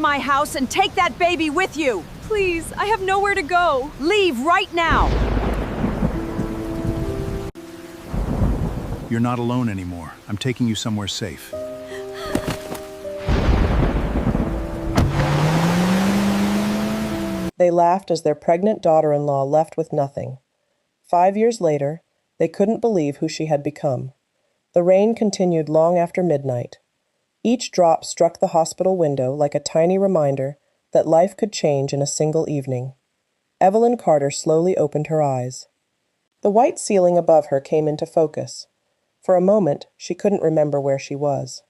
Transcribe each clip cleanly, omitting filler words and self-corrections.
my house and take that baby with you! Please, I have nowhere to go. Leave right now! You're not alone anymore. I'm taking you somewhere safe. They laughed as their pregnant daughter-in-law left with nothing. 5 years later, they couldn't believe who she had become. The rain continued long after midnight. Each drop struck the hospital window like a tiny reminder that life could change in a single evening. Evelyn Carter slowly opened her eyes. The white ceiling above her came into focus. For a moment, she couldn't remember where she was.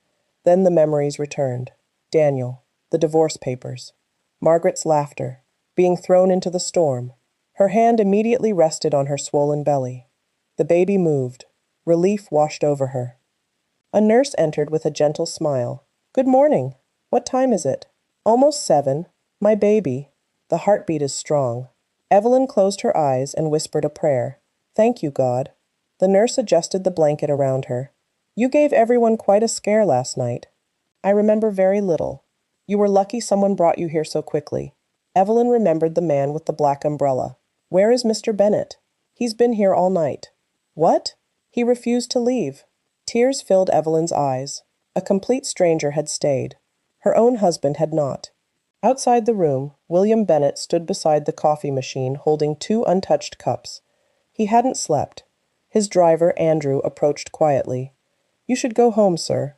Then the memories returned. Daniel, the divorce papers, Margaret's laughter, being thrown into the storm. Her hand immediately rested on her swollen belly. The baby moved. Relief washed over her. A nurse entered with a gentle smile. "Good morning. What time is it?" "Almost 7. My baby." The heartbeat is strong. Evelyn closed her eyes and whispered a prayer. "Thank you, God." The nurse adjusted the blanket around her. "You gave everyone quite a scare last night." "I remember very little. You were lucky someone brought you here so quickly." Evelyn remembered the man with the black umbrella. "Where is Mr. Bennett?" "He's been here all night." "What?" "He refused to leave." Tears filled Evelyn's eyes. A complete stranger had stayed. Her own husband had not. Outside the room, William Bennett stood beside the coffee machine holding 2 untouched cups. He hadn't slept. His driver, Andrew, approached quietly. "You should go home, sir."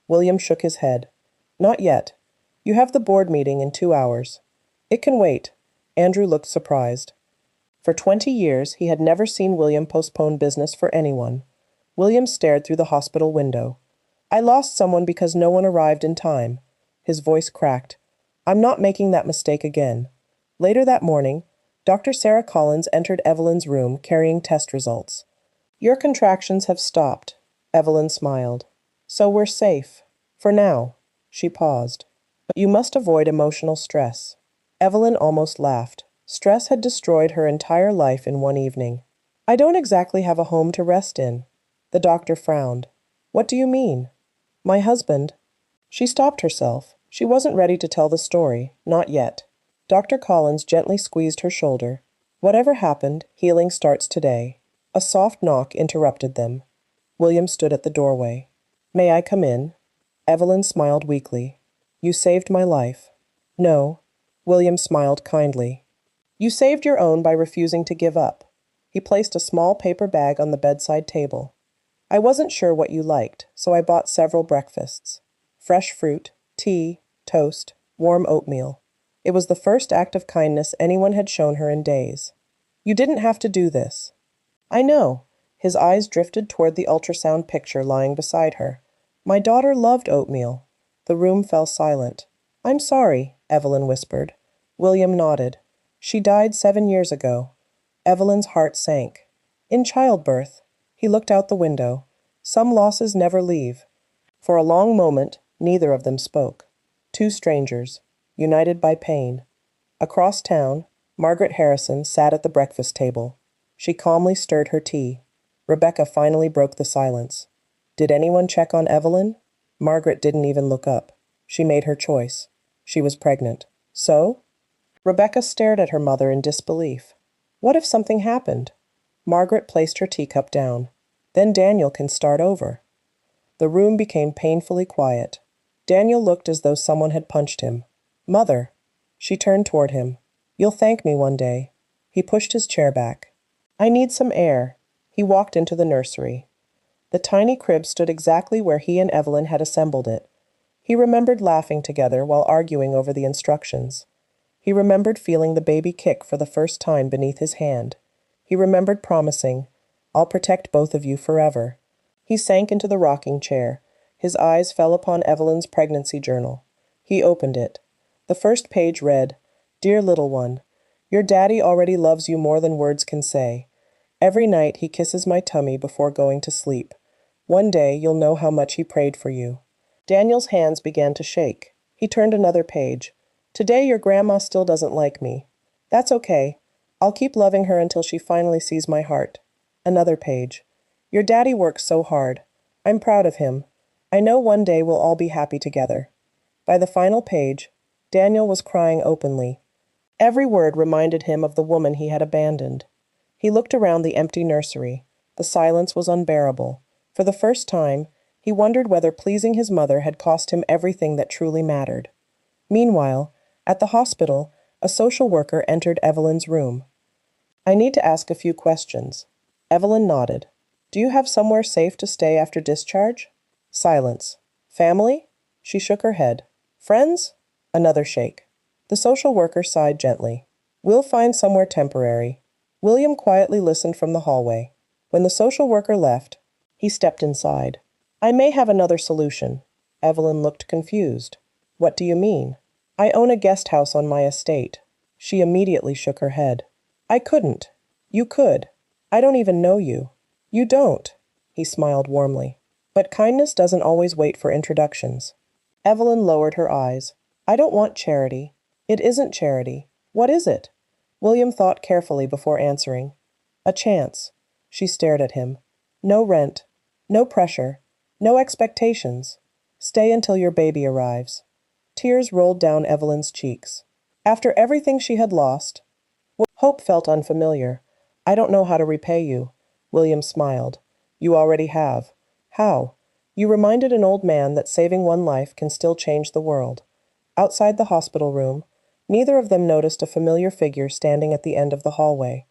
William shook his head. "Not yet. You have the board meeting in 2 hours." "It can wait." Andrew looked surprised. For 20 years, he had never seen William postpone business for anyone. William stared through the hospital window. "I lost someone because no one arrived in time." His voice cracked. "I'm not making that mistake again." Later that morning, Dr. Sarah Collins entered Evelyn's room carrying test results. "Your contractions have stopped," Evelyn smiled. "So we're safe. For now." She paused. "But you must avoid emotional stress." Evelyn almost laughed. Stress had destroyed her entire life in one evening. "I don't exactly have a home to rest in." The doctor frowned. "What do you mean?" "My husband." She stopped herself. She wasn't ready to tell the story, not yet. Dr. Collins gently squeezed her shoulder. "Whatever happened, healing starts today." A soft knock interrupted them. William stood at the doorway. "May I come in?" Evelyn smiled weakly. "You saved my life." "No." William smiled kindly. "You saved your own by refusing to give up." He placed a small paper bag on the bedside table. "I wasn't sure what you liked, so I bought several breakfasts. Fresh fruit, tea, toast, warm oatmeal. It was the first act of kindness anyone had shown her in days." "You didn't have to do this." "I know." His eyes drifted toward the ultrasound picture lying beside her. "My daughter loved oatmeal." The room fell silent. "I'm sorry," Evelyn whispered. William nodded. "She died 7 years ago." Evelyn's heart sank. "In childbirth." He looked out the window. "Some losses never leave." For a long moment, neither of them spoke. 2 strangers, united by pain. Across town, Margaret Harrison sat at the breakfast table. She calmly stirred her tea. Rebecca finally broke the silence. "Did anyone check on Evelyn?" Margaret didn't even look up. She made her choice. She was pregnant. "So?" Rebecca stared at her mother in disbelief. "What if something happened?" Margaret placed her teacup down. "Then Daniel can start over." The room became painfully quiet. Daniel looked as though someone had punched him. "Mother." She turned toward him. "You'll thank me one day." He pushed his chair back. "I need some air." He walked into the nursery. The tiny crib stood exactly where he and Evelyn had assembled it. He remembered laughing together while arguing over the instructions. He remembered feeling the baby kick for the first time beneath his hand. He remembered promising, "I'll protect both of you forever." He sank into the rocking chair. His eyes fell upon Evelyn's pregnancy journal. He opened it. The first page read, "Dear little one, your daddy already loves you more than words can say. Every night he kisses my tummy before going to sleep. One day you'll know how much he prayed for you." Daniel's hands began to shake. He turned another page. "Today your grandma still doesn't like me. That's okay. I'll keep loving her until she finally sees my heart." Another page. "Your daddy works so hard. I'm proud of him. I know one day we'll all be happy together." By the final page, Daniel was crying openly. Every word reminded him of the woman he had abandoned. He looked around the empty nursery. The silence was unbearable. For the first time, he wondered whether pleasing his mother had cost him everything that truly mattered. Meanwhile, at the hospital, a social worker entered Evelyn's room. "I need to ask a few questions." Evelyn nodded. "Do you have somewhere safe to stay after discharge?" Silence. "Family?" She shook her head. "Friends?" Another shake. The social worker sighed gently. "We'll find somewhere temporary." William quietly listened from the hallway. When the social worker left, he stepped inside. "I may have another solution." Evelyn looked confused. "What do you mean?" "I own a guest house on my estate." She immediately shook her head. "I couldn't." "You could. I don't even know you." "You don't." He smiled warmly. "But kindness doesn't always wait for introductions." Evelyn lowered her eyes. "I don't want charity." "It isn't charity. What is it?" William thought carefully before answering. "A chance." She stared at him. "No rent. No pressure. No expectations. Stay until your baby arrives." Tears rolled down Evelyn's cheeks. After everything she had lost, hope felt unfamiliar. "I don't know how to repay you." William smiled. "You already have." "How?" "You reminded an old man that saving one life can still change the world." Outside the hospital room, neither of them noticed a familiar figure standing at the end of the hallway.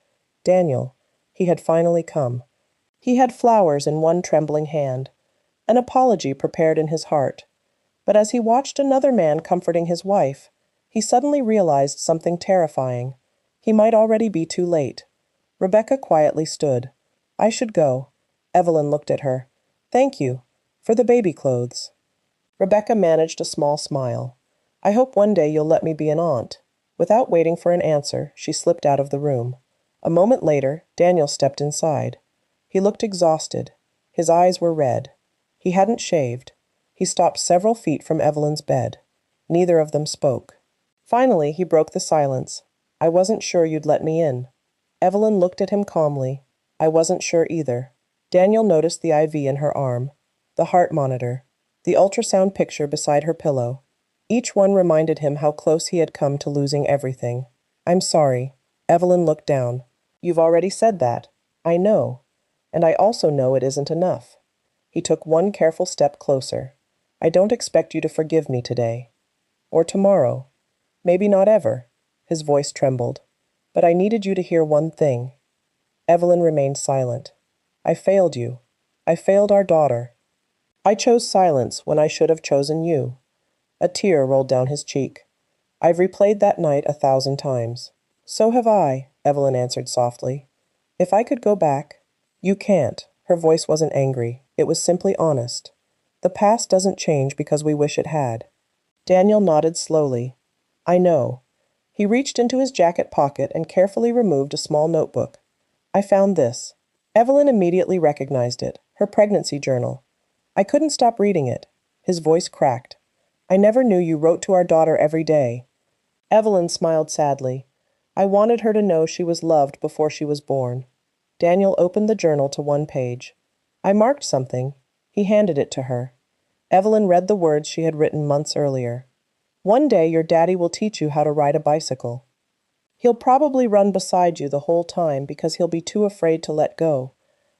Daniel. He had finally come. He had flowers in one trembling hand, an apology prepared in his heart. But as he watched another man comforting his wife, he suddenly realized something terrifying. He might already be too late. Rebecca quietly stood. "I should go." Evelyn looked at her. "Thank you. For the baby clothes." Rebecca managed a small smile. "I hope one day you'll let me be an aunt." Without waiting for an answer, she slipped out of the room. A moment later, Daniel stepped inside. He looked exhausted. His eyes were red. He hadn't shaved. He stopped several feet from Evelyn's bed. Neither of them spoke. Finally, he broke the silence. "I wasn't sure you'd let me in." Evelyn looked at him calmly. "I wasn't sure either." Daniel noticed the IV in her arm, the heart monitor, the ultrasound picture beside her pillow. Each one reminded him how close he had come to losing everything. "I'm sorry." Evelyn looked down. "You've already said that." "I know. And I also know it isn't enough." He took one careful step closer. "I don't expect you to forgive me today. Or tomorrow. Maybe not ever." His voice trembled. "But I needed you to hear one thing." Evelyn remained silent. "I failed you. I failed our daughter. I chose silence when I should have chosen you." A tear rolled down his cheek. "I've replayed that night 1,000 times." "So have I," Evelyn answered softly. "If I could go back—" "You can't." Her voice wasn't angry. It was simply honest. "The past doesn't change because we wish it had." Daniel nodded slowly. "I know." He reached into his jacket pocket and carefully removed a small notebook. "I found this." Evelyn immediately recognized it. Her pregnancy journal. "I couldn't stop reading it." His voice cracked. "I never knew you wrote to our daughter every day." Evelyn smiled sadly. "I wanted her to know she was loved before she was born." Daniel opened the journal to one page. "I marked something." He handed it to her. Evelyn read the words she had written months earlier. "One day your daddy will teach you how to ride a bicycle. He'll probably run beside you the whole time because he'll be too afraid to let go."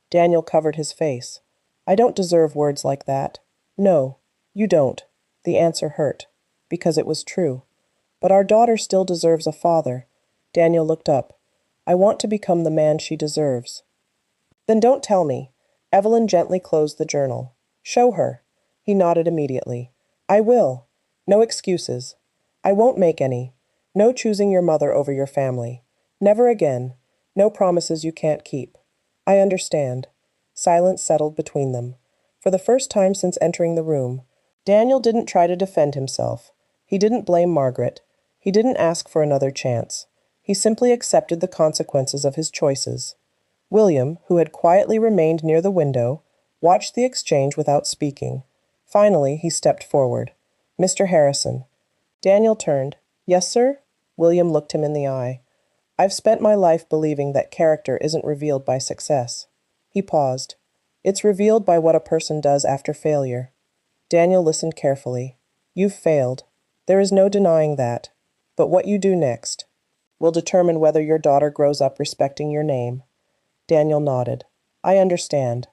Daniel covered his face. "I don't deserve words like that." "No, you don't." The answer hurt, because it was true. "But our daughter still deserves a father." Daniel looked up. "I want to become the man she deserves." "Then don't tell me." Evelyn gently closed the journal. "Show her." He nodded immediately. "I will. No excuses. I won't make any. No choosing your mother over your family. Never again. No promises you can't keep." "I understand." Silence settled between them. For the first time since entering the room, Daniel didn't try to defend himself. He didn't blame Margaret. He didn't ask for another chance. He simply accepted the consequences of his choices. William, who had quietly remained near the window, watched the exchange without speaking. Finally, he stepped forward. "Mr. Harrison." Daniel turned. "Yes, sir?" William looked him in the eye. "I've spent my life believing that character isn't revealed by success." He paused. "It's revealed by what a person does after failure." Daniel listened carefully. "You've failed." There is no denying that. But what you do next will determine whether your daughter grows up respecting your name. Daniel nodded. I understand.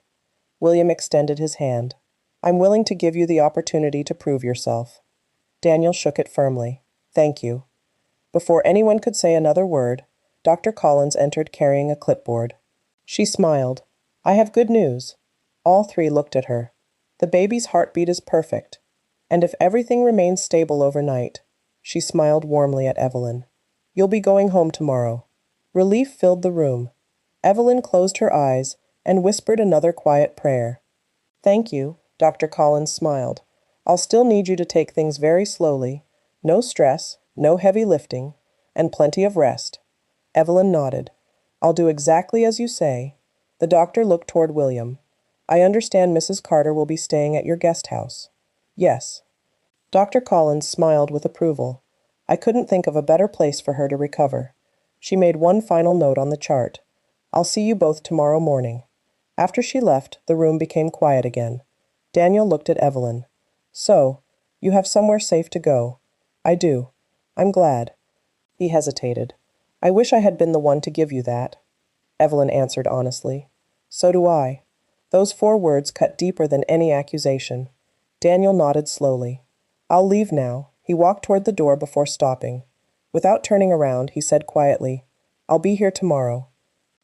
William extended his hand. I'm willing to give you the opportunity to prove yourself. Daniel shook it firmly. Thank you. Before anyone could say another word, Dr. Collins entered carrying a clipboard. She smiled. I have good news. All three looked at her. The baby's heartbeat is perfect. And if everything remains stable overnight, she smiled warmly at Evelyn. You'll be going home tomorrow. Relief filled the room. Evelyn closed her eyes and whispered another quiet prayer. Thank you, Dr. Collins smiled. I'll still need you to take things very slowly. No stress, no heavy lifting, and plenty of rest. Evelyn nodded. I'll do exactly as you say. The doctor looked toward William. I understand Mrs. Carter will be staying at your guest house. Yes. Dr. Collins smiled with approval. I couldn't think of a better place for her to recover. She made one final note on the chart. I'll see you both tomorrow morning. After she left, the room became quiet again. Daniel looked at Evelyn. So, you have somewhere safe to go. I do. I'm glad. He hesitated. I wish I had been the one to give you that. Evelyn answered honestly. So do I. Those 4 words cut deeper than any accusation. Daniel nodded slowly. I'll leave now. He walked toward the door before stopping. Without turning around, he said quietly, I'll be here tomorrow.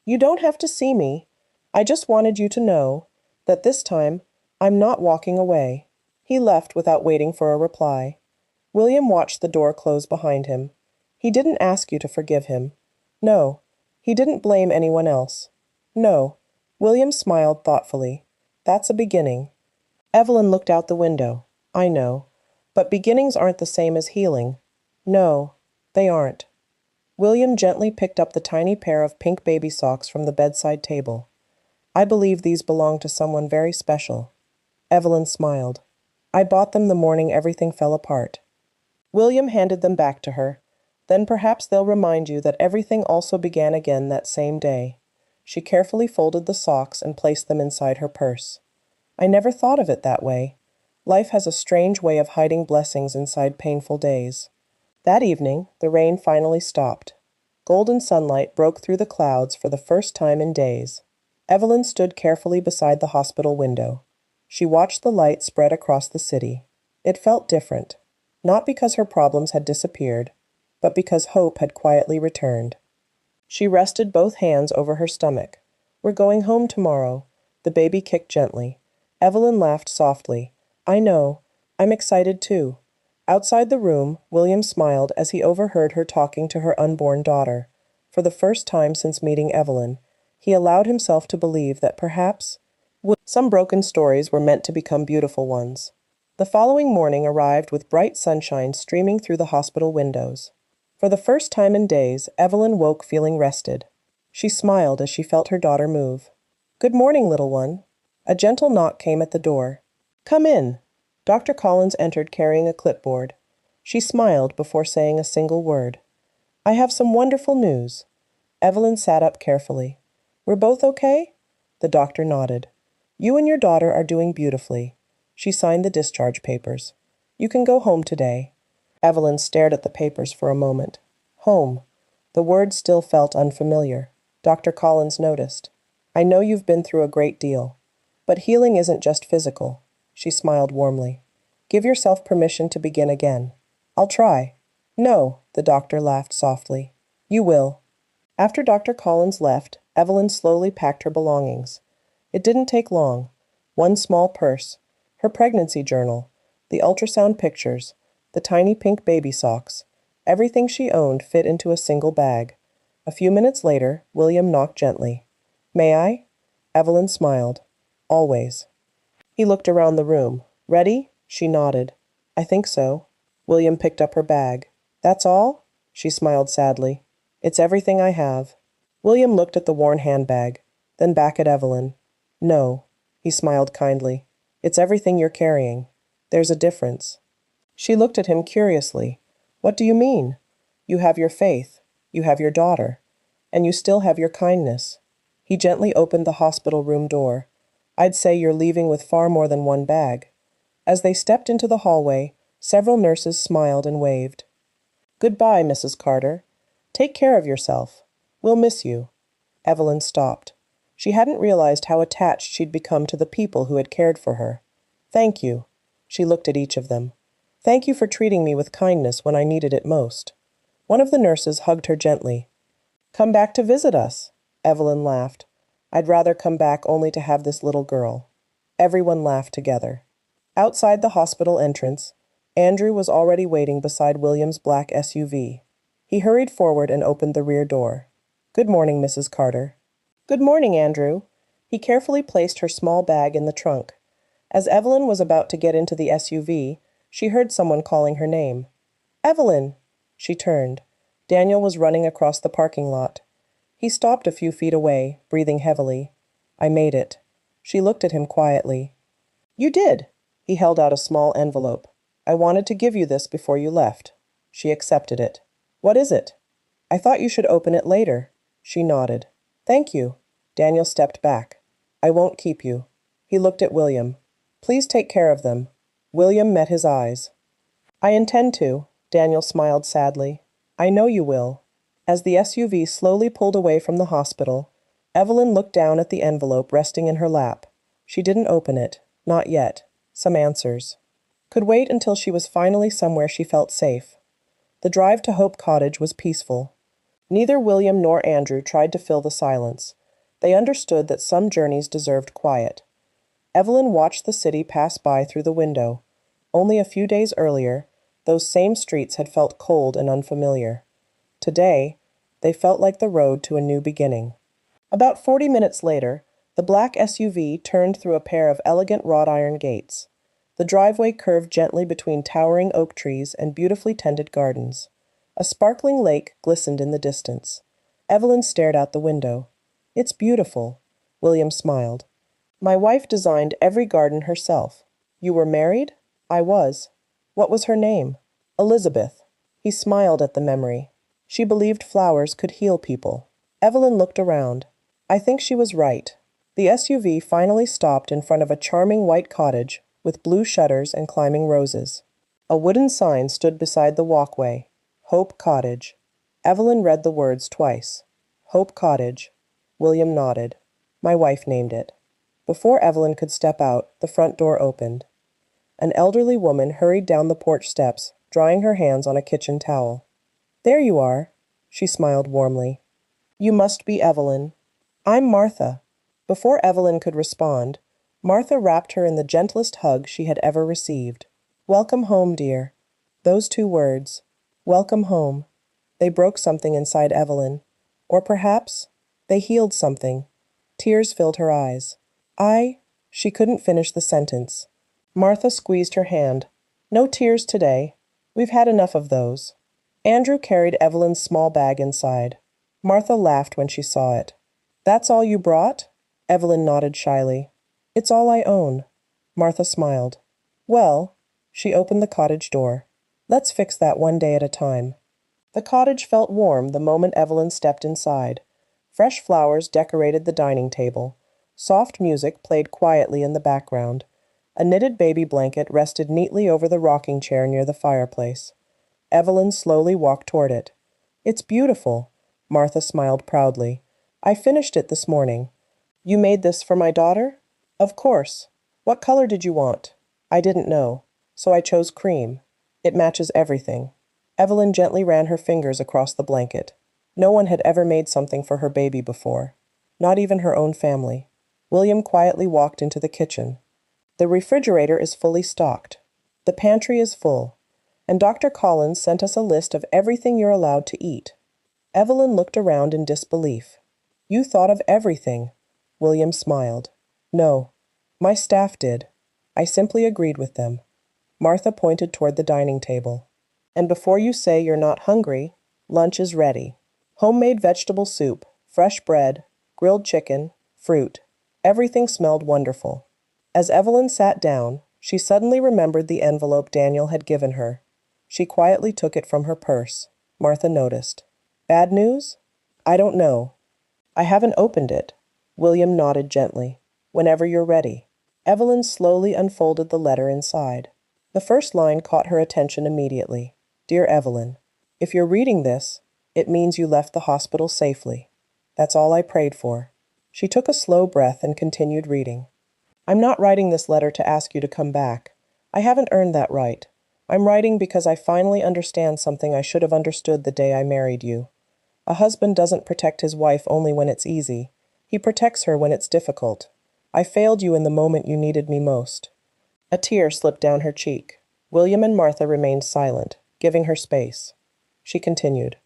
You don't have to see me. I just wanted you to know that this time I'm not walking away. He left without waiting for a reply. William watched the door close behind him. He didn't ask you to forgive him. No. He didn't blame anyone else. No. William smiled thoughtfully. That's a beginning. Evelyn looked out the window. I know. But beginnings aren't the same as healing. No, they aren't. William gently picked up the tiny pair of pink baby socks from the bedside table. I believe these belong to someone very special. Evelyn smiled. I bought them the morning everything fell apart. William handed them back to her. Then perhaps they'll remind you that everything also began again that same day. She carefully folded the socks and placed them inside her purse. I never thought of it that way. Life has a strange way of hiding blessings inside painful days. That evening, the rain finally stopped. Golden sunlight broke through the clouds for the first time in days. Evelyn stood carefully beside the hospital window. She watched the light spread across the city. It felt different, not because her problems had disappeared, but because hope had quietly returned. She rested both hands over her stomach. We're going home tomorrow. The baby kicked gently. Evelyn laughed softly. I know. I'm excited too. Outside the room, William smiled as he overheard her talking to her unborn daughter. For the first time since meeting Evelyn, he allowed himself to believe that perhaps some broken stories were meant to become beautiful ones. The following morning arrived with bright sunshine streaming through the hospital windows. For the first time in days, Evelyn woke feeling rested. She smiled as she felt her daughter move. Good morning, little one. A gentle knock came at the door. Come in. Dr. Collins entered carrying a clipboard. She smiled before saying a single word. I have some wonderful news. Evelyn sat up carefully. We're both okay? The doctor nodded. You and your daughter are doing beautifully. She signed the discharge papers. You can go home today. Evelyn stared at the papers for a moment. Home. The word still felt unfamiliar. Dr. Collins noticed. I know you've been through a great deal. But healing isn't just physical. She smiled warmly. Give yourself permission to begin again. I'll try. No, the doctor laughed softly. You will. After Dr. Collins left, Evelyn slowly packed her belongings. It didn't take long. One small purse, her pregnancy journal, the ultrasound pictures, the tiny pink baby socks. Everything she owned fit into a single bag. A few minutes later, William knocked gently. May I? Evelyn smiled. Always. He looked around the room. Ready? She nodded. I think so. William picked up her bag. That's all? She smiled sadly. It's everything I have. William looked at the worn handbag, then back at Evelyn. No. He smiled kindly. It's everything you're carrying. There's a difference. She looked at him curiously. What do you mean? You have your faith. You have your daughter. And you still have your kindness. He gently opened the hospital room door. I'd say you're leaving with far more than one bag. As they stepped into the hallway, Several nurses smiled and waved. "Goodbye, Mrs. Carter. Take care of yourself. We'll miss you." Evelyn stopped. She hadn't realized how attached she'd become to the people who had cared for her. "Thank you." She looked at each of them. "Thank you for treating me with kindness when I needed it most." One of the nurses hugged her gently. "Come back to visit us." Evelyn laughed. "I'd rather come back only to have this little girl." Everyone laughed together. Outside the hospital entrance, Andrew was already waiting beside William's black SUV. He hurried forward and opened the rear door. "Good morning, Mrs. Carter." "Good morning, Andrew." He carefully placed her small bag in the trunk. As Evelyn was about to get into the SUV, she heard someone calling her name. "Evelyn!" She turned. Daniel was running across the parking lot. He stopped a few feet away, breathing heavily. "I made it." She looked at him quietly. "You did." He held out a small envelope. "I wanted to give you this before you left." She accepted it. "What is it?" "I thought you should open it later." She nodded. "Thank you." Daniel stepped back. "I won't keep you." He looked at William. "Please take care of them." William met his eyes. "I intend to." Daniel smiled sadly. "I know you will." As the SUV slowly pulled away from the hospital, Evelyn looked down at the envelope resting in her lap. She didn't open it. Not yet. Some answers. Could wait until she was finally somewhere she felt safe. The drive to Hope Cottage was peaceful. Neither William nor Andrew tried to fill the silence. They understood that some journeys deserved quiet. Evelyn watched the city pass by through the window. Only a few days earlier, those same streets had felt cold and unfamiliar. Today, they felt like the road to a new beginning. About 40 minutes later, the black SUV turned through a pair of elegant wrought iron gates. The driveway curved gently between towering oak trees and beautifully tended gardens. A sparkling lake glistened in the distance. Evelyn stared out the window. "It's beautiful." William smiled. "My wife designed every garden herself." "You were married?" "I was." "What was her name?" "Elizabeth." He smiled at the memory. She believed flowers could heal people. Evelyn looked around. I think she was right. The SUV finally stopped in front of a charming white cottage with blue shutters and climbing roses. A wooden sign stood beside the walkway. Hope Cottage. Evelyn read the words twice. Hope Cottage. William nodded. "My wife named it." Before Evelyn could step out, the front door opened. An elderly woman hurried down the porch steps, drying her hands on a kitchen towel. "There you are." She smiled warmly. "You must be Evelyn." "I'm Martha." Before Evelyn could respond, Martha wrapped her in the gentlest hug she had ever received. "Welcome home, dear." Those two words, "welcome home," they broke something inside Evelyn. Or perhaps they healed something. Tears filled her eyes. She couldn't finish the sentence. Martha squeezed her hand. "No tears today. We've had enough of those." Andrew carried Evelyn's small bag inside. Martha laughed when she saw it. "That's all you brought?" Evelyn nodded shyly. "It's all I own." Martha smiled. "Well," she opened the cottage door. "Let's fix that one day at a time." The cottage felt warm the moment Evelyn stepped inside. Fresh flowers decorated the dining table. Soft music played quietly in the background. A knitted baby blanket rested neatly over the rocking chair near the fireplace. Evelyn slowly walked toward it. "It's beautiful." Martha smiled proudly. "I finished it this morning." "You made this for my daughter?" "Of course." "What color did you want?" "I didn't know, so I chose cream. It matches everything." Evelyn gently ran her fingers across the blanket. No one had ever made something for her baby before. Not even her own family. William quietly walked into the kitchen. "The refrigerator is fully stocked. The pantry is full. And Dr. Collins sent us a list of everything you're allowed to eat." Evelyn looked around in disbelief. "You thought of everything." William smiled. "No, my staff did. I simply agreed with them." Martha pointed toward the dining table. "And before you say you're not hungry, lunch is ready. Homemade vegetable soup, fresh bread, grilled chicken, fruit. Everything smelled wonderful." As Evelyn sat down, she suddenly remembered the envelope Daniel had given her. She quietly took it from her purse. Martha noticed. "Bad news?" "I don't know. I haven't opened it." William nodded gently. "Whenever you're ready." Evelyn slowly unfolded the letter inside. The first line caught her attention immediately. Dear Evelyn, if you're reading this, it means you left the hospital safely. That's all I prayed for. She took a slow breath and continued reading. I'm not writing this letter to ask you to come back. I haven't earned that right. I'm writing because I finally understand something I should have understood the day I married you. A husband doesn't protect his wife only when it's easy. He protects her when it's difficult. I failed you in the moment you needed me most. A tear slipped down her cheek. William and Martha remained silent, giving her space. She continued,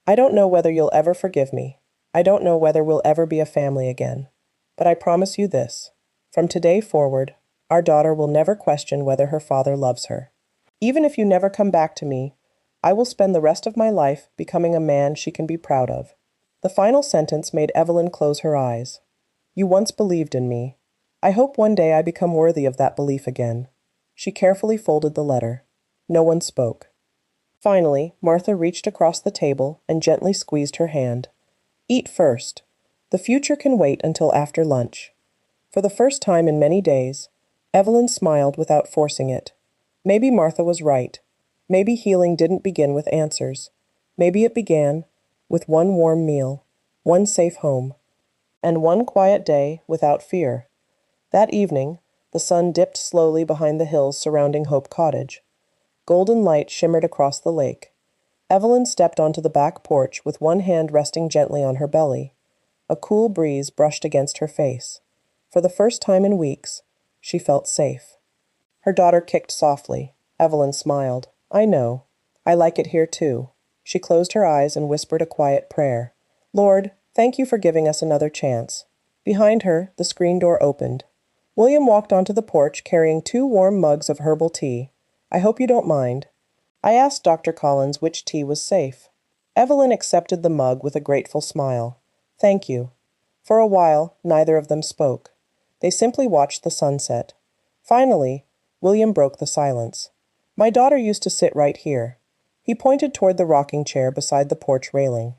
I don't know whether you'll ever forgive me. I don't know whether we'll ever be a family again. But I promise you this. From today forward, our daughter will never question whether her father loves her. Even if you never come back to me, I will spend the rest of my life becoming a man she can be proud of. The final sentence made Evelyn close her eyes. You once believed in me. I hope one day I become worthy of that belief again. She carefully folded the letter. No one spoke. Finally, Martha reached across the table and gently squeezed her hand. Eat first. The future can wait until after lunch. For the first time in many days, Evelyn smiled without forcing it. Maybe Martha was right. Maybe healing didn't begin with answers. Maybe it began with one warm meal, one safe home, and one quiet day without fear. That evening, the sun dipped slowly behind the hills surrounding Hope Cottage. Golden light shimmered across the lake. Evelyn stepped onto the back porch with one hand resting gently on her belly. A cool breeze brushed against her face. For the first time in weeks, she felt safe. Her daughter kicked softly. Evelyn smiled. I know. I like it here too. She closed her eyes and whispered a quiet prayer. Lord, thank you for giving us another chance. Behind her, the screen door opened. William walked onto the porch carrying 2 warm mugs of herbal tea. I hope you don't mind. I asked Dr. Collins which tea was safe. Evelyn accepted the mug with a grateful smile. Thank you. For a while, neither of them spoke. They simply watched the sunset. Finally, William broke the silence. My daughter used to sit right here. He pointed toward the rocking chair beside the porch railing.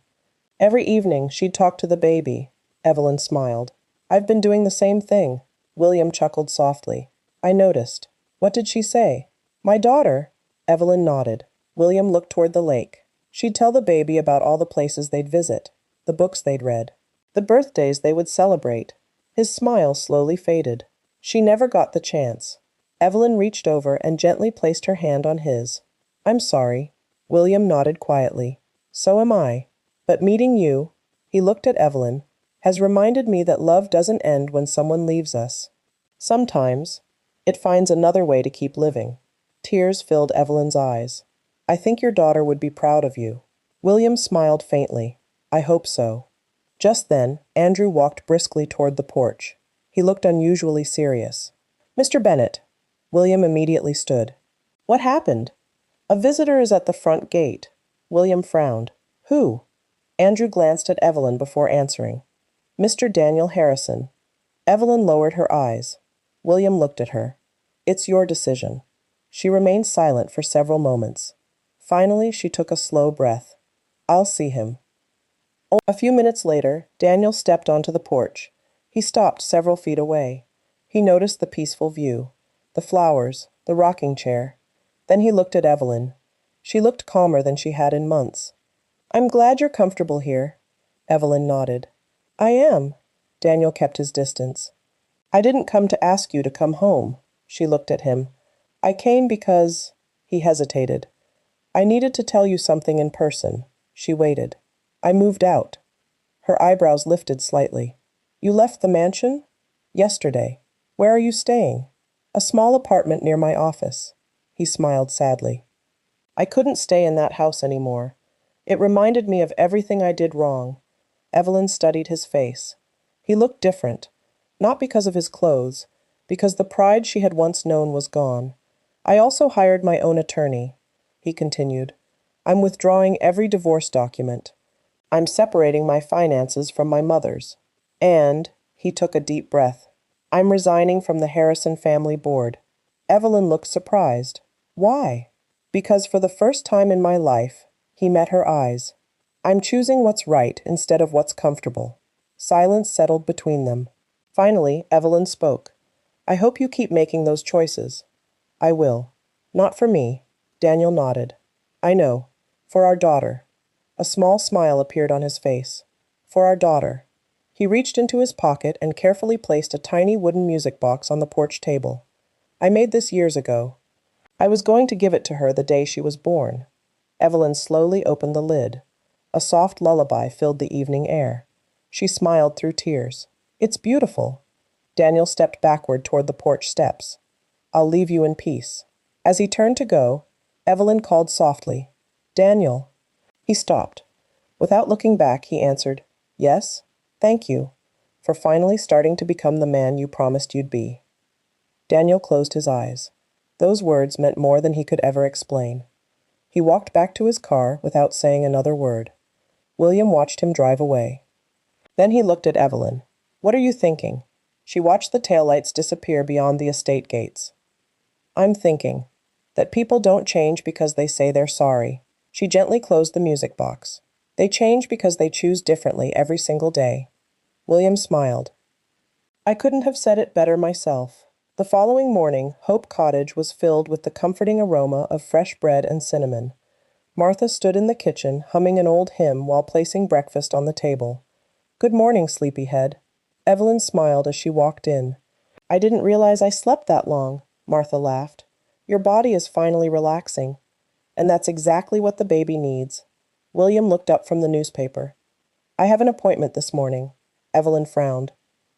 Every evening, she'd talk to the baby. Evelyn smiled. I've been doing the same thing. William chuckled softly. I noticed. What did she say? My daughter. Evelyn nodded. William looked toward the lake. She'd tell the baby about all the places they'd visit, the books they'd read, the birthdays they would celebrate. His smile slowly faded. She never got the chance. Evelyn reached over and gently placed her hand on his. I'm sorry. William nodded quietly. So am I. But meeting you, he looked at Evelyn, has reminded me that love doesn't end when someone leaves us. Sometimes, it finds another way to keep living. Tears filled Evelyn's eyes. I think your daughter would be proud of you. William smiled faintly. I hope so. Just then, Andrew walked briskly toward the porch. He looked unusually serious. Mr. Bennet. William immediately stood. What happened? A visitor is at the front gate. William frowned. Who? Andrew glanced at Evelyn before answering. Mr. Daniel Harrison. Evelyn lowered her eyes. William looked at her. It's your decision. She remained silent for several moments. Finally, she took a slow breath. I'll see him. A few minutes later, Daniel stepped onto the porch. He stopped several feet away. He noticed the peaceful view, the flowers, the rocking chair. Then he looked at Evelyn. She looked calmer than she had in months. I'm glad you're comfortable here. Evelyn nodded. I am. Daniel kept his distance. I didn't come to ask you to come home. She looked at him. I came because... He hesitated. I needed to tell you something in person. She waited. I moved out. Her eyebrows lifted slightly. You left the mansion? Yesterday. Where are you staying? A small apartment near my office. He smiled sadly. I couldn't stay in that house anymore. It reminded me of everything I did wrong. Evelyn studied his face. He looked different, not because of his clothes, because the pride she had once known was gone. I also hired my own attorney, he continued. I'm withdrawing every divorce document. I'm separating my finances from my mother's. And, he took a deep breath, I'm resigning from the Harrison family board. Evelyn looked surprised. Why? Because for the first time in my life, he met her eyes. I'm choosing what's right instead of what's comfortable. Silence settled between them. Finally, Evelyn spoke. I hope you keep making those choices. I will. Not for me. Daniel nodded. I know. For our daughter. A small smile appeared on his face. For our daughter. He reached into his pocket and carefully placed a tiny wooden music box on the porch table. I made this years ago. I was going to give it to her the day she was born. Evelyn slowly opened the lid. A soft lullaby filled the evening air. She smiled through tears. It's beautiful. Daniel stepped backward toward the porch steps. I'll leave you in peace. As he turned to go, Evelyn called softly, Daniel. He stopped. Without looking back, he answered, Yes, thank you, for finally starting to become the man you promised you'd be. Daniel closed his eyes. Those words meant more than he could ever explain. He walked back to his car without saying another word. William watched him drive away. Then he looked at Evelyn. What are you thinking? She watched the taillights disappear beyond the estate gates. I'm thinking that people don't change because they say they're sorry. She gently closed the music box. They change because they choose differently every single day. William smiled. I couldn't have said it better myself. The following morning, Hope Cottage was filled with the comforting aroma of fresh bread and cinnamon. Martha stood in the kitchen, humming an old hymn while placing breakfast on the table. Good morning, sleepyhead. Evelyn smiled as she walked in. I didn't realize I slept that long, Martha laughed. Your body is finally relaxing. And that's exactly what the baby needs. William looked up from the newspaper. I have an appointment this morning. Evelyn frowned.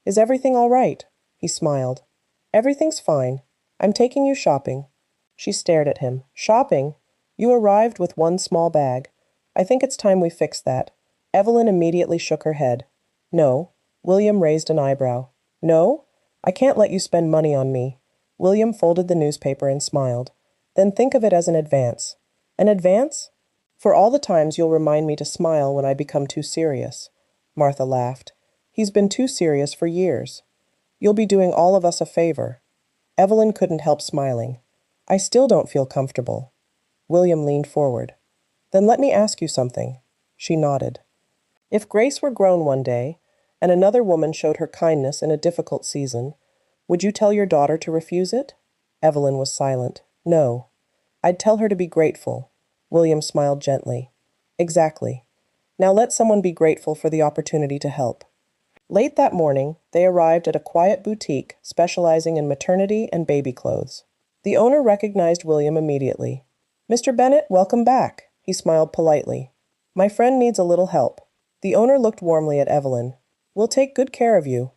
Is everything all right? He smiled. Everything's fine. I'm taking you shopping. She stared at him. Shopping? You arrived with one small bag. I think it's time we fix that. Evelyn immediately shook her head. No. William raised an eyebrow. No? I can't let you spend money on me. William folded the newspaper and smiled. Then think of it as an advance. An advance? For all the times you'll remind me to smile when I become too serious. Martha laughed. He's been too serious for years. You'll be doing all of us a favor. Evelyn couldn't help smiling. I still don't feel comfortable. William leaned forward. Then let me ask you something. She nodded. If Grace were grown one day, and another woman showed her kindness in a difficult season, would you tell your daughter to refuse it? Evelyn was silent. No. I'd tell her to be grateful. William smiled gently. Exactly. Now let someone be grateful for the opportunity to help. Late that morning, they arrived at a quiet boutique specializing in maternity and baby clothes. The owner recognized William immediately. Mr. Bennett, welcome back. He smiled politely. My friend needs a little help. The owner looked warmly at Evelyn. We'll take good care of you.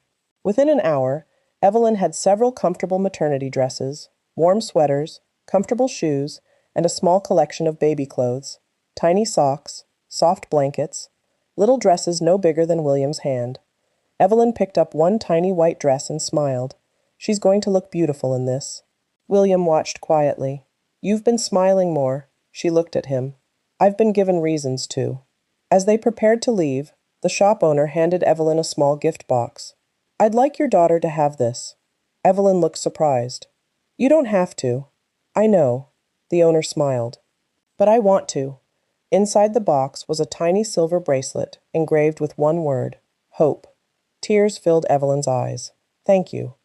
Within an hour, Evelyn had several comfortable maternity dresses, warm sweaters, comfortable shoes, and a small collection of baby clothes, tiny socks, soft blankets, little dresses no bigger than William's hand. Evelyn picked up one tiny white dress and smiled. She's going to look beautiful in this. William watched quietly. You've been smiling more. She looked at him. I've been given reasons to. As they prepared to leave, the shop owner handed Evelyn a small gift box. I'd like your daughter to have this. Evelyn looked surprised. You don't have to. I know. The owner smiled. But I want to. Inside the box was a tiny silver bracelet engraved with one word, hope. Tears filled Evelyn's eyes. Thank you.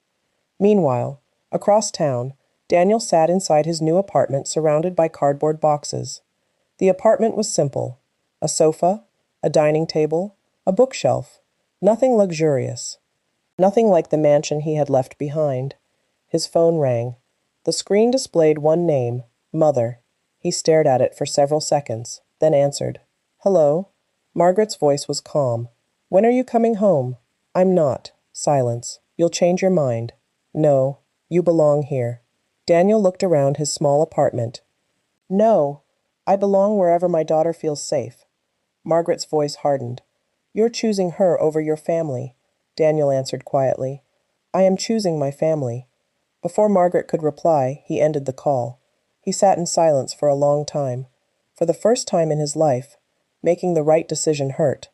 Meanwhile, across town, Daniel sat inside his new apartment surrounded by cardboard boxes. The apartment was simple. A sofa, a dining table, a bookshelf. Nothing luxurious. Nothing like the mansion he had left behind. His phone rang. The screen displayed one name, Mother. He stared at it for several seconds, then answered. Hello? Margaret's voice was calm. When are you coming home? I'm not. Silence. You'll change your mind. No, you belong here. Daniel looked around his small apartment. No, I belong wherever my daughter feels safe. Margaret's voice hardened. You're choosing her over your family, Daniel answered quietly. I am choosing my family. Before Margaret could reply, he ended the call. He sat in silence for a long time. For the first time in his life, making the right decision hurt.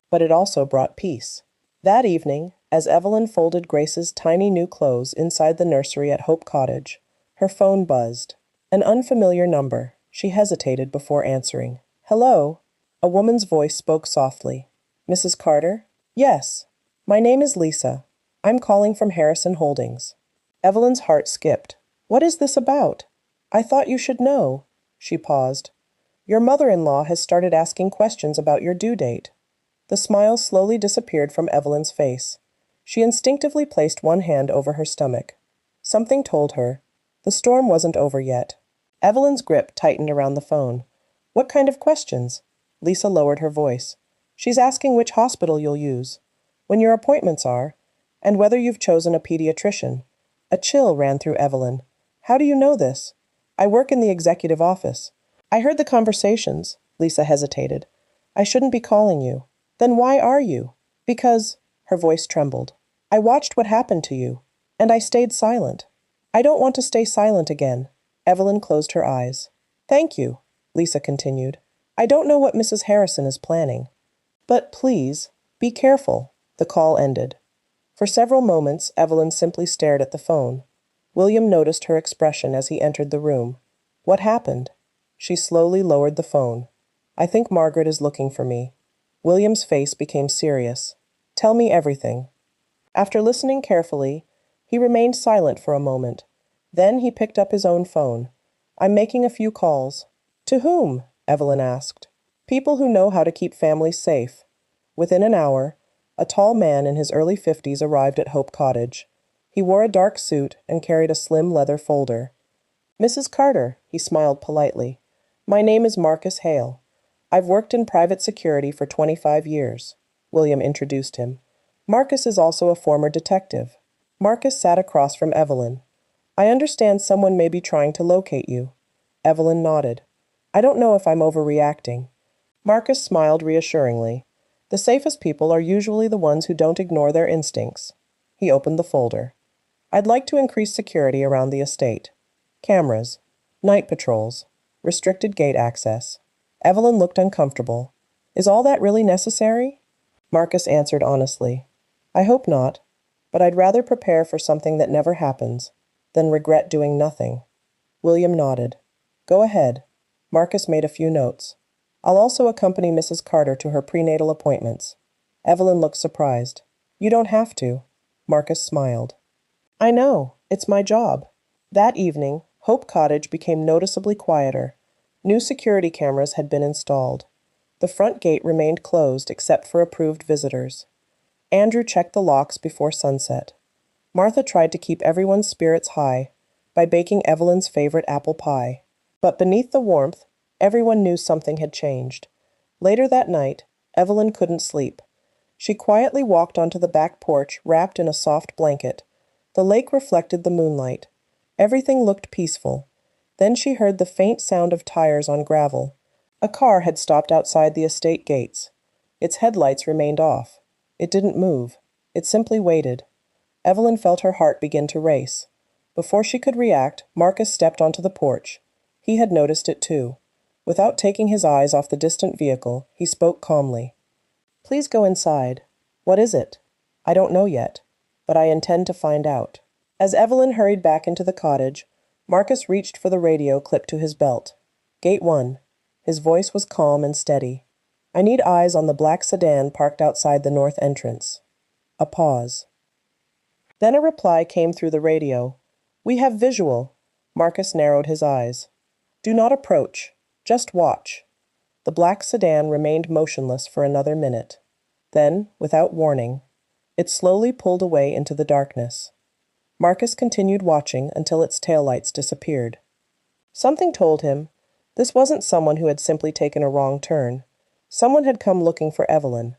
But it also brought peace. That evening, as Evelyn folded Grace's tiny new clothes inside the nursery at Hope Cottage, her phone buzzed. An unfamiliar number. She hesitated before answering. Hello? A woman's voice spoke softly. Mrs. Carter? Yes. My name is Lisa. I'm calling from Harrison Holdings. Evelyn's heart skipped. What is this about? I thought you should know. She paused. Your mother-in-law has started asking questions about your due date. The smile slowly disappeared from Evelyn's face. She instinctively placed one hand over her stomach. Something told her the storm wasn't over yet. Evelyn's grip tightened around the phone. What kind of questions? Lisa lowered her voice. She's asking which hospital you'll use, when your appointments are, and whether you've chosen a pediatrician. A chill ran through Evelyn. How do you know this? I work in the executive office. I heard the conversations. Lisa hesitated. I shouldn't be calling you. Then why are you? Because, her voice trembled. I watched what happened to you, and I stayed silent. I don't want to stay silent again. Evelyn closed her eyes. Thank you, Lisa continued. I don't know what Mrs. Harrison is planning. But please, be careful. The call ended. For several moments, Evelyn simply stared at the phone. William noticed her expression as he entered the room. What happened? She slowly lowered the phone. I think Margaret is looking for me. William's face became serious. Tell me everything. After listening carefully, he remained silent for a moment. Then he picked up his own phone. I'm making a few calls. To whom? Evelyn asked. People who know how to keep families safe. Within an hour, a tall man in his early 50s arrived at Hope Cottage. He wore a dark suit and carried a slim leather folder. Mrs. Carter, he smiled politely. My name is Marcus Hale. I've worked in private security for 25 years. William introduced him. Marcus is also a former detective. Marcus sat across from Evelyn. I understand someone may be trying to locate you. Evelyn nodded. I don't know if I'm overreacting. Marcus smiled reassuringly. The safest people are usually the ones who don't ignore their instincts. He opened the folder. I'd like to increase security around the estate. Cameras. Night patrols. Restricted gate access. Evelyn looked uncomfortable. Is all that really necessary? Marcus answered honestly. I hope not, but I'd rather prepare for something that never happens than regret doing nothing. William nodded. Go ahead. Marcus made a few notes. I'll also accompany Mrs. Carter to her prenatal appointments. Evelyn looked surprised. You don't have to. Marcus smiled. I know. It's my job. That evening, Hope Cottage became noticeably quieter. New security cameras had been installed. The front gate remained closed except for approved visitors. Andrew checked the locks before sunset. Martha tried to keep everyone's spirits high by baking Evelyn's favorite apple pie. But beneath the warmth, everyone knew something had changed. Later that night, Evelyn couldn't sleep. She quietly walked onto the back porch, wrapped in a soft blanket. The lake reflected the moonlight. Everything looked peaceful. Then she heard the faint sound of tires on gravel. A car had stopped outside the estate gates. Its headlights remained off. It didn't move. It simply waited. Evelyn felt her heart begin to race. Before she could react, Marcus stepped onto the porch. He had noticed it too. Without taking his eyes off the distant vehicle, he spoke calmly. Please go inside. What is it? I don't know yet, but I intend to find out. As Evelyn hurried back into the cottage, Marcus reached for the radio clipped to his belt. Gate 1. His voice was calm and steady. I need eyes on the black sedan parked outside the north entrance. A pause. Then a reply came through the radio. We have visual. Marcus narrowed his eyes. Do not approach. Just watch. The black sedan remained motionless for another minute. Then, without warning, it slowly pulled away into the darkness. Marcus continued watching until its taillights disappeared. Something told him this wasn't someone who had simply taken a wrong turn. Someone had come looking for Evelyn.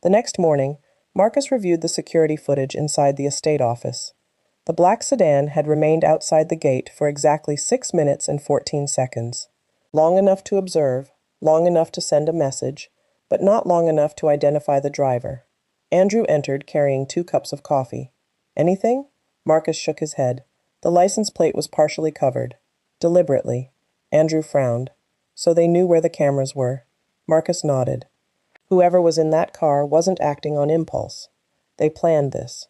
The next morning, Marcus reviewed the security footage inside the estate office. The black sedan had remained outside the gate for exactly 6 minutes and 14 seconds. Long enough to observe, long enough to send a message, but not long enough to identify the driver. Andrew entered carrying 2 cups of coffee. Anything? Marcus shook his head. The license plate was partially covered. Deliberately. Andrew frowned. So they knew where the cameras were. Marcus nodded. Whoever was in that car wasn't acting on impulse. They planned this.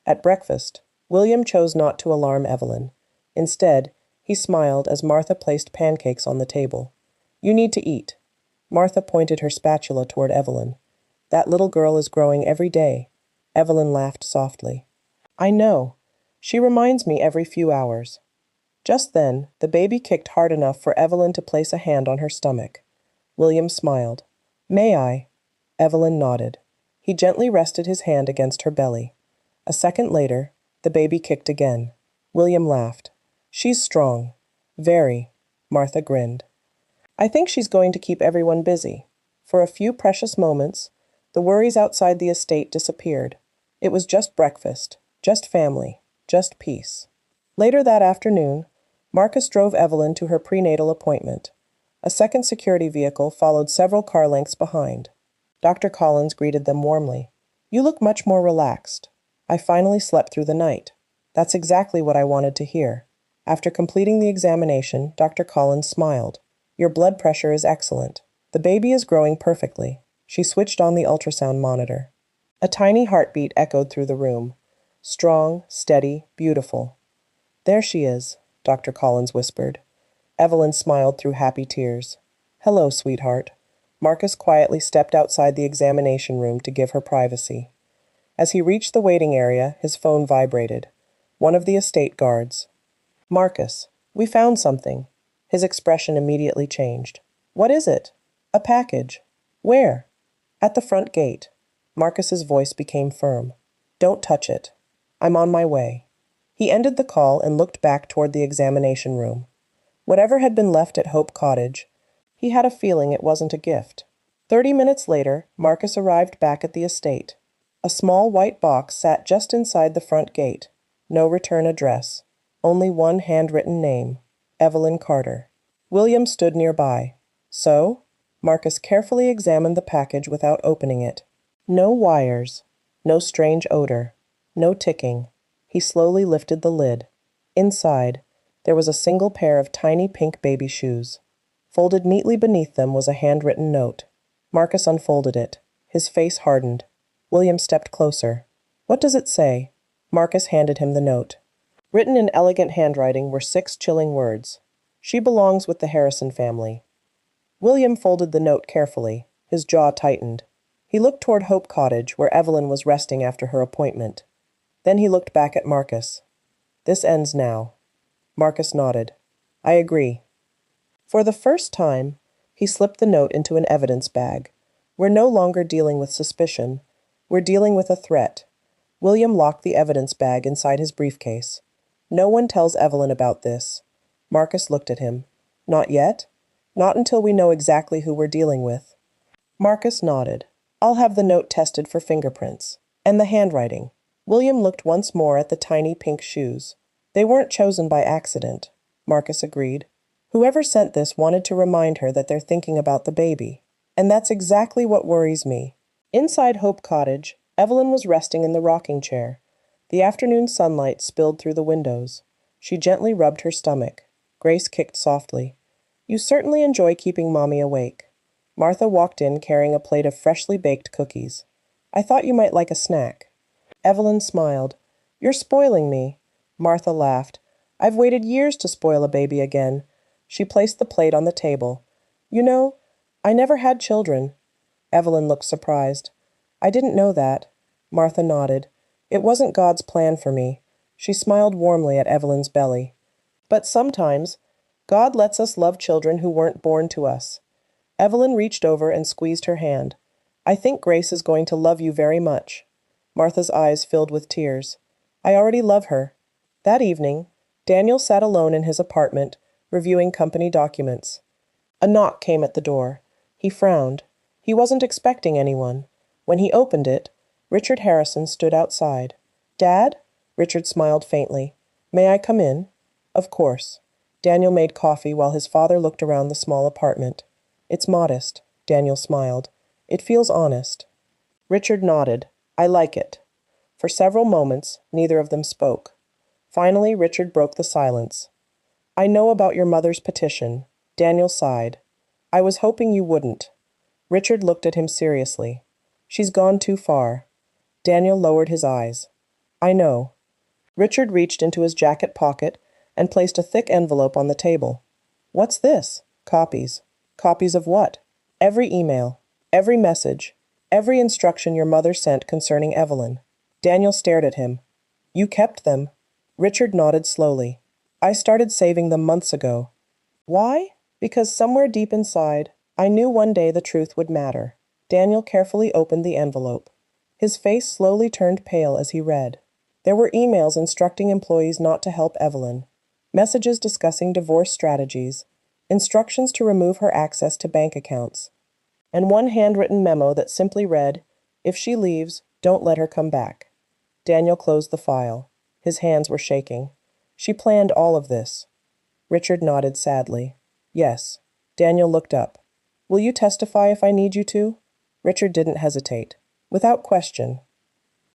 At breakfast, William chose not to alarm Evelyn. Instead, he smiled as Martha placed pancakes on the table. You need to eat. Martha pointed her spatula toward Evelyn. That little girl is growing every day. Evelyn laughed softly. I know. She reminds me every few hours. Just then, the baby kicked hard enough for Evelyn to place a hand on her stomach. William smiled. "May I?" Evelyn nodded. He gently rested his hand against her belly. A second later, the baby kicked again. William laughed. "She's strong." "Very." Martha grinned. "I think she's going to keep everyone busy." For a few precious moments, the worries outside the estate disappeared. It was just breakfast, just family, just peace. Later that afternoon, Marcus drove Evelyn to her prenatal appointment. A second security vehicle followed several car lengths behind. Dr. Collins greeted them warmly. "You look much more relaxed. I finally slept through the night." "That's exactly what I wanted to hear." After completing the examination, Dr. Collins smiled. "Your blood pressure is excellent. The baby is growing perfectly." She switched on the ultrasound monitor. A tiny heartbeat echoed through the room. Strong, steady, beautiful. "There she is," Dr. Collins whispered. Evelyn smiled through happy tears. "Hello, sweetheart." Marcus quietly stepped outside the examination room to give her privacy. As he reached the waiting area, his phone vibrated. One of the estate guards. "Marcus, we found something." His expression immediately changed. "What is it?" "A package." "Where?" "At the front gate." Marcus's voice became firm. "Don't touch it. I'm on my way." He ended the call and looked back toward the examination room. Whatever had been left at Hope Cottage, he had a feeling it wasn't a gift. 30 minutes later, Marcus arrived back at the estate. A small white box sat just inside the front gate. No return address. Only one handwritten name. Evelyn Carter. William stood nearby. "So?" Marcus carefully examined the package without opening it. No wires. No strange odor. No ticking. He slowly lifted the lid. Inside, there was a single pair of tiny pink baby shoes. Folded neatly beneath them was a handwritten note. Marcus unfolded it. His face hardened. William stepped closer. "What does it say?" Marcus handed him the note. Written in elegant handwriting were 6 chilling words. "She belongs with the Harrison family." William folded the note carefully. His jaw tightened. He looked toward Hope Cottage, where Evelyn was resting after her appointment. Then he looked back at Marcus. "This ends now." Marcus nodded. "I agree." For the first time, he slipped the note into an evidence bag. "We're no longer dealing with suspicion. We're dealing with a threat." William locked the evidence bag inside his briefcase. "No one tells Evelyn about this." Marcus looked at him. "Not yet? Not until we know exactly who we're dealing with." Marcus nodded. "I'll have the note tested for fingerprints. And the handwriting." William looked once more at the tiny pink shoes. "They weren't chosen by accident," Marcus agreed. "Whoever sent this wanted to remind her that they're thinking about the baby. And that's exactly what worries me." Inside Hope Cottage, Evelyn was resting in the rocking chair. The afternoon sunlight spilled through the windows. She gently rubbed her stomach. Grace kicked softly. "You certainly enjoy keeping Mommy awake." Martha walked in carrying a plate of freshly baked cookies. "I thought you might like a snack." Evelyn smiled. "You're spoiling me." Martha laughed. "I've waited years to spoil a baby again." She placed the plate on the table. "You know, I never had children." Evelyn looked surprised. "I didn't know that." Martha nodded. "It wasn't God's plan for me." She smiled warmly at Evelyn's belly. "But sometimes, God lets us love children who weren't born to us." Evelyn reached over and squeezed her hand. "I think Grace is going to love you very much." Martha's eyes filled with tears. "I already love her." That evening, Daniel sat alone in his apartment, reviewing company documents. A knock came at the door. He frowned. He wasn't expecting anyone. When he opened it, Richard Harrison stood outside. "Dad?" Richard smiled faintly. "May I come in?" "Of course." Daniel made coffee while his father looked around the small apartment. "It's modest," Daniel smiled. "It feels honest." Richard nodded. "I like it." For several moments, neither of them spoke. Finally, Richard broke the silence. "I know about your mother's petition." Daniel sighed. "I was hoping you wouldn't." Richard looked at him seriously. "She's gone too far." Daniel lowered his eyes. "I know." Richard reached into his jacket pocket and placed a thick envelope on the table. "What's this?" "Copies." "Copies of what?" "Every email. Every message. Every instruction your mother sent concerning Evelyn." Daniel stared at him. "You kept them?" Richard nodded slowly. I started saving them months ago. Why? Because somewhere deep inside, I knew one day the truth would matter. Daniel carefully opened the envelope. His face slowly turned pale as he read. There were emails instructing employees not to help Evelyn, messages discussing divorce strategies, instructions to remove her access to bank accounts, and one handwritten memo that simply read, "If she leaves, don't let her come back." Daniel closed the file. His hands were shaking. She planned all of this. Richard nodded sadly. Yes. Daniel looked up. Will you testify if I need you to? Richard didn't hesitate. Without question.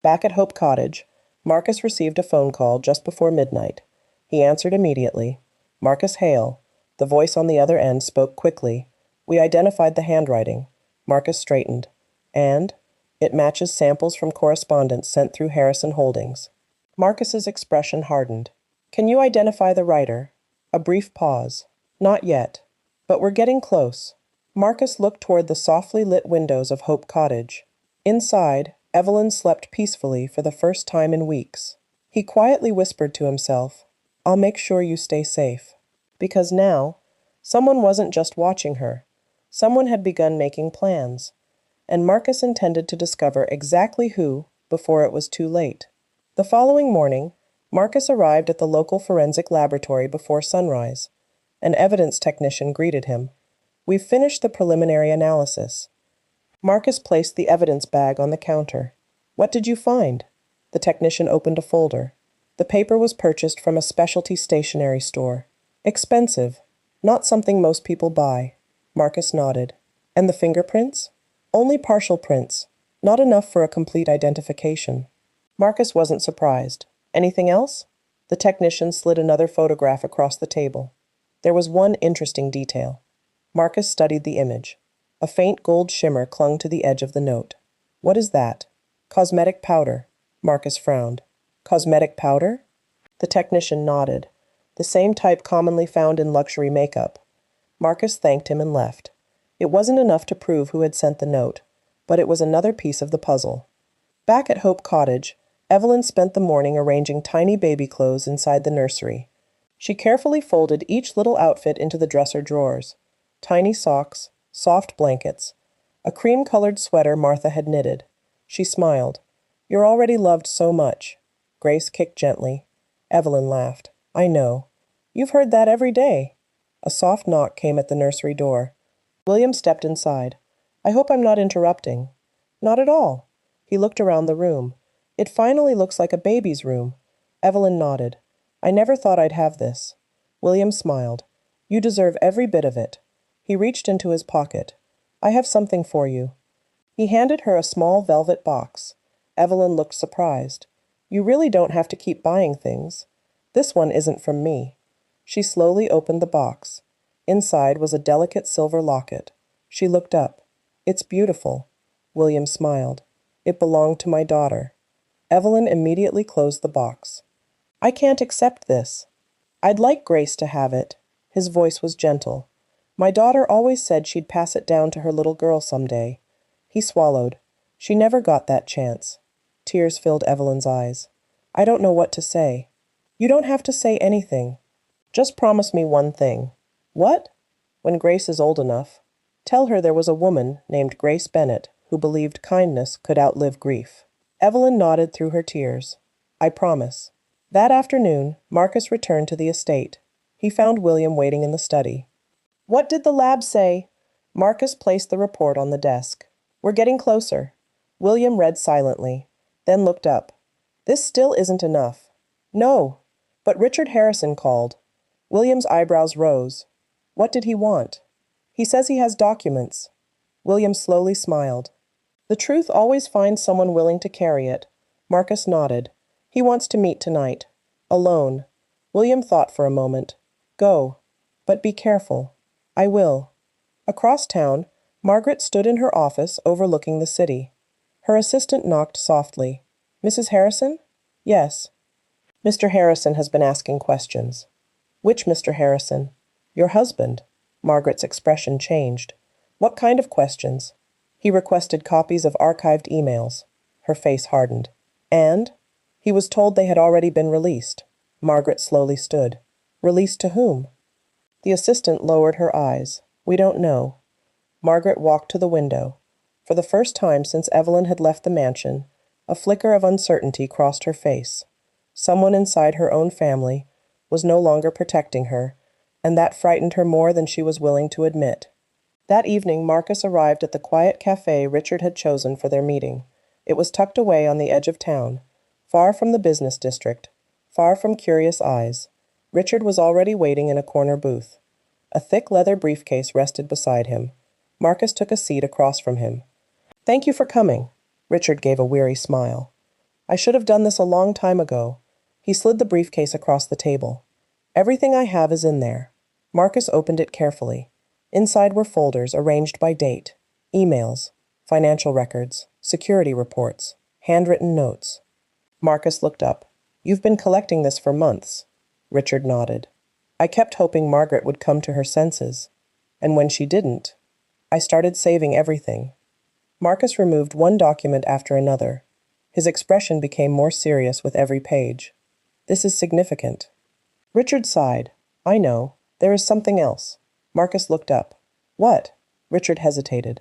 Back at Hope Cottage, Marcus received a phone call just before midnight. He answered immediately. Marcus Hale. The voice on the other end spoke quickly. We identified the handwriting. Marcus straightened. And? It matches samples from correspondence sent through Harrison Holdings. Marcus's expression hardened. Can you identify the writer? A brief pause. Not yet. But we're getting close. Marcus looked toward the softly lit windows of Hope Cottage. Inside, Evelyn slept peacefully for the first time in weeks. He quietly whispered to himself, I'll make sure you stay safe. Because now, someone wasn't just watching her. Someone had begun making plans. And Marcus intended to discover exactly who before it was too late. The following morning, Marcus arrived at the local forensic laboratory before sunrise. An evidence technician greeted him. We've finished the preliminary analysis. Marcus placed the evidence bag on the counter. What did you find? The technician opened a folder. The paper was purchased from a specialty stationery store. Expensive. Not something most people buy. Marcus nodded. And the fingerprints? Only partial prints. Not enough for a complete identification. Marcus wasn't surprised. Anything else? The technician slid another photograph across the table. There was one interesting detail. Marcus studied the image. A faint gold shimmer clung to the edge of the note. What is that? Cosmetic powder. Marcus frowned. Cosmetic powder? The technician nodded. The same type commonly found in luxury makeup. Marcus thanked him and left. It wasn't enough to prove who had sent the note, but it was another piece of the puzzle. Back at Hope Cottage, Evelyn spent the morning arranging tiny baby clothes inside the nursery. She carefully folded each little outfit into the dresser drawers. Tiny socks, soft blankets, a cream-colored sweater Martha had knitted. She smiled. You're already loved so much. Grace kicked gently. Evelyn laughed. I know. You've heard that every day. A soft knock came at the nursery door. William stepped inside. I hope I'm not interrupting. Not at all. He looked around the room. It finally looks like a baby's room. Evelyn nodded. I never thought I'd have this. William smiled. You deserve every bit of it. He reached into his pocket. I have something for you. He handed her a small velvet box. Evelyn looked surprised. You really don't have to keep buying things. This one isn't from me. She slowly opened the box. Inside was a delicate silver locket. She looked up. It's beautiful. William smiled. It belonged to my daughter. Evelyn immediately closed the box. I can't accept this. I'd like Grace to have it. His voice was gentle. My daughter always said she'd pass it down to her little girl someday. He swallowed. She never got that chance. Tears filled Evelyn's eyes. I don't know what to say. You don't have to say anything. Just promise me one thing. What? When Grace is old enough. Tell her there was a woman named Grace Bennett who believed kindness could outlive grief. Evelyn nodded through her tears. I promise. That afternoon, Marcus returned to the estate. He found William waiting in the study. What did the lab say? Marcus placed the report on the desk. We're getting closer. William read silently, then looked up. This still isn't enough. No, but Richard Harrison called. William's eyebrows rose. What did he want? He says he has documents. William slowly smiled. The truth always finds someone willing to carry it. Marcus nodded. He wants to meet tonight. Alone. William thought for a moment. Go. But be careful. I will. Across town, Margaret stood in her office overlooking the city. Her assistant knocked softly. Mrs. Harrison? Yes. Mr. Harrison has been asking questions. Which Mr. Harrison? Your husband. Margaret's expression changed. What kind of questions? He requested copies of archived emails. Her face hardened. And? He was told they had already been released. Margaret slowly stood. Released to whom? The assistant lowered her eyes. We don't know. Margaret walked to the window. For the first time since Evelyn had left the mansion, a flicker of uncertainty crossed her face. Someone inside her own family was no longer protecting her, and that frightened her more than she was willing to admit. That evening, Marcus arrived at the quiet cafe Richard had chosen for their meeting. It was tucked away on the edge of town, far from the business district, far from curious eyes. Richard was already waiting in a corner booth. A thick leather briefcase rested beside him. Marcus took a seat across from him. "Thank you for coming." Richard gave a weary smile. "I should have done this a long time ago." He slid the briefcase across the table. "Everything I have is in there." Marcus opened it carefully. Inside were folders arranged by date, emails, financial records, security reports, handwritten notes. Marcus looked up. "You've been collecting this for months." Richard nodded. "I kept hoping Margaret would come to her senses. And when she didn't, I started saving everything." Marcus removed one document after another. His expression became more serious with every page. "This is significant." Richard sighed. "I know. There is something else." Marcus looked up. "What?" Richard hesitated.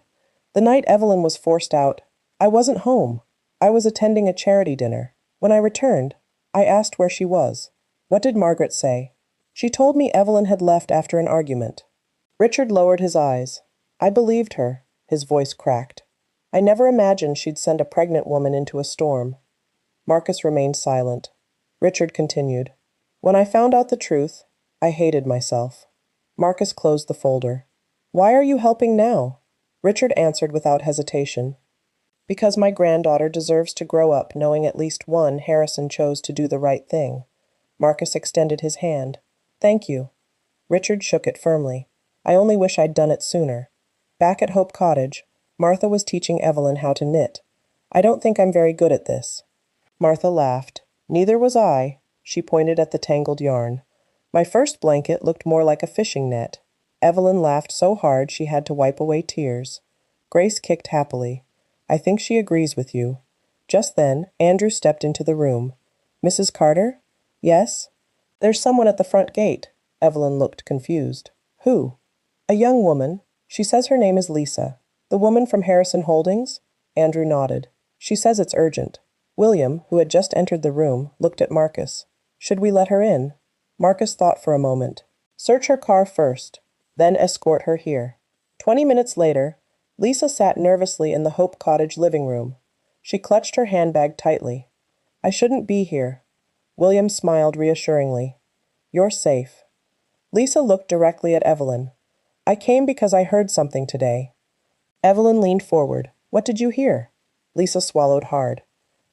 "The night Evelyn was forced out, I wasn't home. I was attending a charity dinner. When I returned, I asked where she was. What did Margaret say? She told me Evelyn had left after an argument." Richard lowered his eyes. "I believed her." His voice cracked. "I never imagined she'd send a pregnant woman into a storm." Marcus remained silent. Richard continued. "When I found out the truth, I hated myself." Marcus closed the folder. "Why are you helping now?" Richard answered without hesitation. "Because my granddaughter deserves to grow up knowing at least one Harrison chose to do the right thing." Marcus extended his hand. "Thank you." Richard shook it firmly. "I only wish I'd done it sooner." Back at Hope Cottage, Martha was teaching Evelyn how to knit. "I don't think I'm very good at this." Martha laughed. "Neither was I." She pointed at the tangled yarn. "My first blanket looked more like a fishing net." Evelyn laughed so hard she had to wipe away tears. Grace kicked happily. "I think she agrees with you." Just then, Andrew stepped into the room. "Mrs. Carter?" "Yes?" "There's someone at the front gate." Evelyn looked confused. "Who?" "A young woman. She says her name is Lisa." "The woman from Harrison Holdings?" Andrew nodded. "She says it's urgent." William, who had just entered the room, looked at Marcus. "Should we let her in?" Marcus thought for a moment. "Search her car first, then escort her here." 20 minutes later, Lisa sat nervously in the Hope Cottage living room. She clutched her handbag tightly. "I shouldn't be here." William smiled reassuringly. "You're safe." Lisa looked directly at Evelyn. "I came because I heard something today." Evelyn leaned forward. "What did you hear?" Lisa swallowed hard.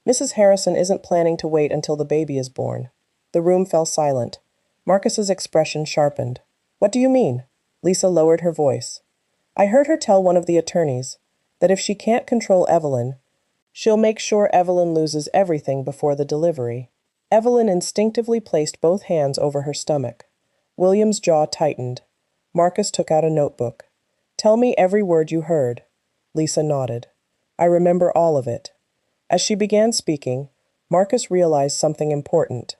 "Mrs. Harrison isn't planning to wait until the baby is born." The room fell silent. Marcus's expression sharpened. "What do you mean?" Lisa lowered her voice. "I heard her tell one of the attorneys that if she can't control Evelyn, she'll make sure Evelyn loses everything before the delivery." Evelyn instinctively placed both hands over her stomach. William's jaw tightened. Marcus took out a notebook. "Tell me every word you heard." Lisa nodded. "I remember all of it." As she began speaking, Marcus realized something important.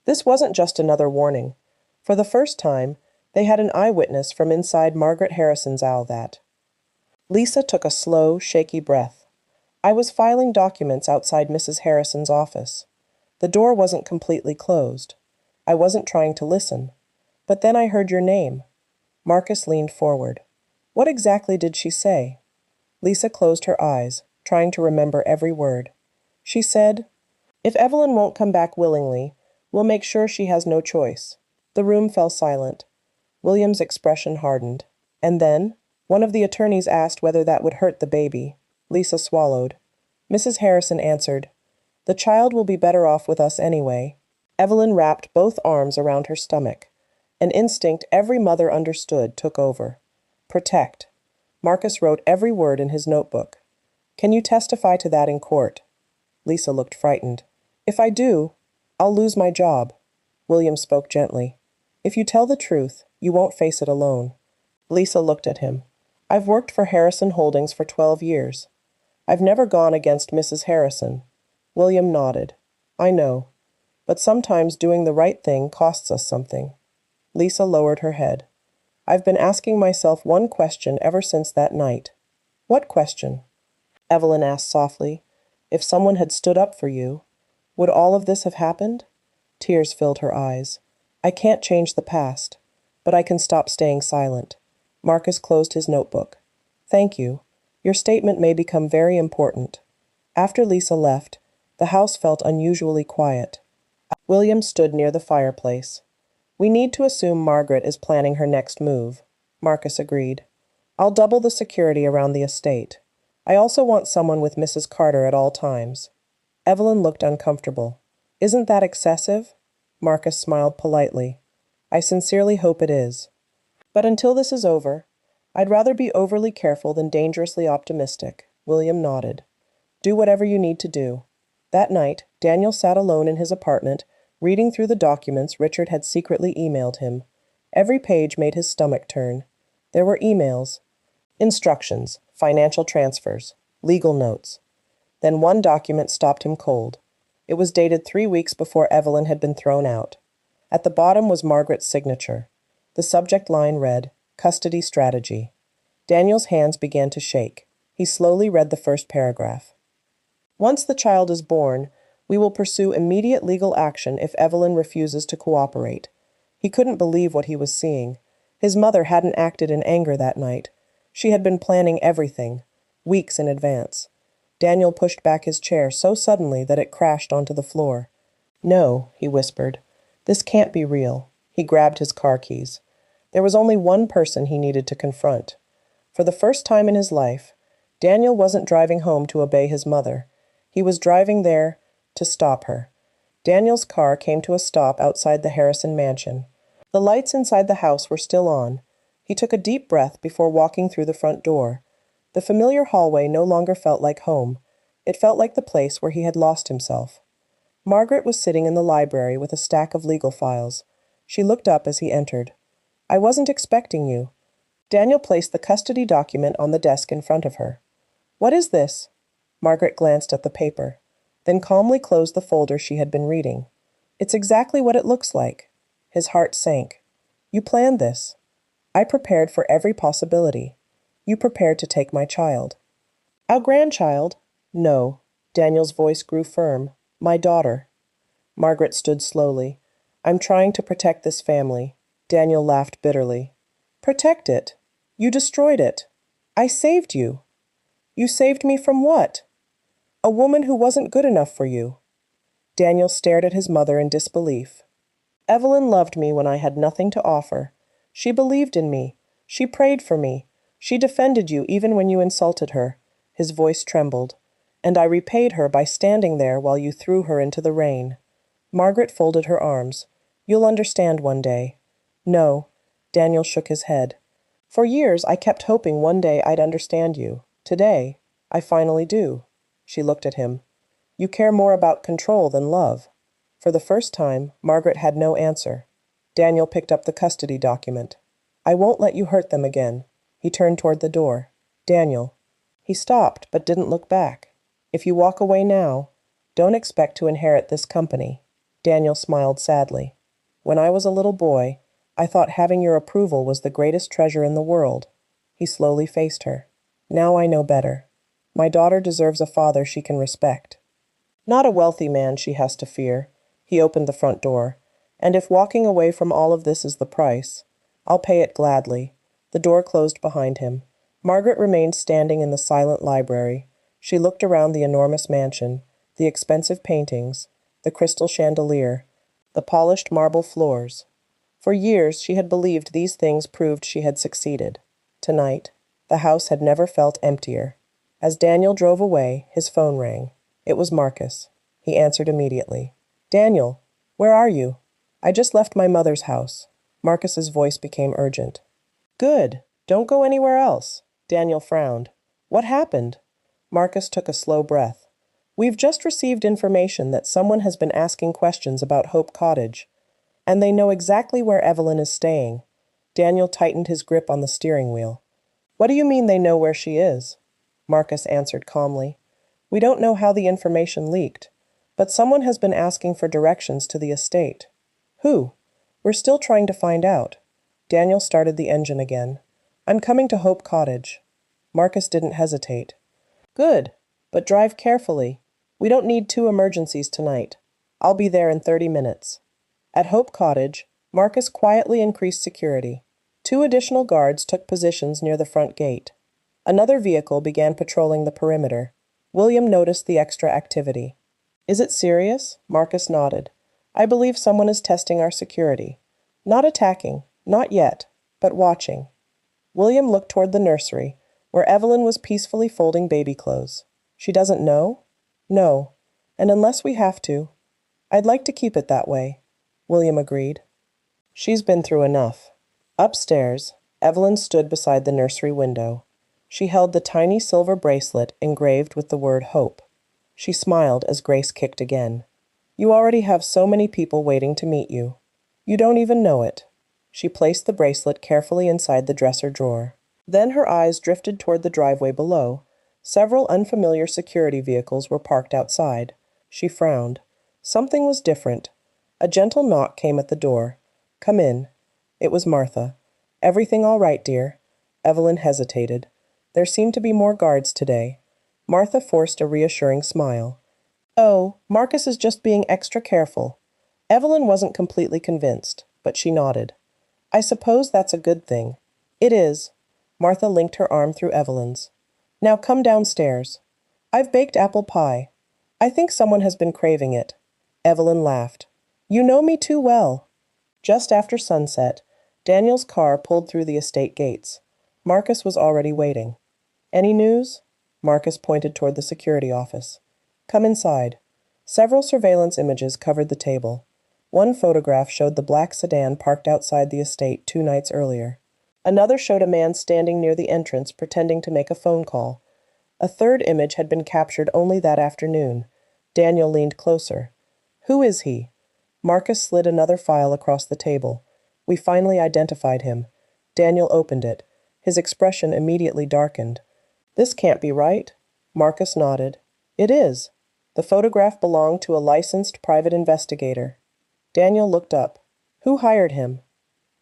This wasn't just another warning. For the first time, they had an eyewitness from inside Margaret Harrison's owl that. Lisa took a slow, shaky breath. "I was filing documents outside Mrs. Harrison's office. The door wasn't completely closed. I wasn't trying to listen. But then I heard your name." Marcus leaned forward. "What exactly did she say?" Lisa closed her eyes, trying to remember every word. "She said, 'If Evelyn won't come back willingly, we'll make sure she has no choice.'" The room fell silent. William's expression hardened. "And then, one of the attorneys asked whether that would hurt the baby." Lisa swallowed. Mrs. Harrison answered, "The child will be better off with us anyway." Evelyn wrapped both arms around her stomach. An instinct every mother understood took over. Protect. Marcus wrote every word in his notebook. "Can you testify to that in court?" Lisa looked frightened. "If I do, I'll lose my job." William spoke gently. "If you tell the truth, you won't face it alone." Lisa looked at him. "I've worked for Harrison Holdings for 12 years. I've never gone against Mrs. Harrison." William nodded. "I know. But sometimes doing the right thing costs us something." Lisa lowered her head. I've been asking myself one question ever since that night. What question? Evelyn asked softly. If someone had stood up for you, would all of this have happened? Tears filled her eyes. I can't change the past, but I can stop staying silent. Marcus closed his notebook. Thank you. Your statement may become very important. After Lisa left, the house felt unusually quiet. William stood near the fireplace. We need to assume Margaret is planning her next move. Marcus agreed. I'll double the security around the estate. I also want someone with Mrs. Carter at all times. Evelyn looked uncomfortable. Isn't that excessive? Marcus smiled politely. I sincerely hope it is. But until this is over, I'd rather be overly careful than dangerously optimistic. William nodded. Do whatever you need to do. That night, Daniel sat alone in his apartment, reading through the documents Richard had secretly emailed him. Every page made his stomach turn. There were emails, instructions, financial transfers, legal notes. Then one document stopped him cold. It was dated 3 weeks before Evelyn had been thrown out. At the bottom was Margaret's signature. The subject line read, Custody Strategy. Daniel's hands began to shake. He slowly read the first paragraph. Once the child is born, we will pursue immediate legal action if Evelyn refuses to cooperate. He couldn't believe what he was seeing. His mother hadn't acted in anger that night. She had been planning everything, weeks in advance. Daniel pushed back his chair so suddenly that it crashed onto the floor. No, he whispered. This can't be real. He grabbed his car keys. There was only one person he needed to confront. For the first time in his life, Daniel wasn't driving home to obey his mother. He was driving there to stop her. Daniel's car came to a stop outside the Harrison mansion. The lights inside the house were still on. He took a deep breath before walking through the front door. The familiar hallway no longer felt like home. It felt like the place where he had lost himself. Margaret was sitting in the library with a stack of legal files. She looked up as he entered. I wasn't expecting you. Daniel placed the custody document on the desk in front of her. What is this? Margaret glanced at the paper, then calmly closed the folder she had been reading. It's exactly what it looks like. His heart sank. You planned this. I prepared for every possibility. You prepared to take my child. Our grandchild? No. Daniel's voice grew firm. My daughter. Margaret stood slowly. I'm trying to protect this family. Daniel laughed bitterly. Protect it? You destroyed it. I saved you. You saved me from what? A woman who wasn't good enough for you. Daniel stared at his mother in disbelief. Evelyn loved me when I had nothing to offer. She believed in me. She prayed for me. She defended you even when you insulted her. His voice trembled. And I repaid her by standing there while you threw her into the rain. Margaret folded her arms. You'll understand one day. No. Daniel shook his head. For years I kept hoping one day I'd understand you. Today, I finally do. She looked at him. You care more about control than love. For the first time, Margaret had no answer. Daniel picked up the custody document. I won't let you hurt them again. He turned toward the door. Daniel. He stopped, but didn't look back. If you walk away now, don't expect to inherit this company. Daniel smiled sadly. When I was a little boy, I thought having your approval was the greatest treasure in the world. He slowly faced her. Now I know better. My daughter deserves a father she can respect. Not a wealthy man she has to fear. He opened the front door. And if walking away from all of this is the price, I'll pay it gladly. The door closed behind him. Margaret remained standing in the silent library. She looked around the enormous mansion, the expensive paintings, the crystal chandelier, the polished marble floors. For years she had believed these things proved she had succeeded. Tonight, the house had never felt emptier. As Daniel drove away, his phone rang. It was Marcus. He answered immediately. Daniel, where are you? I just left my mother's house. Marcus's voice became urgent. Good. Don't go anywhere else. Daniel frowned. What happened? Marcus took a slow breath. We've just received information that someone has been asking questions about Hope Cottage, and they know exactly where Evelyn is staying. Daniel tightened his grip on the steering wheel. What do you mean they know where she is? Marcus answered calmly. We don't know how the information leaked, but someone has been asking for directions to the estate. Who? We're still trying to find out. Daniel started the engine again. I'm coming to Hope Cottage. Marcus didn't hesitate. Good, but drive carefully. We don't need 2 emergencies tonight. I'll be there in 30 minutes. At Hope Cottage, Marcus quietly increased security. 2 additional guards took positions near the front gate. Another vehicle began patrolling the perimeter. William noticed the extra activity. Is it serious? Marcus nodded. I believe someone is testing our security. Not attacking, not yet, but watching. William looked toward the nursery, where Evelyn was peacefully folding baby clothes. She doesn't know? No, and unless we have to. I'd like to keep it that way, William agreed. She's been through enough. Upstairs, Evelyn stood beside the nursery window. She held the tiny silver bracelet engraved with the word hope. She smiled as Grace kicked again. You already have so many people waiting to meet you. You don't even know it. She placed the bracelet carefully inside the dresser drawer. Then her eyes drifted toward the driveway below. Several unfamiliar security vehicles were parked outside. She frowned. Something was different. A gentle knock came at the door. Come in. It was Martha. Everything all right, dear? Evelyn hesitated. There seemed to be more guards today. Martha forced a reassuring smile. Oh, Marcus is just being extra careful. Evelyn wasn't completely convinced, but she nodded. I suppose that's a good thing. It is. Martha linked her arm through Evelyn's. Now come downstairs. I've baked apple pie. I think someone has been craving it. Evelyn laughed. You know me too well. Just after sunset, Daniel's car pulled through the estate gates. Marcus was already waiting. Any news? Marcus pointed toward the security office. Come inside. Several surveillance images covered the table. One photograph showed the black sedan parked outside the estate 2 nights earlier. Another showed a man standing near the entrance pretending to make a phone call. A third image had been captured only that afternoon. Daniel leaned closer. Who is he? Marcus slid another file across the table. We finally identified him. Daniel opened it. His expression immediately darkened. This can't be right. Marcus nodded. It is. The photograph belonged to a licensed private investigator. Daniel looked up. Who hired him?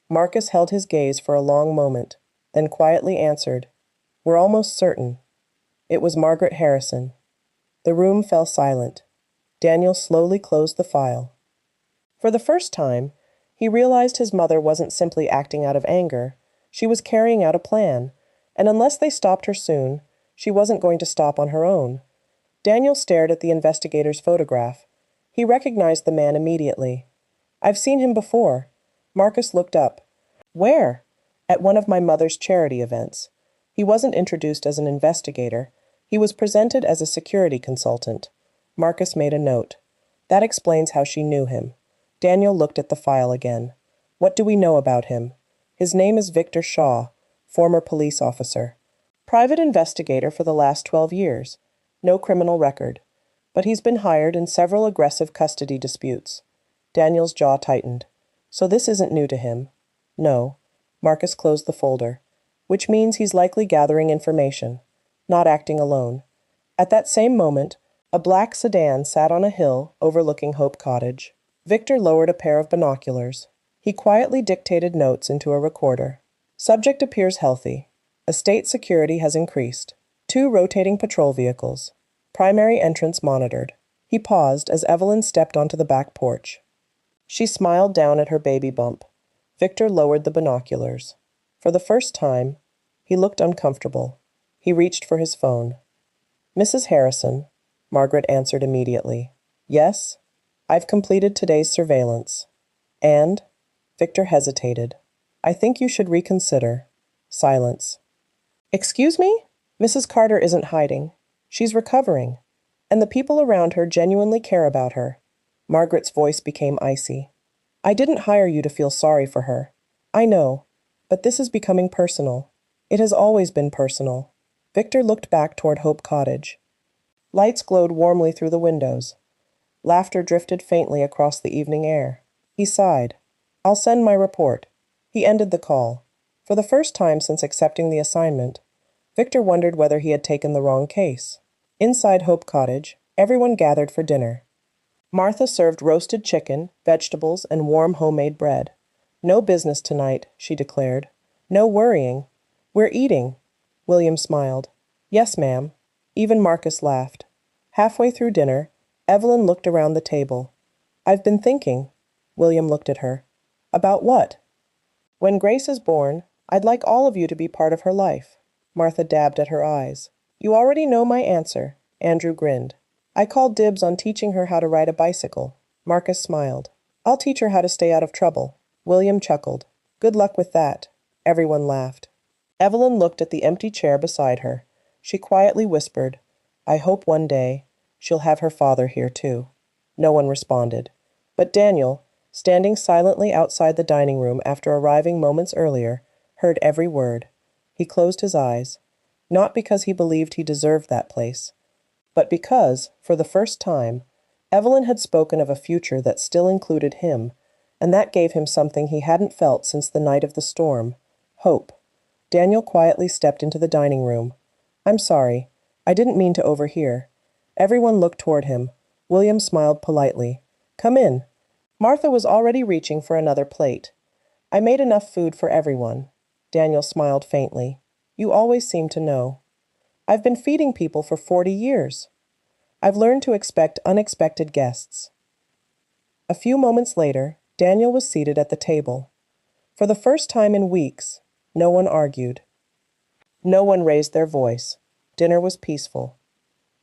Marcus held his gaze for a long moment, then quietly answered, We're almost certain. It was Margaret Harrison. The room fell silent. Daniel slowly closed the file. For the first time, he realized his mother wasn't simply acting out of anger. She was carrying out a plan, and unless they stopped her soon, she wasn't going to stop on her own. Daniel stared at the investigator's photograph. He recognized the man immediately. I've seen him before. Marcus looked up. Where? At one of my mother's charity events. He wasn't introduced as an investigator. He was presented as a security consultant. Marcus made a note. That explains how she knew him. Daniel looked at the file again. What do we know about him? His name is Victor Shaw, former police officer. Private investigator for the last 12 years. No criminal record. But he's been hired in several aggressive custody disputes. Daniel's jaw tightened. So this isn't new to him. No. Marcus closed the folder. Which means he's likely gathering information, not acting alone. At that same moment, a black sedan sat on a hill overlooking Hope Cottage. Victor lowered a pair of binoculars. He quietly dictated notes into a recorder. Subject appears healthy. Estate security has increased. 2 rotating patrol vehicles. Primary entrance monitored. He paused as Evelyn stepped onto the back porch. She smiled down at her baby bump. Victor lowered the binoculars. For the first time, he looked uncomfortable. He reached for his phone. Mrs. Harrison, Margaret answered immediately. Yes, I've completed today's surveillance. And? Victor hesitated. I think you should reconsider. Silence. Excuse me? Mrs. Carter isn't hiding. She's recovering. And the people around her genuinely care about her. Margaret's voice became icy. I didn't hire you to feel sorry for her. I know. But this is becoming personal. It has always been personal. Victor looked back toward Hope Cottage. Lights glowed warmly through the windows. Laughter drifted faintly across the evening air. He sighed. I'll send my report. He ended the call. For the first time since accepting the assignment, Victor wondered whether he had taken the wrong case. Inside Hope Cottage, everyone gathered for dinner. Martha served roasted chicken, vegetables, and warm homemade bread. No business tonight, she declared. No worrying. We're eating. William smiled. Yes, ma'am. Even Marcus laughed. Halfway through dinner, Evelyn looked around the table. I've been thinking. William looked at her. About what? When Grace is born, I'd like all of you to be part of her life. Martha dabbed at her eyes. You already know my answer. Andrew grinned. I called dibs on teaching her how to ride a bicycle. Marcus smiled. I'll teach her how to stay out of trouble. William chuckled. Good luck with that. Everyone laughed. Evelyn looked at the empty chair beside her. She quietly whispered, I hope one day she'll have her father here too. No one responded. But Daniel, standing silently outside the dining room after arriving moments earlier, heard every word. He closed his eyes, not because he believed he deserved that place, but because, for the first time, Evelyn had spoken of a future that still included him, and that gave him something he hadn't felt since the night of the storm, hope. Daniel quietly stepped into the dining room. I'm sorry. I didn't mean to overhear. Everyone looked toward him. William smiled politely. Come in. Martha was already reaching for another plate. I made enough food for everyone. Daniel smiled faintly. You always seem to know. I've been feeding people for 40 years. I've learned to expect unexpected guests. A few moments later, Daniel was seated at the table. For the first time in weeks, no one argued. No one raised their voice. Dinner was peaceful.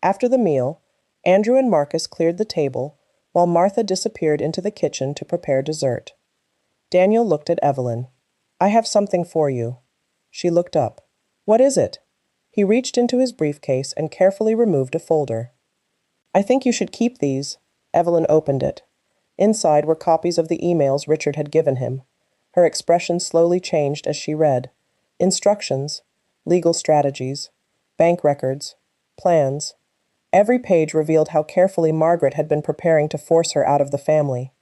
After the meal, Andrew and Marcus cleared the table, while Martha disappeared into the kitchen to prepare dessert. Daniel looked at Evelyn. I have something for you. She looked up. What is it? He reached into his briefcase and carefully removed a folder. I think you should keep these. Evelyn opened it. Inside were copies of the emails Richard had given him. Her expression slowly changed as she read. Instructions, legal strategies, bank records, plans. Every page revealed how carefully Margaret had been preparing to force her out of the family.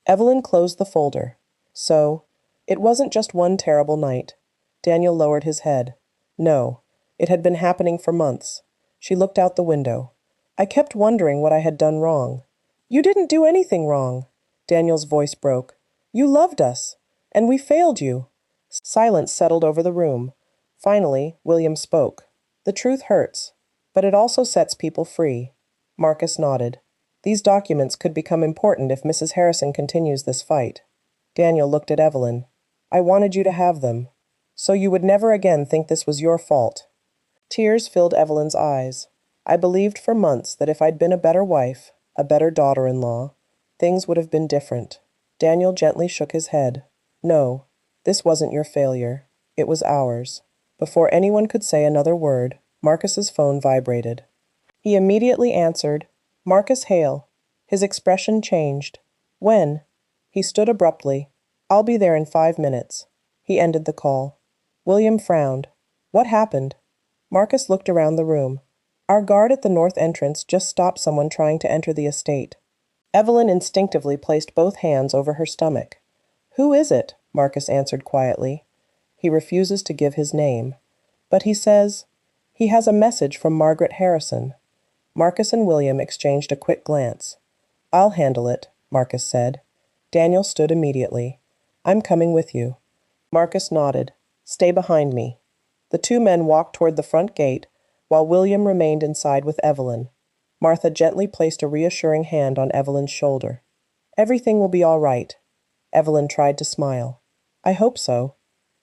Evelyn closed the folder. So, it wasn't just one terrible night. Daniel lowered his head. No, it had been happening for months. She looked out the window. I kept wondering what I had done wrong. You didn't do anything wrong. Daniel's voice broke. You loved us, and we failed you. Silence settled over the room. Finally, William spoke. The truth hurts, but it also sets people free. Marcus nodded. These documents could become important if Mrs. Harrison continues this fight. Daniel looked at Evelyn. I wanted you to have them, so you would never again think this was your fault. Tears filled Evelyn's eyes. I believed for months that if I'd been a better wife, a better daughter-in-law, things would have been different. Daniel gently shook his head. No, this wasn't your failure. It was ours. Before anyone could say another word, Marcus's phone vibrated. He immediately answered, Marcus Hale. His expression changed. When? He stood abruptly. I'll be there in 5 minutes. He ended the call. William frowned. What happened? Marcus looked around the room. Our guard at the north entrance just stopped someone trying to enter the estate. Evelyn instinctively placed both hands over her stomach. Who is it? Marcus answered quietly. He refuses to give his name. But he says, he has a message from Margaret Harrison. Marcus and William exchanged a quick glance. I'll handle it, Marcus said. Daniel stood immediately. I'm coming with you. Marcus nodded. Stay behind me. The two men walked toward the front gate, while William remained inside with Evelyn. Martha gently placed a reassuring hand on Evelyn's shoulder. Everything will be all right. Evelyn tried to smile. I hope so.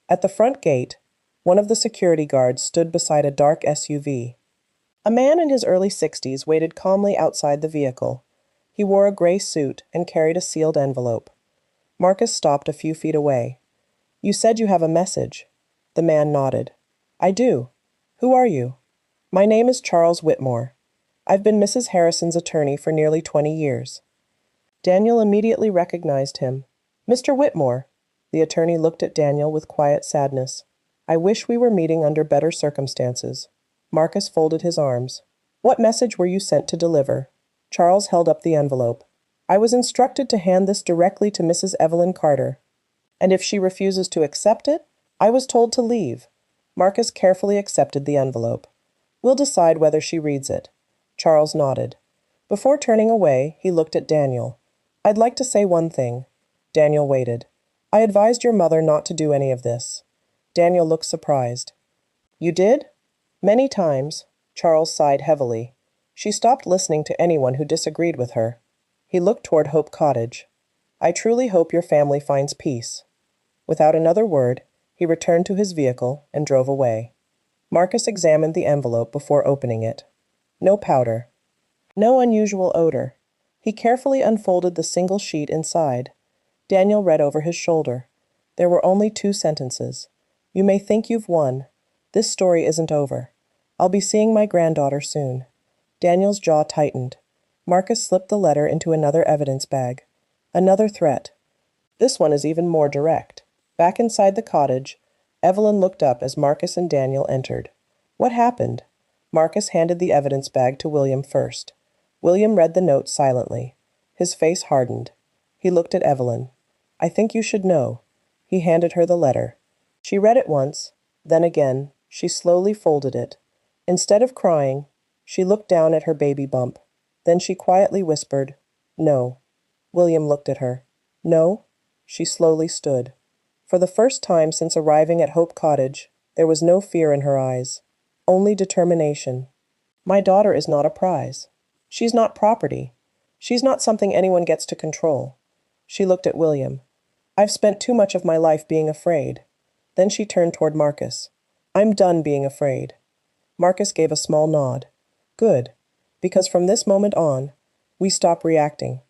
At the front gate, one of the security guards stood beside a dark SUV. A man in his early 60s waited calmly outside the vehicle. He wore a gray suit and carried a sealed envelope. Marcus stopped a few feet away. You said you have a message. The man nodded. I do. Who are you? My name is Charles Whitmore. I've been Mrs. Harrison's attorney for nearly 20 years. Daniel immediately recognized him. Mr. Whitmore. The attorney looked at Daniel with quiet sadness. I wish we were meeting under better circumstances. Marcus folded his arms. What message were you sent to deliver? Charles held up the envelope. I was instructed to hand this directly to Mrs. Evelyn Carter. And if she refuses to accept it, I was told to leave. Marcus carefully accepted the envelope. We'll decide whether she reads it. Charles nodded. Before turning away, he looked at Daniel. I'd like to say one thing. Daniel waited. I advised your mother not to do any of this. Daniel looked surprised. You did? Many times. Charles sighed heavily. She stopped listening to anyone who disagreed with her. He looked toward Hope Cottage. I truly hope your family finds peace. Without another word, he returned to his vehicle and drove away. Marcus examined the envelope before opening it. No powder. No unusual odor. He carefully unfolded the single sheet inside. Daniel read over his shoulder. There were only 2 sentences. You may think you've won. This story isn't over. I'll be seeing my granddaughter soon. Daniel's jaw tightened. Marcus slipped the letter into another evidence bag. Another threat. This one is even more direct. Back inside the cottage, Evelyn looked up as Marcus and Daniel entered. What happened? Marcus handed the evidence bag to William first. William read the note silently. His face hardened. He looked at Evelyn. I think you should know. He handed her the letter. She read it once, then again. She slowly folded it. Instead of crying, she looked down at her baby bump. Then she quietly whispered, No. William looked at her. No? She slowly stood. For the first time since arriving at Hope Cottage, there was no fear in her eyes. Only determination. My daughter is not a prize. She's not property. She's not something anyone gets to control. She looked at William. I've spent too much of my life being afraid. Then she turned toward Marcus. I'm done being afraid. Marcus gave a small nod. Good. Because from this moment on, we stop reacting.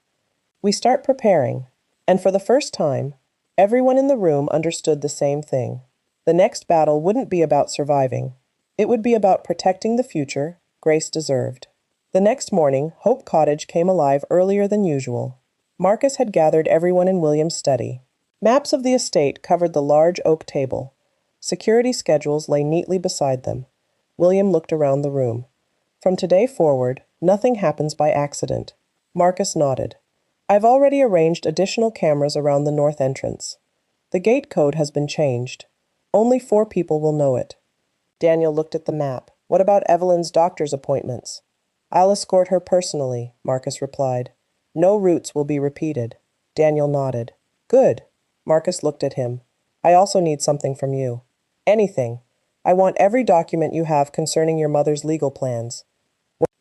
We start preparing. And for the first time, everyone in the room understood the same thing. The next battle wouldn't be about surviving. It would be about protecting the future Grace deserved. The next morning, Hope Cottage came alive earlier than usual. Marcus had gathered everyone in William's study. Maps of the estate covered the large oak table. Security schedules lay neatly beside them. William looked around the room. From today forward, nothing happens by accident. Marcus nodded. I've already arranged additional cameras around the north entrance. The gate code has been changed. Only 4 people will know it. Daniel looked at the map. What about Evelyn's doctor's appointments? I'll escort her personally, Marcus replied. No routes will be repeated. Daniel nodded. Good. Marcus looked at him. I also need something from you. Anything. I want every document you have concerning your mother's legal plans.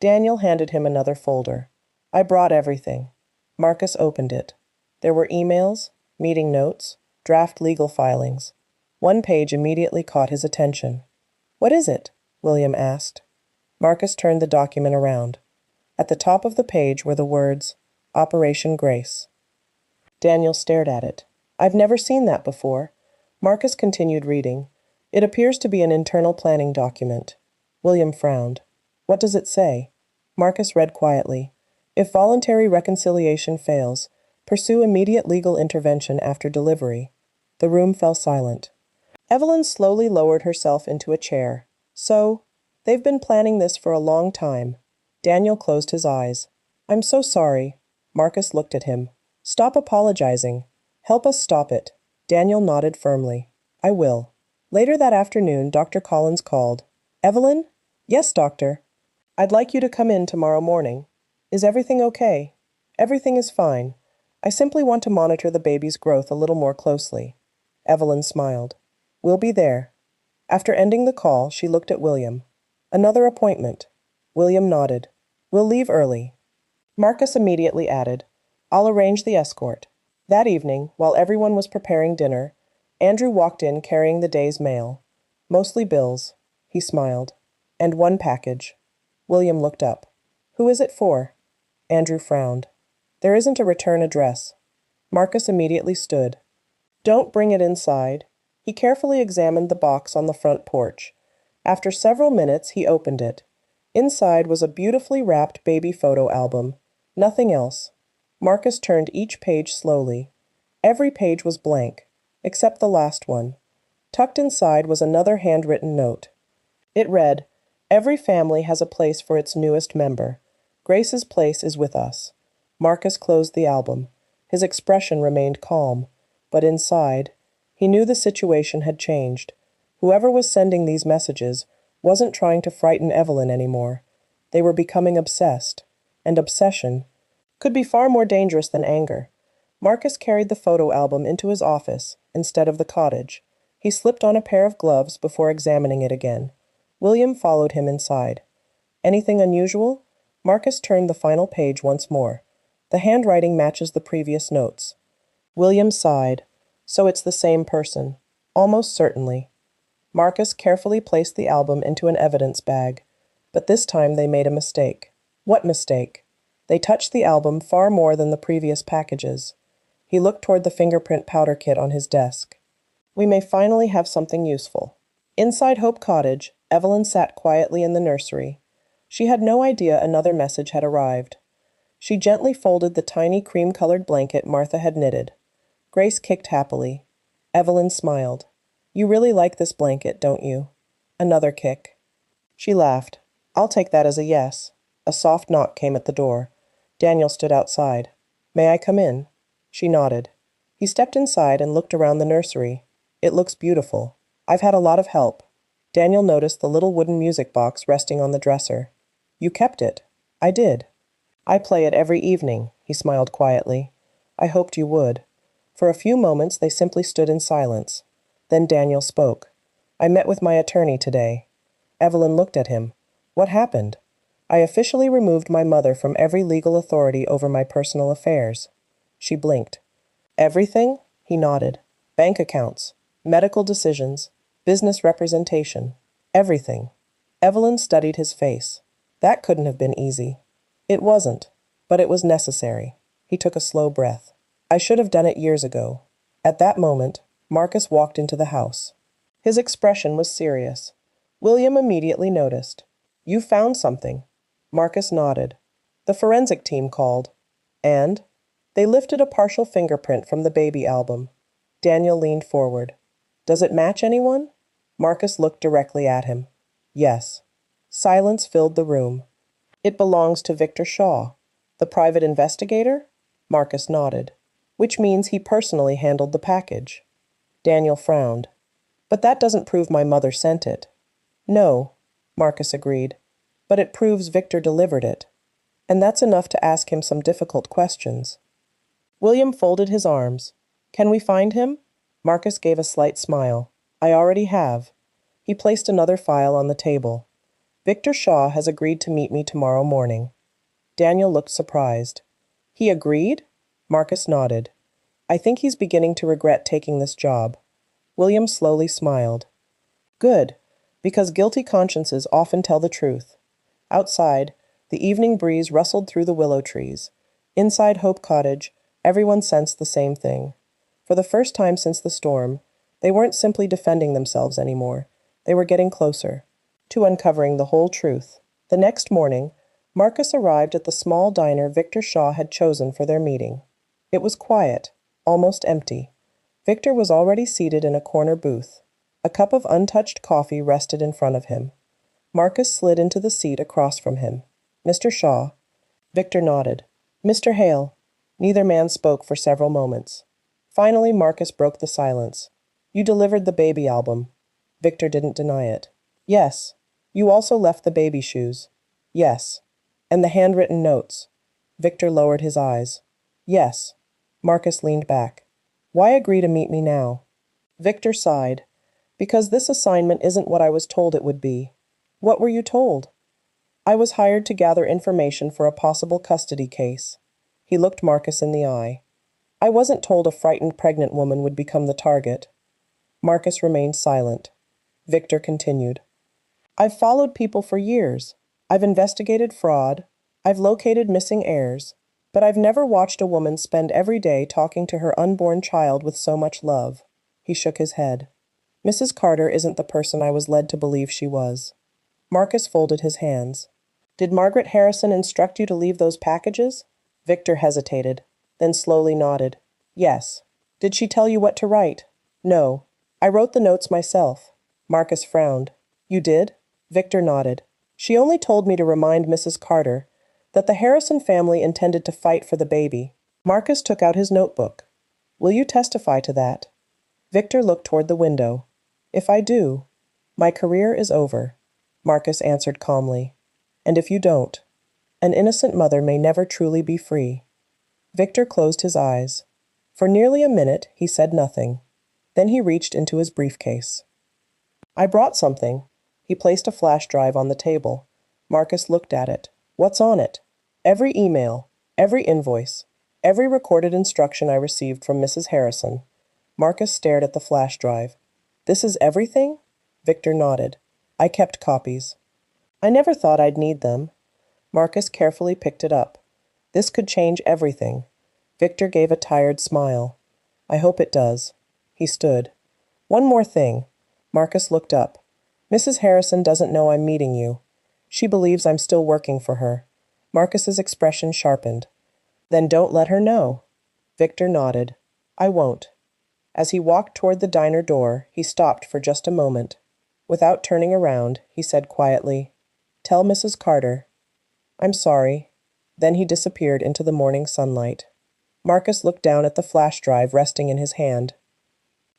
Daniel handed him another folder. I brought everything. Marcus opened it. There were emails, meeting notes, draft legal filings. One page immediately caught his attention. What is it? William asked. Marcus turned the document around. At the top of the page were the words, Operation Grace. Daniel stared at it. I've never seen that before. Marcus continued reading. It appears to be an internal planning document. William frowned. What does it say? Marcus read quietly. If voluntary reconciliation fails, pursue immediate legal intervention after delivery. The room fell silent. Evelyn slowly lowered herself into a chair. So, they've been planning this for a long time. Daniel closed his eyes. I'm so sorry. Marcus looked at him. Stop apologizing. Help us stop it. Daniel nodded firmly. I will. Later that afternoon, Dr. Collins called. Evelyn? Yes, doctor. I'd like you to come in tomorrow morning. Is everything okay? Everything is fine. I simply want to monitor the baby's growth a little more closely. Evelyn smiled. We'll be there. After ending the call, she looked at William. Another appointment. William nodded. We'll leave early. Marcus immediately added, I'll arrange the escort. That evening, while everyone was preparing dinner, Andrew walked in carrying the day's mail. Mostly bills. He smiled. And one package. William looked up. Who is it for? Andrew frowned. There isn't a return address. Marcus immediately stood. Don't bring it inside. He carefully examined the box on the front porch. After several minutes, he opened it. Inside was a beautifully wrapped baby photo album. Nothing else. Marcus turned each page slowly. Every page was blank, except the last one. Tucked inside was another handwritten note. It read, Every family has a place for its newest member. Grace's place is with us. Marcus closed the album. His expression remained calm, but inside, he knew the situation had changed. Whoever was sending these messages wasn't trying to frighten Evelyn anymore. They were becoming obsessed, and obsession could be far more dangerous than anger. Marcus carried the photo album into his office instead of the cottage. He slipped on a pair of gloves before examining it again. William followed him inside. Anything unusual? Marcus turned the final page once more. The handwriting matches the previous notes. William sighed. So it's the same person. Almost certainly. Marcus carefully placed the album into an evidence bag. But this time they made a mistake. What mistake? They touched the album far more than the previous packages. He looked toward the fingerprint powder kit on his desk. We may finally have something useful. Inside Hope Cottage, Evelyn sat quietly in the nursery. She had no idea another message had arrived. She gently folded the tiny cream-colored blanket Martha had knitted. Grace kicked happily. Evelyn smiled. You really like this blanket, don't you? Another kick. She laughed. I'll take that as a yes. A soft knock came at the door. Daniel stood outside. May I come in? She nodded. He stepped inside and looked around the nursery. It looks beautiful. I've had a lot of help. Daniel noticed the little wooden music box resting on the dresser. You kept it. I did. I play it every evening, he smiled quietly. I hoped you would. For a few moments they simply stood in silence. Then Daniel spoke. I met with my attorney today. Evelyn looked at him. What happened? I officially removed my mother from every legal authority over my personal affairs. She blinked. Everything? He nodded. Bank accounts, medical decisions, business representation, everything. Evelyn studied his face. That couldn't have been easy. It wasn't, but it was necessary. He took a slow breath. I should have done it years ago. At that moment, Marcus walked into the house. His expression was serious. William immediately noticed. You found something. Marcus nodded. The forensic team called. And? They lifted a partial fingerprint from the baby album. Daniel leaned forward. Does it match anyone? Marcus looked directly at him. Yes. Silence filled the room. It belongs to Victor Shaw. The private investigator? Marcus nodded. Which means he personally handled the package. Daniel frowned. But that doesn't prove my mother sent it. No, Marcus agreed. But it proves Victor delivered it. And that's enough to ask him some difficult questions. William folded his arms. Can we find him? Marcus gave a slight smile. I already have. He placed another file on the table. Victor Shaw has agreed to meet me tomorrow morning. Daniel looked surprised. He agreed? Marcus nodded. I think he's beginning to regret taking this job. William slowly smiled. Good, because guilty consciences often tell the truth. Outside, the evening breeze rustled through the willow trees. Inside Hope Cottage, everyone sensed the same thing. For the first time since the storm, they weren't simply defending themselves anymore. They were getting closer to uncovering the whole truth. The next morning, Marcus arrived at the small diner Victor Shaw had chosen for their meeting. It was quiet, almost empty. Victor was already seated in a corner booth. A cup of untouched coffee rested in front of him. Marcus slid into the seat across from him. Mr. Shaw. Victor nodded. Mr. Hale. Neither man spoke for several moments. Finally, Marcus broke the silence. You delivered the baby album. Victor didn't deny it. Yes. You also left the baby shoes. Yes. And the handwritten notes. Victor lowered his eyes. Yes. Marcus leaned back. Why agree to meet me now? Victor sighed. Because this assignment isn't what I was told it would be. What were you told? I was hired to gather information for a possible custody case. He looked Marcus in the eye. I wasn't told a frightened pregnant woman would become the target. Marcus remained silent. Victor continued. I've followed people for years. I've investigated fraud. I've located missing heirs. But I've never watched a woman spend every day talking to her unborn child with so much love. He shook his head. Mrs. Carter isn't the person I was led to believe she was. Marcus folded his hands. Did Margaret Harrison instruct you to leave those packages? Victor hesitated, then slowly nodded. Yes. Did she tell you what to write? No. I wrote the notes myself. Marcus frowned. You did? Victor nodded. She only told me to remind Mrs. Carter that the Harrison family intended to fight for the baby. Marcus took out his notebook. Will you testify to that? Victor looked toward the window. If I do, my career is over, Marcus answered calmly. And if you don't, an innocent mother may never truly be free. Victor closed his eyes. For nearly a minute, he said nothing. Then he reached into his briefcase. I brought something. He placed a flash drive on the table. Marcus looked at it. What's on it? Every email, every invoice, every recorded instruction I received from Mrs. Harrison. Marcus stared at the flash drive. This is everything? Victor nodded. I kept copies. I never thought I'd need them. Marcus carefully picked it up. This could change everything. Victor gave a tired smile. I hope it does. He stood. One more thing. Marcus looked up. Mrs. Harrison doesn't know I'm meeting you. She believes I'm still working for her. Marcus's expression sharpened. Then don't let her know. Victor nodded. I won't. As he walked toward the diner door, he stopped for just a moment. Without turning around, he said quietly, Tell Mrs. Carter. I'm sorry. Then he disappeared into the morning sunlight. Marcus looked down at the flash drive resting in his hand.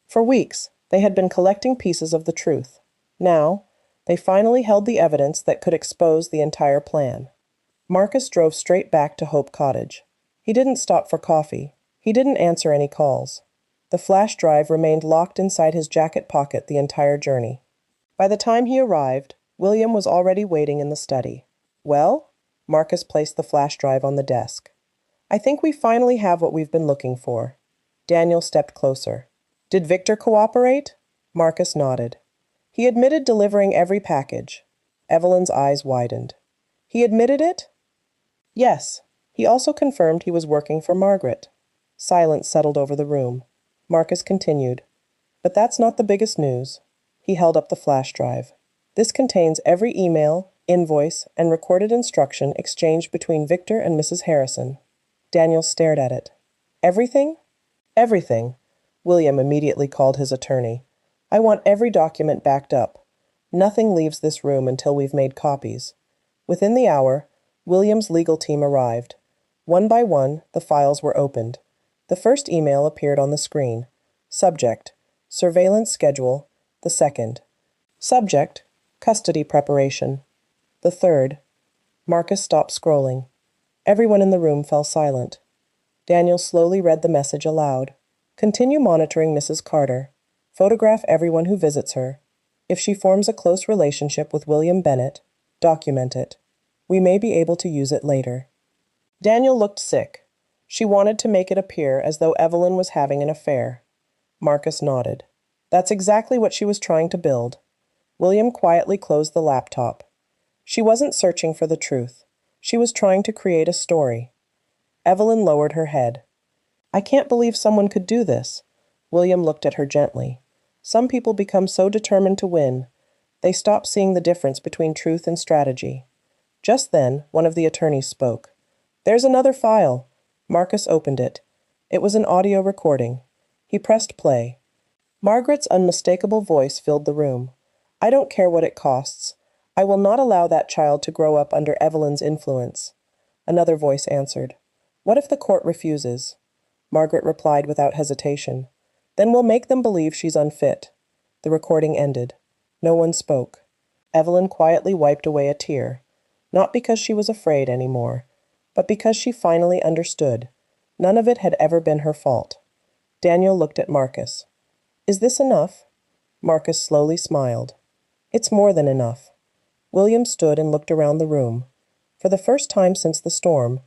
For weeks, they had been collecting pieces of the truth. Now, they finally held the evidence that could expose the entire plan. Marcus drove straight back to Hope Cottage. He didn't stop for coffee. He didn't answer any calls. The flash drive remained locked inside his jacket pocket the entire journey. By the time he arrived, William was already waiting in the study. Well? Marcus placed the flash drive on the desk. I think we finally have what we've been looking for. Daniel stepped closer. Did Victor cooperate? Marcus nodded. He admitted delivering every package. Evelyn's eyes widened. He admitted it? Yes. He also confirmed he was working for Margaret. Silence settled over the room. Marcus continued. But that's not the biggest news. He held up the flash drive. This contains every email, invoice, and recorded instruction exchanged between Victor and Mrs. Harrison. Daniel stared at it. Everything? Everything. William immediately called his attorney. I want every document backed up. Nothing leaves this room until we've made copies. Within the hour, William's legal team arrived. One by one, the files were opened. The first email appeared on the screen. Subject, surveillance schedule. The second. Subject, custody preparation. The third. Marcus stopped scrolling. Everyone in the room fell silent. Daniel slowly read the message aloud. Continue monitoring Mrs. Carter. Photograph everyone who visits her. If she forms a close relationship with William Bennett, document it. We may be able to use it later. Daniel looked sick. She wanted to make it appear as though Evelyn was having an affair. Marcus nodded. That's exactly what she was trying to build. William quietly closed the laptop. She wasn't searching for the truth. She was trying to create a story. Evelyn lowered her head. I can't believe someone could do this. William looked at her gently. Some people become so determined to win, they stop seeing the difference between truth and strategy. Just then, one of the attorneys spoke. There's another file. Marcus opened it. It was an audio recording. He pressed play. Margaret's unmistakable voice filled the room. I don't care what it costs. I will not allow that child to grow up under Evelyn's influence. Another voice answered. What if the court refuses? Margaret replied without hesitation. Then we'll make them believe she's unfit. The recording ended. No one spoke. Evelyn quietly wiped away a tear, not because she was afraid anymore, but because she finally understood. None of it had ever been her fault. Daniel looked at Marcus. Is this enough? Marcus slowly smiled. It's more than enough. William stood and looked around the room. For the first time since the storm,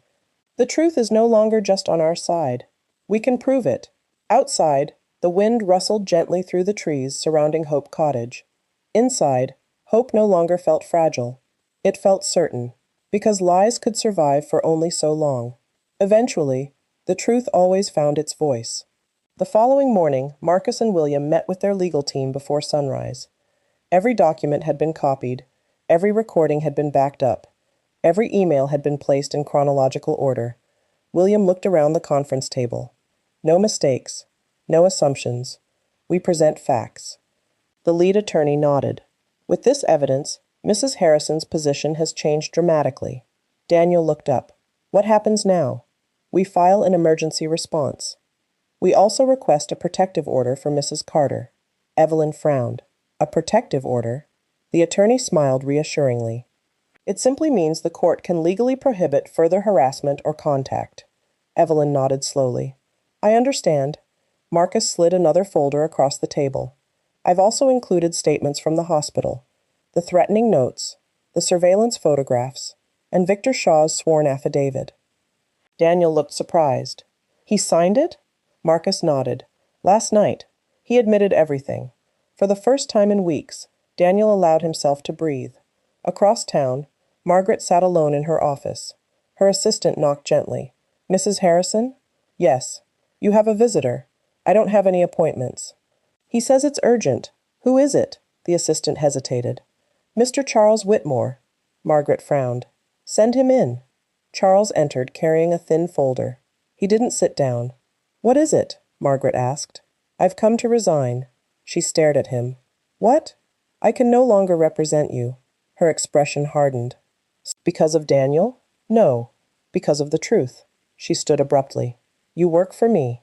the truth is no longer just on our side. We can prove it. Outside, the wind rustled gently through the trees surrounding Hope Cottage. Inside, Hope no longer felt fragile. It felt certain, because lies could survive for only so long. Eventually, the truth always found its voice. The following morning, Marcus and William met with their legal team before sunrise. Every document had been copied. Every recording had been backed up. Every email had been placed in chronological order. William looked around the conference table. No mistakes. No assumptions. We present facts. The lead attorney nodded. With this evidence, Mrs. Harrison's position has changed dramatically. Daniel looked up. What happens now? We file an emergency response. We also request a protective order for Mrs. Carter. Evelyn frowned. A protective order? The attorney smiled reassuringly. It simply means the court can legally prohibit further harassment or contact. Evelyn nodded slowly. I understand. Marcus slid another folder across the table. I've also included statements from the hospital, the threatening notes, the surveillance photographs, and Victor Shaw's sworn affidavit. Daniel looked surprised. He signed it? Marcus nodded. Last night. He admitted everything. For the first time in weeks, Daniel allowed himself to breathe. Across town, Margaret sat alone in her office. Her assistant knocked gently. Mrs. Harrison? Yes. You have a visitor. I don't have any appointments. He says it's urgent. Who is it? The assistant hesitated. Mr. Charles Whitmore. Margaret frowned. Send him in. Charles entered, carrying a thin folder. He didn't sit down. What is it? Margaret asked. I've come to resign. She stared at him. What? I can no longer represent you. Her expression hardened. Because of Daniel? No. Because of the truth. She stood abruptly. You work for me.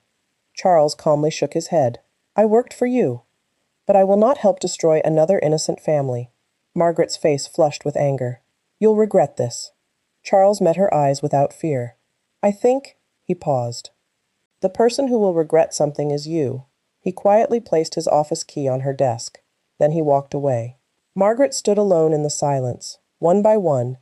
Charles calmly shook his head. I worked for you. But I will not help destroy another innocent family. Margaret's face flushed with anger. You'll regret this. Charles met her eyes without fear. I think, he paused. The person who will regret something is you. He quietly placed his office key on her desk. Then he walked away. Margaret stood alone in the silence. One by one,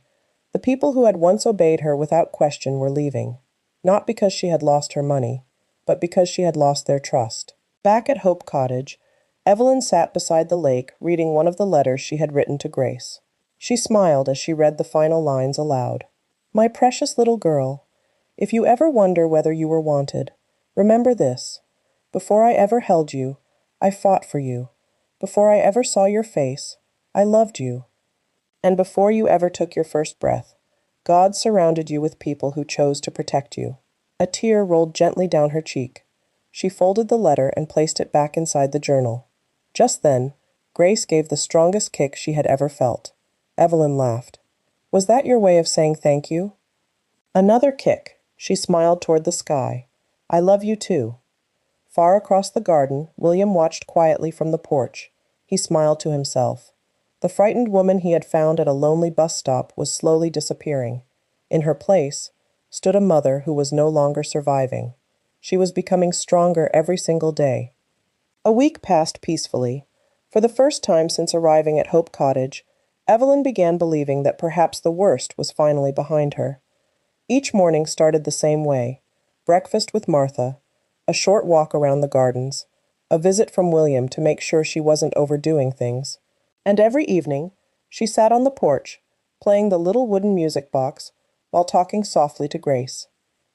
the people who had once obeyed her without question were leaving. Not because she had lost her money, but because she had lost their trust. Back at Hope Cottage, Evelyn sat beside the lake reading one of the letters she had written to Grace. She smiled as she read the final lines aloud. My precious little girl, if you ever wonder whether you were wanted, remember this. Before I ever held you, I fought for you. Before I ever saw your face, I loved you. And before you ever took your first breath, God surrounded you with people who chose to protect you. A tear rolled gently down her cheek. She folded the letter and placed it back inside the journal. Just then, Grace gave the strongest kick she had ever felt. Evelyn laughed. Was that your way of saying thank you? Another kick. She smiled toward the sky. I love you too. Far across the garden, William watched quietly from the porch. He smiled to himself. The frightened woman he had found at a lonely bus stop was slowly disappearing. In her place stood a mother who was no longer surviving. She was becoming stronger every single day. A week passed peacefully. For the first time since arriving at Hope Cottage, Evelyn began believing that perhaps the worst was finally behind her. Each morning started the same way. Breakfast with Martha, a short walk around the gardens, a visit from William to make sure she wasn't overdoing things. And every evening, she sat on the porch, playing the little wooden music box while talking softly to Grace.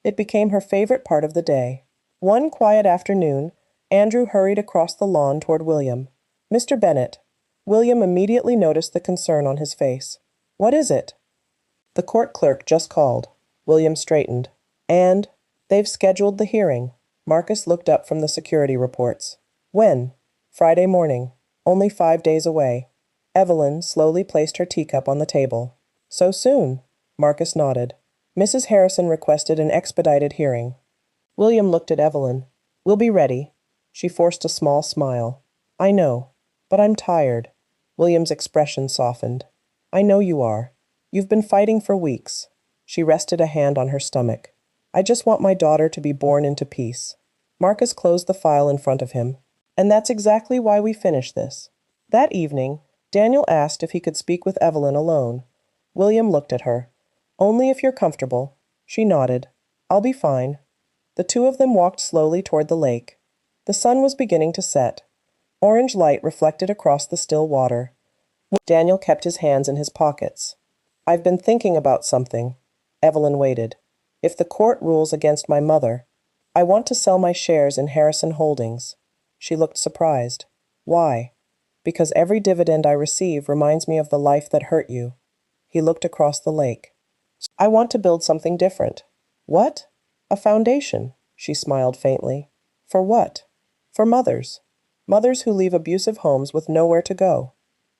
It became her favorite part of the day. One quiet afternoon, Andrew hurried across the lawn toward William. Mr. Bennett. William immediately noticed the concern on his face. What is it? The court clerk just called. William straightened. And they've scheduled the hearing. Marcus looked up from the security reports. When? Friday morning. Only 5 days away. Evelyn slowly placed her teacup on the table. So soon? Marcus nodded. Mrs. Harrison requested an expedited hearing. William looked at Evelyn. We'll be ready. She forced a small smile. I know, but I'm tired. William's expression softened. I know you are. You've been fighting for weeks. She rested a hand on her stomach. I just want my daughter to be born into peace. Marcus closed the file in front of him. And that's exactly why we finished this. That evening, Daniel asked if he could speak with Evelyn alone. William looked at her. Only if you're comfortable. She nodded. I'll be fine. The two of them walked slowly toward the lake. The sun was beginning to set. Orange light reflected across the still water. Daniel kept his hands in his pockets. I've been thinking about something. Evelyn waited. If the court rules against my mother, I want to sell my shares in Harrison Holdings. She looked surprised. Why? Because every dividend I receive reminds me of the life that hurt you. He looked across the lake. I want to build something different. What? A foundation, she smiled faintly. For what? For mothers. Mothers who leave abusive homes with nowhere to go.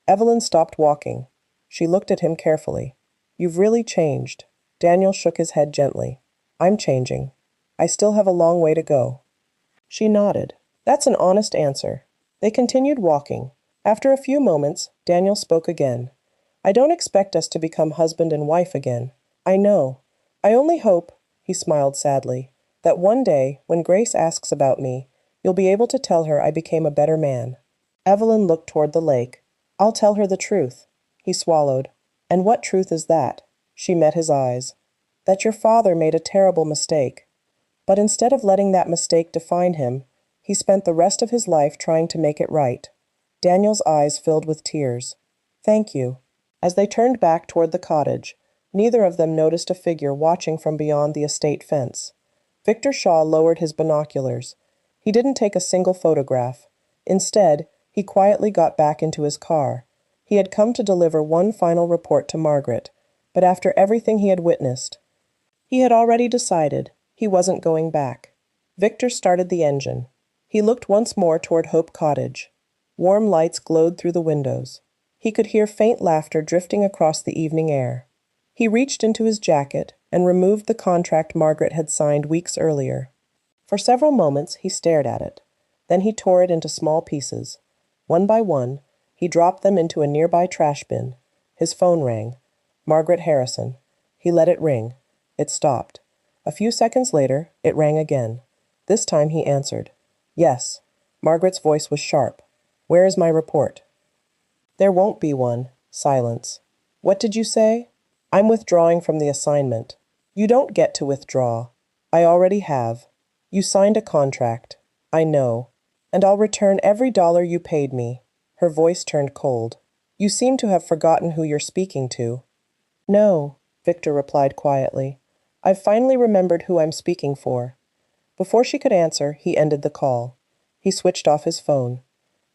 Evelyn stopped walking. She looked at him carefully. You've really changed. Daniel shook his head gently. I'm changing. I still have a long way to go. She nodded. That's an honest answer. They continued walking. After a few moments, Daniel spoke again. I don't expect us to become husband and wife again. I know. I only hope, he smiled sadly, That one day, when Grace asks about me, you'll be able to tell her I became a better man." Evelyn looked toward the lake. "I'll tell her the truth." He swallowed. "And what truth is that?" She met his eyes. "That your father made a terrible mistake. But instead of letting that mistake define him, he spent the rest of his life trying to make it right." Daniel's eyes filled with tears. "Thank you." As they turned back toward the cottage, neither of them noticed a figure watching from beyond the estate fence. Victor Shaw lowered his binoculars. He didn't take a single photograph. Instead, he quietly got back into his car. He had come to deliver one final report to Margaret, but after everything he had witnessed, he had already decided he wasn't going back. Victor started the engine. He looked once more toward Hope Cottage. Warm lights glowed through the windows. He could hear faint laughter drifting across the evening air. He reached into his jacket and removed the contract Margaret had signed weeks earlier. For several moments he stared at it. Then he tore it into small pieces. One by one, he dropped them into a nearby trash bin. His phone rang. Margaret Harrison. He let it ring. It stopped. A few seconds later, it rang again. This time he answered. "Yes." Margaret's voice was sharp. "Where is my report?" "There won't be one." Silence. "What did you say?" "I'm withdrawing from the assignment." "You don't get to withdraw." "I already have." "You signed a contract." "I know. And I'll return every dollar you paid me." Her voice turned cold. "You seem to have forgotten who you're speaking to." "No," Victor replied quietly. "I've finally remembered who I'm speaking for." Before she could answer, he ended the call. He switched off his phone.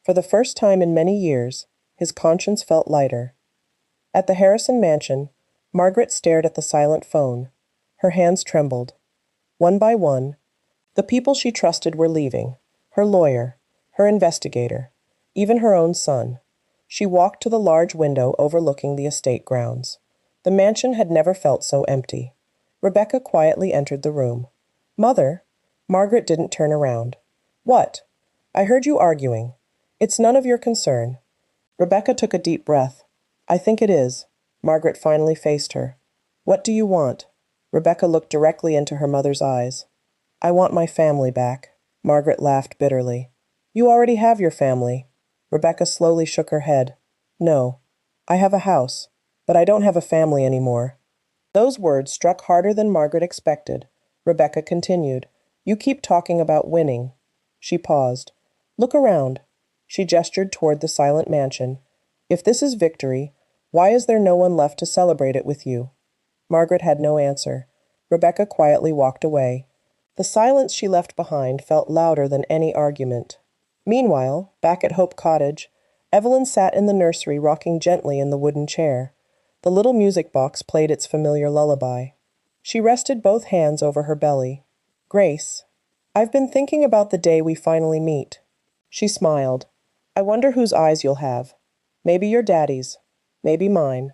For the first time in many years, his conscience felt lighter. At the Harrison mansion, Margaret stared at the silent phone. Her hands trembled. One by one, the people she trusted were leaving. Her lawyer, her investigator, even her own son. She walked to the large window overlooking the estate grounds. The mansion had never felt so empty. Rebecca quietly entered the room. "Mother?" Margaret didn't turn around. "What?" "I heard you arguing." "It's none of your concern." Rebecca took a deep breath. "I think it is." Margaret finally faced her. "What do you want?" Rebecca looked directly into her mother's eyes. "I want my family back." Margaret laughed bitterly. "You already have your family." Rebecca slowly shook her head. "No. I have a house, but I don't have a family anymore." Those words struck harder than Margaret expected. Rebecca continued. "You keep talking about winning." She paused. "Look around." She gestured toward the silent mansion. "If this is victory, why is there no one left to celebrate it with you?" Margaret had no answer. Rebecca quietly walked away. The silence she left behind felt louder than any argument. Meanwhile, back at Hope Cottage, Evelyn sat in the nursery rocking gently in the wooden chair. The little music box played its familiar lullaby. She rested both hands over her belly. "Grace, I've been thinking about the day we finally meet." She smiled. "I wonder whose eyes you'll have. Maybe your daddy's. Maybe mine."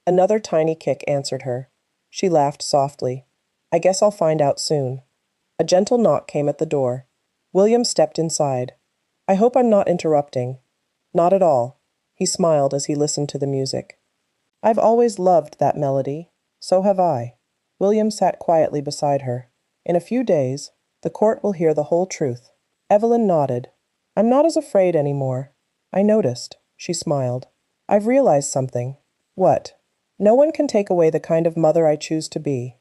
Another tiny kick answered her. She laughed softly. "I guess I'll find out soon." A gentle knock came at the door. William stepped inside. "I hope I'm not interrupting." "Not at all." He smiled as he listened to the music. "I've always loved that melody. So have I." William sat quietly beside her. "In a few days, the court will hear the whole truth." Evelyn nodded. "I'm not as afraid anymore." "I noticed." She smiled. "I've realized something." "What?" "No one can take away the kind of mother I choose to be."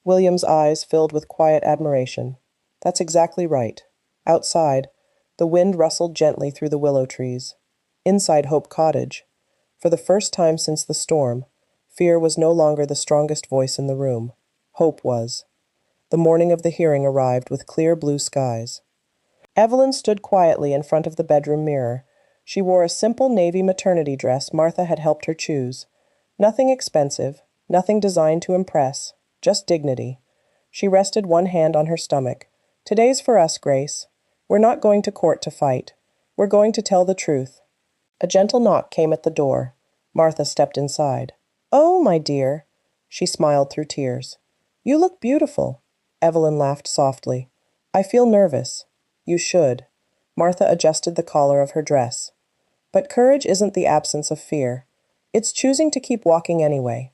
William's eyes filled with quiet admiration. "That's exactly right." Outside, the wind rustled gently through the willow trees. Inside Hope Cottage, for the first time since the storm, fear was no longer the strongest voice in the room. Hope was. The morning of the hearing arrived with clear blue skies. Evelyn stood quietly in front of the bedroom mirror. She wore a simple navy maternity dress Martha had helped her choose. Nothing expensive, nothing designed to impress, just dignity. She rested one hand on her stomach. "Today's for us, Grace. We're not going to court to fight. We're going to tell the truth." A gentle knock came at the door. Martha stepped inside. "Oh, my dear." She smiled through tears. "You look beautiful." Evelyn laughed softly. "I feel nervous." "You should." Martha adjusted the collar of her dress. "But courage isn't the absence of fear. It's choosing to keep walking anyway."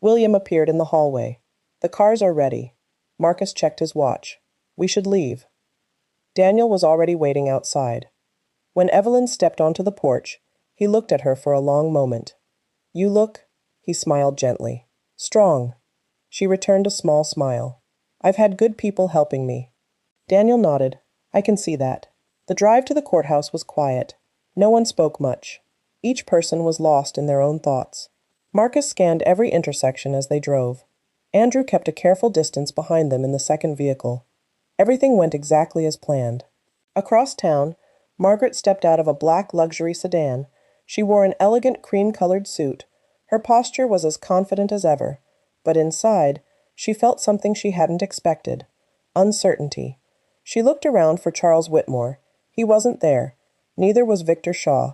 William appeared in the hallway. "The cars are ready." Marcus checked his watch. We should leave. Daniel was already waiting outside. When Evelyn stepped onto the porch, he looked at her for a long moment. You look, he smiled gently, strong. She returned a small smile. I've had good people helping me. Daniel nodded. I can see that. The drive to the courthouse was quiet. No one spoke much. Each person was lost in their own thoughts. Marcus scanned every intersection as they drove. Andrew kept a careful distance behind them in the second vehicle. Everything went exactly as planned. Across town, Margaret stepped out of a black luxury sedan. She wore an elegant cream-colored suit. Her posture was as confident as ever, but inside, she felt something she hadn't expected. Uncertainty. She looked around for Charles Whitmore. He wasn't there. Neither was Victor Shaw.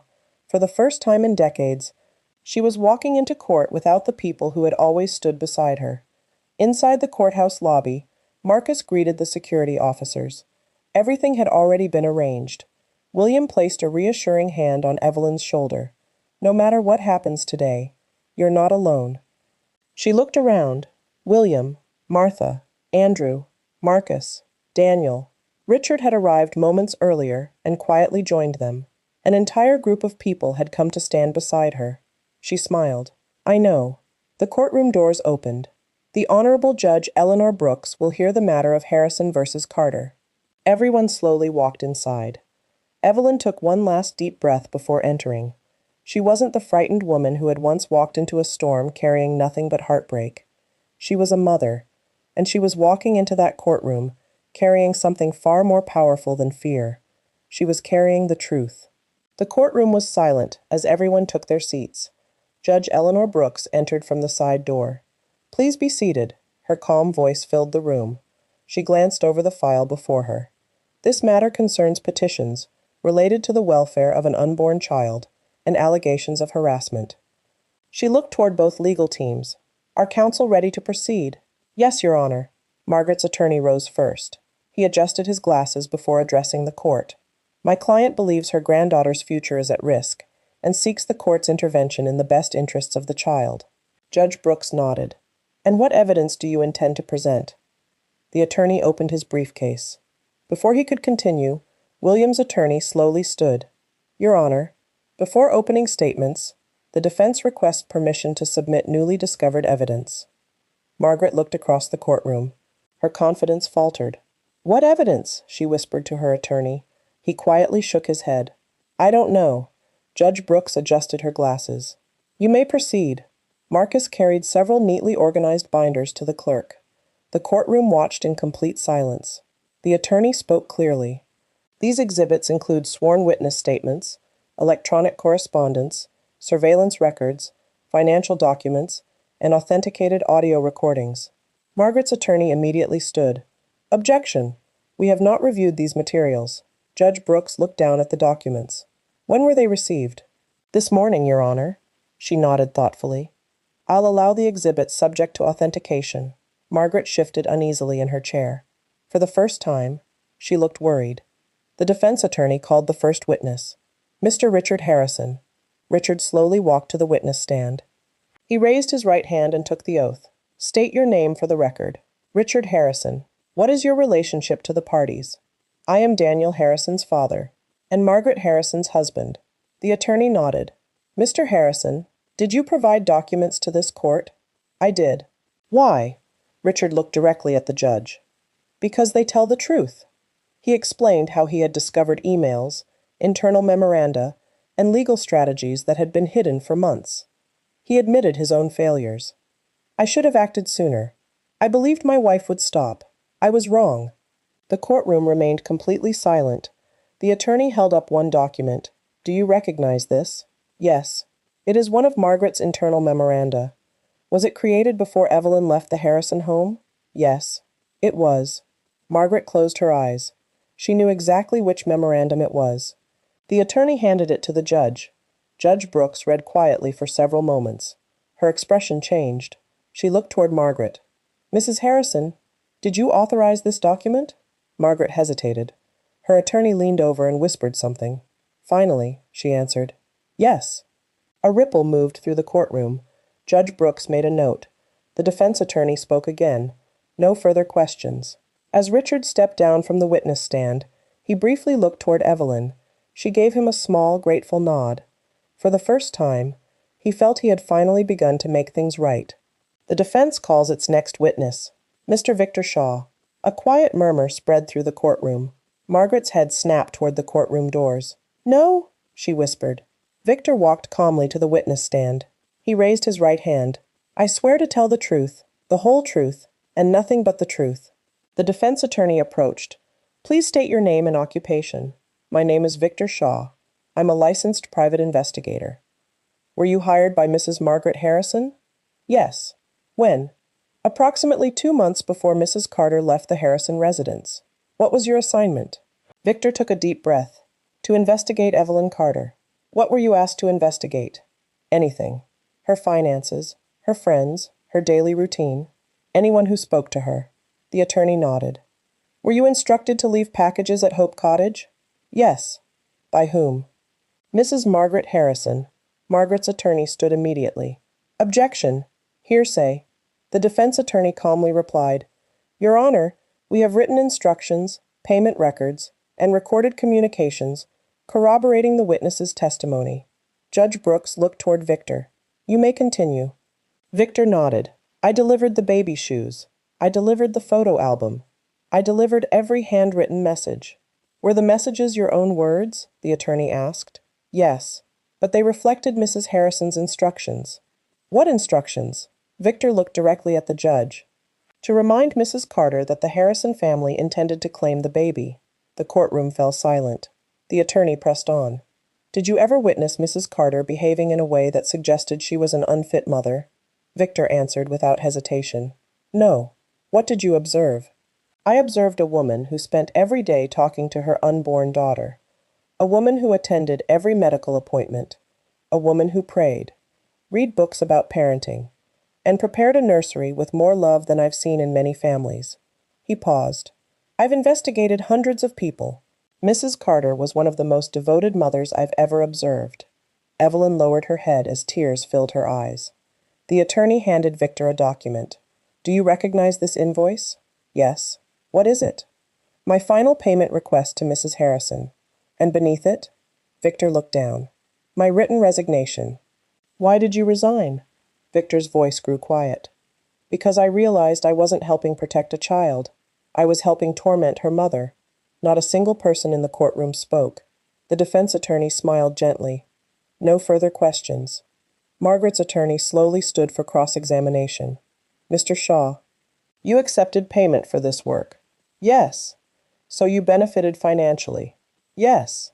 For the first time in decades, she was walking into court without the people who had always stood beside her. Inside the courthouse lobby, Marcus greeted the security officers. Everything had already been arranged. William placed a reassuring hand on Evelyn's shoulder. No matter what happens today, you're not alone. She looked around. William, Martha, Andrew, Marcus, Daniel. Richard had arrived moments earlier and quietly joined them. An entire group of people had come to stand beside her. She smiled. I know. The courtroom doors opened. The Honorable Judge Eleanor Brooks will hear the matter of Harrison versus Carter. Everyone slowly walked inside. Evelyn took one last deep breath before entering. She wasn't the frightened woman who had once walked into a storm carrying nothing but heartbreak. She was a mother, and she was walking into that courtroom, carrying something far more powerful than fear. She was carrying the truth. The courtroom was silent as everyone took their seats. Judge Eleanor Brooks entered from the side door. Please be seated. Her calm voice filled the room. She glanced over the file before her. This matter concerns petitions related to the welfare of an unborn child and allegations of harassment. She looked toward both legal teams. Are counsel ready to proceed? Yes, Your Honor. Margaret's attorney rose first. He adjusted his glasses before addressing the court. My client believes her granddaughter's future is at risk and seeks the court's intervention in the best interests of the child. Judge Brooks nodded. And what evidence do you intend to present? The attorney opened his briefcase. Before he could continue, William's attorney slowly stood. Your Honor, before opening statements, the defense requests permission to submit newly discovered evidence. Margaret looked across the courtroom. Her confidence faltered. What evidence? She whispered to her attorney. He quietly shook his head. I don't know. Judge Brooks adjusted her glasses. You may proceed. Marcus carried several neatly organized binders to the clerk. The courtroom watched in complete silence. The attorney spoke clearly. These exhibits include sworn witness statements, electronic correspondence, surveillance records, financial documents, and authenticated audio recordings. Margaret's attorney immediately stood. Objection! We have not reviewed these materials. Judge Brooks looked down at the documents. When were they received? This morning, Your Honor. She nodded thoughtfully. I'll allow the exhibits subject to authentication. Margaret shifted uneasily in her chair. For the first time, she looked worried. The defense attorney called the first witness. Mr. Richard Harrison. Richard slowly walked to the witness stand. He raised his right hand and took the oath. State your name for the record. Richard Harrison. What is your relationship to the parties? I am Daniel Harrison's father, and Margaret Harrison's husband. The attorney nodded. Mr. Harrison, did you provide documents to this court? I did. Why? Richard looked directly at the judge. Because they tell the truth. He explained how he had discovered emails, internal memoranda, and legal strategies that had been hidden for months. He admitted his own failures. I should have acted sooner. I believed my wife would stop. I was wrong. The courtroom remained completely silent. The attorney held up one document. Do you recognize this? Yes. It is one of Margaret's internal memoranda. Was it created before Evelyn left the Harrison home? Yes. It was. Margaret closed her eyes. She knew exactly which memorandum it was. The attorney handed it to the judge. Judge Brooks read quietly for several moments. Her expression changed. She looked toward Margaret. Mrs. Harrison, did you authorize this document? Margaret hesitated. Her attorney leaned over and whispered something. Finally, she answered, Yes. A ripple moved through the courtroom. Judge Brooks made a note. The defense attorney spoke again. No further questions. As Richard stepped down from the witness stand, he briefly looked toward Evelyn. She gave him a small, grateful nod. For the first time, he felt he had finally begun to make things right. The defense calls its next witness, Mr. Victor Shaw. A quiet murmur spread through the courtroom. Margaret's head snapped toward the courtroom doors. "No," she whispered. Victor walked calmly to the witness stand. He raised his right hand. "I swear to tell the truth, the whole truth, and nothing but the truth." The defense attorney approached. "Please state your name and occupation." "My name is Victor Shaw. I'm a licensed private investigator." "Were you hired by Mrs. Margaret Harrison?" "Yes." "When?" "Approximately 2 months before Mrs. Carter left the Harrison residence." "What was your assignment?" Victor took a deep breath. "To investigate Evelyn Carter." "What were you asked to investigate?" "Anything. Her finances, her friends, her daily routine, anyone who spoke to her." The attorney nodded. "Were you instructed to leave packages at Hope Cottage?" "Yes." "By whom?" "Mrs. Margaret Harrison." Margaret's attorney stood immediately. "Objection. Hearsay." The defense attorney calmly replied, "Your Honor, we have written instructions, payment records, and recorded communications corroborating the witness's testimony." Judge Brooks looked toward Victor. "You may continue." Victor nodded. "I delivered the baby shoes. I delivered the photo album. I delivered every handwritten message." "Were the messages your own words?" the attorney asked. "Yes, but they reflected Mrs. Harrison's instructions." "What instructions?" Victor looked directly at the judge. "To remind Mrs. Carter that the Harrison family intended to claim the baby." The courtroom fell silent. The attorney pressed on. "Did you ever witness Mrs. Carter behaving in a way that suggested she was an unfit mother?" Victor answered without hesitation. "No." "What did you observe?" "I observed a woman who spent every day talking to her unborn daughter. A woman who attended every medical appointment. A woman who prayed, read books about parenting, and prepared a nursery with more love than I've seen in many families." He paused. "I've investigated hundreds of people. Mrs. Carter was one of the most devoted mothers I've ever observed." Evelyn lowered her head as tears filled her eyes. The attorney handed Victor a document. "Do you recognize this invoice?" "Yes." "What is it?" "My final payment request to Mrs. Harrison." "And beneath it?" Victor looked down. "My written resignation." "Why did you resign?" Victor's voice grew quiet. "Because I realized I wasn't helping protect a child. I was helping torment her mother." Not a single person in the courtroom spoke. The defense attorney smiled gently. No further questions. Margaret's attorney slowly stood for cross-examination. "Mr. Shaw, you accepted payment for this work." "Yes." "So you benefited financially." "Yes."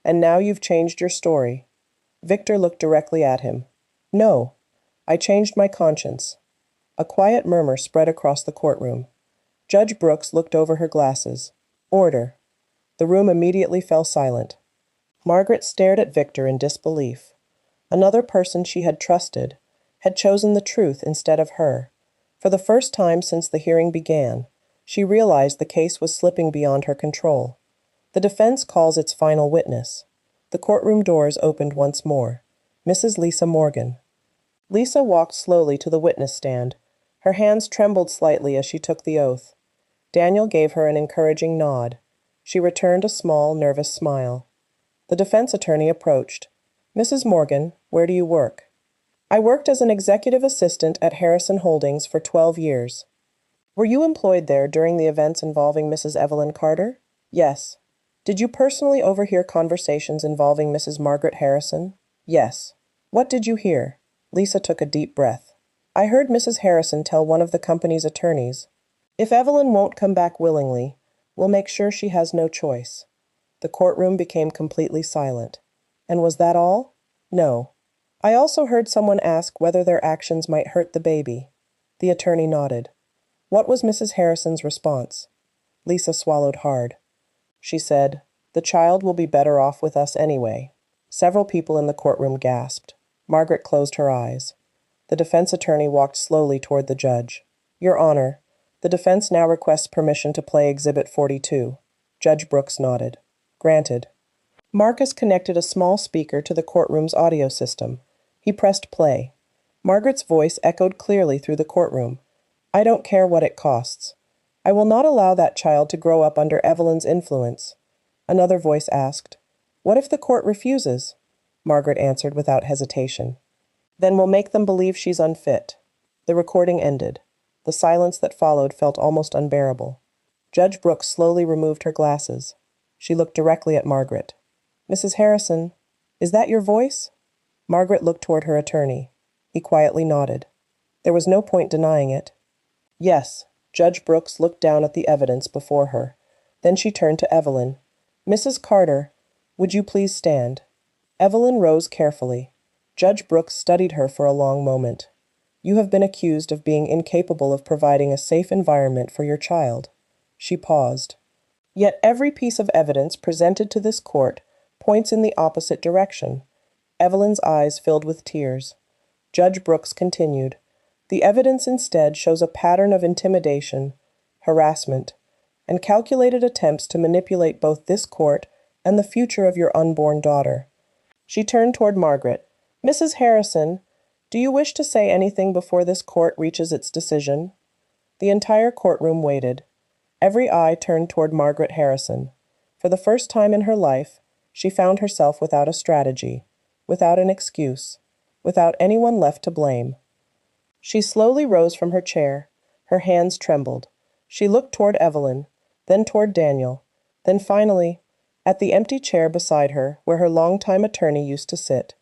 "And now you've changed your story." Victor looked directly at him. "No. I changed my conscience." A quiet murmur spread across the courtroom. Judge Brooks looked over her glasses. "Order." The room immediately fell silent. Margaret stared at Victor in disbelief. Another person she had trusted had chosen the truth instead of her. For the first time since the hearing began, she realized the case was slipping beyond her control. The defense calls its final witness. The courtroom doors opened once more. Mrs. Lisa Morgan. Lisa walked slowly to the witness stand. Her hands trembled slightly as she took the oath. Daniel gave her an encouraging nod. She returned a small, nervous smile. The defense attorney approached. "Mrs. Morgan, where do you work?" "I worked as an executive assistant at Harrison Holdings for 12 years. "Were you employed there during the events involving Mrs. Evelyn Carter?" "Yes." "Did you personally overhear conversations involving Mrs. Margaret Harrison?" "Yes." "What did you hear?" Lisa took a deep breath. "I heard Mrs. Harrison tell one of the company's attorneys, 'If Evelyn won't come back willingly, we'll make sure she has no choice.'" The courtroom became completely silent. "And was that all?" "No. I also heard someone ask whether their actions might hurt the baby." The attorney nodded. "What was Mrs. Harrison's response?" Lisa swallowed hard. She said, "The child will be better off with us anyway." Several people in the courtroom gasped. Margaret closed her eyes. The defense attorney walked slowly toward the judge. "Your Honor, the defense now requests permission to play Exhibit 42. Judge Brooks nodded. "Granted." Marcus connected a small speaker to the courtroom's audio system. He pressed play. Margaret's voice echoed clearly through the courtroom. I don't care what it costs. I will not allow that child to grow up under Evelyn's influence. Another voice asked. What if the court refuses? Margaret answered without hesitation. Then we'll make them believe she's unfit. The recording ended. The silence that followed felt almost unbearable. Judge Brooks slowly removed her glasses. She looked directly at Margaret. Mrs. Harrison, is that your voice? Margaret looked toward her attorney. He quietly nodded. There was no point denying it. Yes, Judge Brooks looked down at the evidence before her. Then she turned to Evelyn. Mrs. Carter, would you please stand? Evelyn rose carefully. Judge Brooks studied her for a long moment. You have been accused of being incapable of providing a safe environment for your child. She paused. Yet every piece of evidence presented to this court points in the opposite direction. Evelyn's eyes filled with tears. Judge Brooks continued. The evidence instead shows a pattern of intimidation, harassment, and calculated attempts to manipulate both this court and the future of your unborn daughter. She turned toward Margaret. Mrs. Harrison, do you wish to say anything before this court reaches its decision? The entire courtroom waited. Every eye turned toward Margaret Harrison. For the first time in her life, she found herself without a strategy, without an excuse, without anyone left to blame. She slowly rose from her chair. Her hands trembled. She looked toward Evelyn, then toward Daniel, then finally at the empty chair beside her where her longtime attorney used to sit.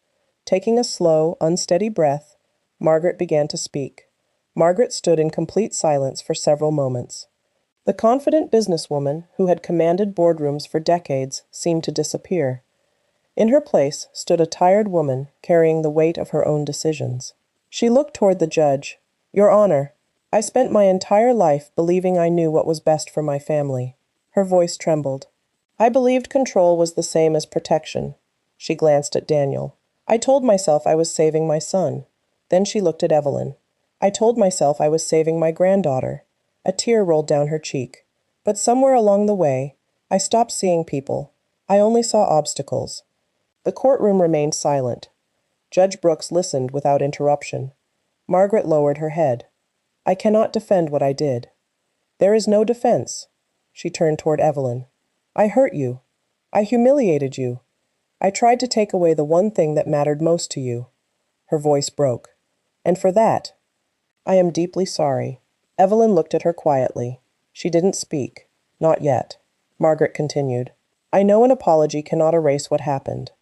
Taking a slow, unsteady breath, Margaret began to speak. Margaret stood in complete silence for several moments. The confident businesswoman who had commanded boardrooms for decades seemed to disappear. In her place stood a tired woman carrying the weight of her own decisions. She looked toward the judge. Your Honor, I spent my entire life believing I knew what was best for my family. Her voice trembled. I believed control was the same as protection. She glanced at Daniel. I told myself I was saving my son. Then she looked at Evelyn. I told myself I was saving my granddaughter. A tear rolled down her cheek. But somewhere along the way, I stopped seeing people. I only saw obstacles. The courtroom remained silent. Judge Brooks listened without interruption. Margaret lowered her head. I cannot defend what I did. There is no defense. She turned toward Evelyn. I hurt you. I humiliated you. I tried to take away the one thing that mattered most to you. Her voice broke. And for that, I am deeply sorry. Evelyn looked at her quietly. She didn't speak. Not yet. Margaret continued. I know an apology cannot erase what happened.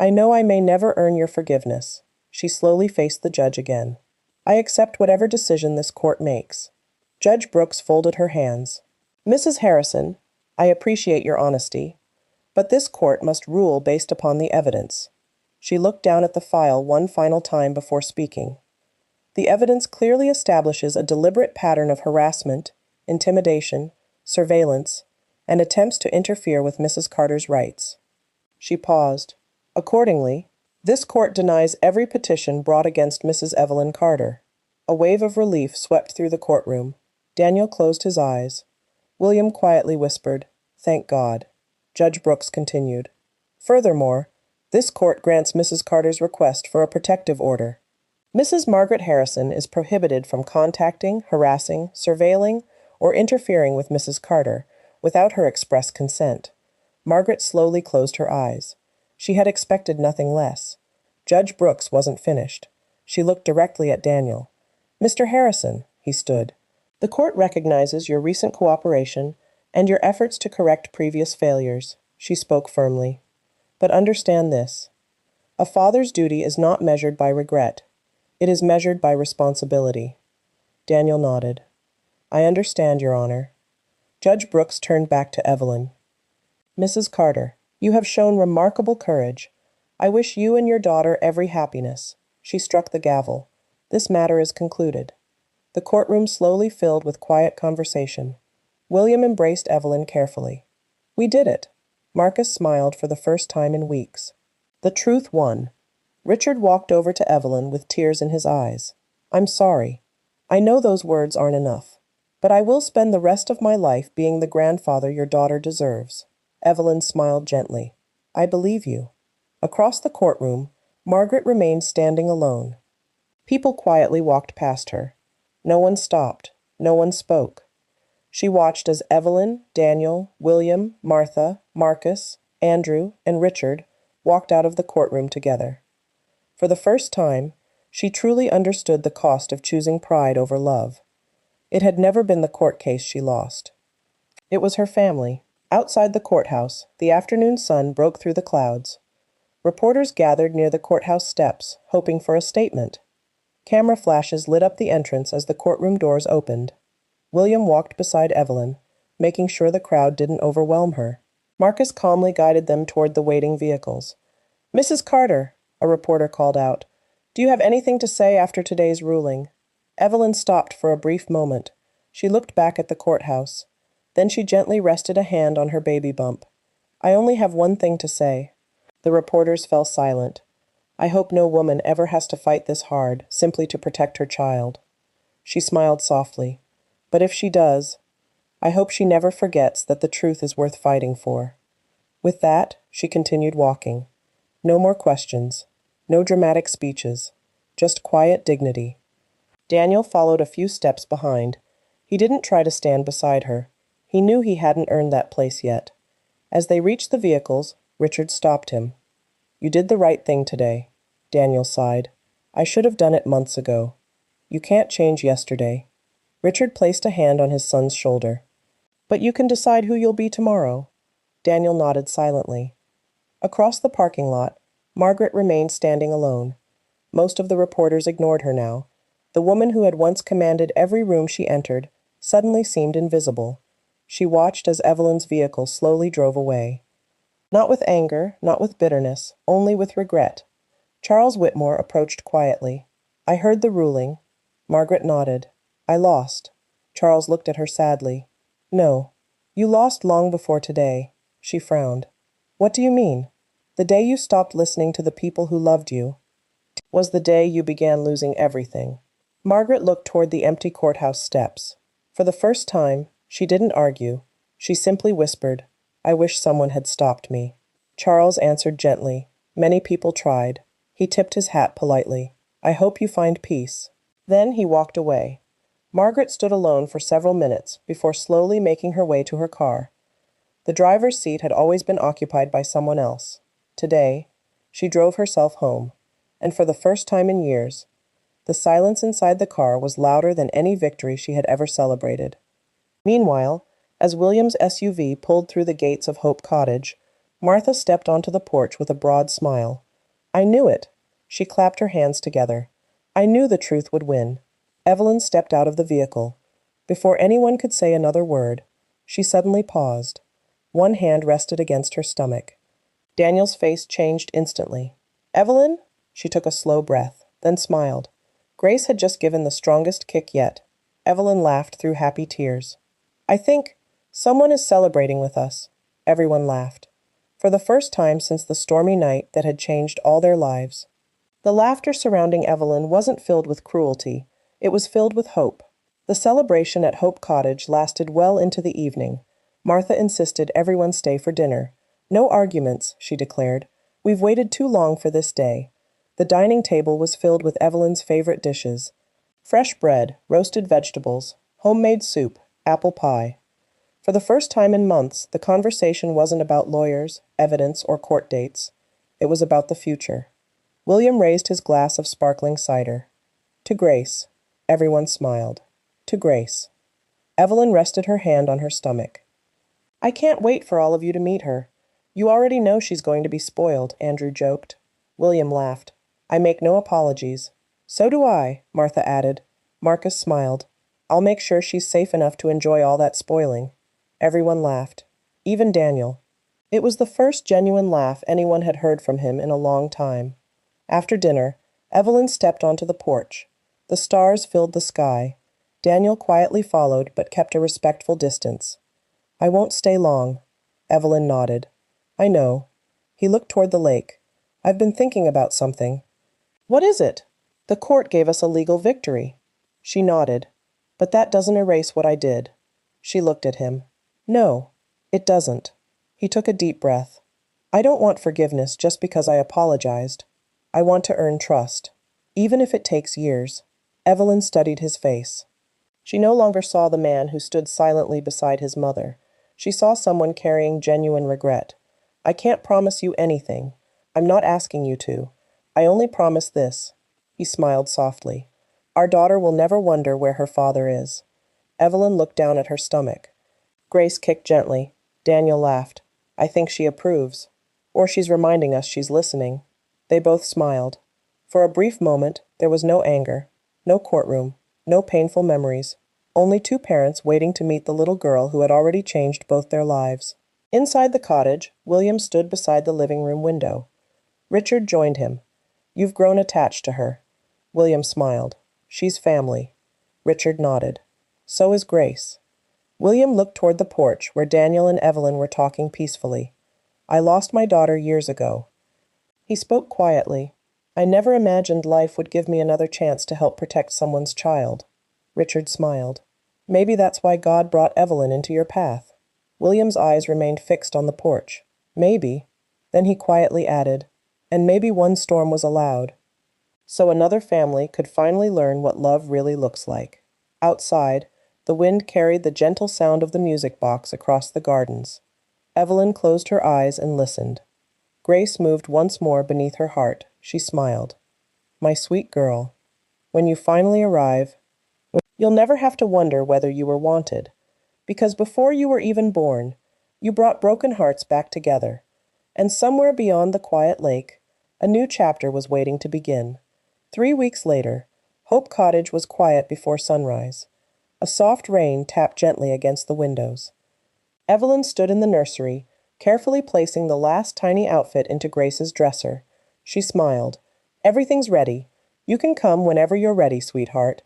I know I may never earn your forgiveness. She slowly faced the judge again. I accept whatever decision this court makes. Judge Brooks folded her hands. Mrs. Harrison, I appreciate your honesty, but this court must rule based upon the evidence. She looked down at the file one final time before speaking. The evidence clearly establishes a deliberate pattern of harassment, intimidation, surveillance, and attempts to interfere with Mrs. Carter's rights. She paused. Accordingly, this court denies every petition brought against Mrs. Evelyn Carter. A wave of relief swept through the courtroom. Daniel closed his eyes. William quietly whispered, Thank God. Judge Brooks continued. Furthermore, this court grants Mrs. Carter's request for a protective order. Mrs. Margaret Harrison is prohibited from contacting, harassing, surveilling, or interfering with Mrs. Carter without her express consent. Margaret slowly closed her eyes. She had expected nothing less. Judge Brooks wasn't finished. She looked directly at Daniel. Mr. Harrison, he stood. The court recognizes your recent cooperation and your efforts to correct previous failures, she spoke firmly. But understand this. A father's duty is not measured by regret. It is measured by responsibility. Daniel nodded. I understand, Your Honor. Judge Brooks turned back to Evelyn. Mrs. Carter, you have shown remarkable courage. I wish you and your daughter every happiness. She struck the gavel. This matter is concluded. The courtroom slowly filled with quiet conversation. William embraced Evelyn carefully. We did it. Marcus smiled for the first time in weeks. The truth won. Richard walked over to Evelyn with tears in his eyes. I'm sorry. I know those words aren't enough. But I will spend the rest of my life being the grandfather your daughter deserves. Evelyn smiled gently. I believe you. Across the courtroom, Margaret remained standing alone. People quietly walked past her. No one stopped. No one spoke. She watched as Evelyn, Daniel, William, Martha, Marcus, Andrew, and Richard walked out of the courtroom together. For the first time, she truly understood the cost of choosing pride over love. It had never been the court case she lost. It was her family. Outside the courthouse, the afternoon sun broke through the clouds. Reporters gathered near the courthouse steps, hoping for a statement. Camera flashes lit up the entrance as the courtroom doors opened. William walked beside Evelyn, making sure the crowd didn't overwhelm her. Marcus calmly guided them toward the waiting vehicles. "Mrs. Carter," a reporter called out, "do you have anything to say after today's ruling?" Evelyn stopped for a brief moment. She looked back at the courthouse. Then she gently rested a hand on her baby bump. "I only have one thing to say." The reporters fell silent. "I hope no woman ever has to fight this hard, simply to protect her child." She smiled softly. "But if she does, I hope she never forgets that the truth is worth fighting for." With that, she continued walking. No more questions. No dramatic speeches. Just quiet dignity. Daniel followed a few steps behind. He didn't try to stand beside her. He knew he hadn't earned that place yet. As they reached the vehicles, Richard stopped him. "You did the right thing today," Daniel sighed. "I should have done it months ago. You can't change yesterday." Richard placed a hand on his son's shoulder. "But you can decide who you'll be tomorrow." Daniel nodded silently. Across the parking lot, Margaret remained standing alone. Most of the reporters ignored her now. The woman who had once commanded every room she entered suddenly seemed invisible. She watched as Evelyn's vehicle slowly drove away. Not with anger, not with bitterness, only with regret. Charles Whitmore approached quietly. "I heard the ruling." Margaret nodded. "I lost." Charles looked at her sadly. "No, you lost long before today." She frowned. "What do you mean?" "The day you stopped listening to the people who loved you was the day you began losing everything." Margaret looked toward the empty courthouse steps. For the first time, she didn't argue. She simply whispered, "I wish someone had stopped me." Charles answered gently. "Many people tried." He tipped his hat politely. "I hope you find peace." Then he walked away. Margaret stood alone for several minutes before slowly making her way to her car. The driver's seat had always been occupied by someone else. Today, she drove herself home, and for the first time in years, the silence inside the car was louder than any victory she had ever celebrated. Meanwhile, as William's SUV pulled through the gates of Hope Cottage, Martha stepped onto the porch with a broad smile. "I knew it." She clapped her hands together. "I knew the truth would win." Evelyn stepped out of the vehicle. Before anyone could say another word, she suddenly paused. One hand rested against her stomach. Daniel's face changed instantly. "Evelyn?" She took a slow breath, then smiled. Grace had just given the strongest kick yet. Evelyn laughed through happy tears. "I think someone is celebrating with us." Everyone laughed. For the first time since the stormy night that had changed all their lives. The laughter surrounding Evelyn wasn't filled with cruelty. It was filled with hope. The celebration at Hope Cottage lasted well into the evening. Martha insisted everyone stay for dinner. "No arguments," she declared. "We've waited too long for this day." The dining table was filled with Evelyn's favorite dishes. Fresh bread, roasted vegetables, homemade soup, apple pie. For the first time in months, the conversation wasn't about lawyers, evidence, or court dates. It was about the future. William raised his glass of sparkling cider. "To Grace." Everyone smiled. "To Grace." Evelyn rested her hand on her stomach. "I can't wait for all of you to meet her. You already know she's going to be spoiled," Andrew joked. William laughed. "I make no apologies." "So do I," Martha added. Marcus smiled. "I'll make sure she's safe enough to enjoy all that spoiling." Everyone laughed. Even Daniel. It was the first genuine laugh anyone had heard from him in a long time. After dinner, Evelyn stepped onto the porch. The stars filled the sky. Daniel quietly followed but kept a respectful distance. "I won't stay long." Evelyn nodded. "I know." He looked toward the lake. "I've been thinking about something." "What is it?" "The court gave us a legal victory." She nodded. "But that doesn't erase what I did." She looked at him. "No, it doesn't." He took a deep breath. "I don't want forgiveness just because I apologized. I want to earn trust, even if it takes years." Evelyn studied his face. She no longer saw the man who stood silently beside his mother. She saw someone carrying genuine regret. "I can't promise you anything. I'm not asking you to. I only promise this." He smiled softly. "Our daughter will never wonder where her father is." Evelyn looked down at her stomach. Grace kicked gently. Daniel laughed. "I think she approves. Or she's reminding us she's listening." They both smiled. For a brief moment, there was no anger, no courtroom, no painful memories. Only two parents waiting to meet the little girl who had already changed both their lives. Inside the cottage, William stood beside the living room window. Richard joined him. "You've grown attached to her." William smiled. "She's family." Richard nodded. "So is Grace." William looked toward the porch where Daniel and Evelyn were talking peacefully. "I lost my daughter years ago." He spoke quietly. "I never imagined life would give me another chance to help protect someone's child." Richard smiled. "Maybe that's why God brought Evelyn into your path." William's eyes remained fixed on the porch. "Maybe." Then he quietly added, "And maybe one storm was allowed, so another family could finally learn what love really looks like." Outside, the wind carried the gentle sound of the music box across the gardens. Evelyn closed her eyes and listened. Grace moved once more beneath her heart. She smiled. "My sweet girl, when you finally arrive, you'll never have to wonder whether you were wanted, because before you were even born, you brought broken hearts back together, and somewhere beyond the quiet lake, a new chapter was waiting to begin." 3 weeks later, Hope Cottage was quiet before sunrise. A soft rain tapped gently against the windows. Evelyn stood in the nursery, carefully placing the last tiny outfit into Grace's dresser. She smiled. "Everything's ready. You can come whenever you're ready, sweetheart."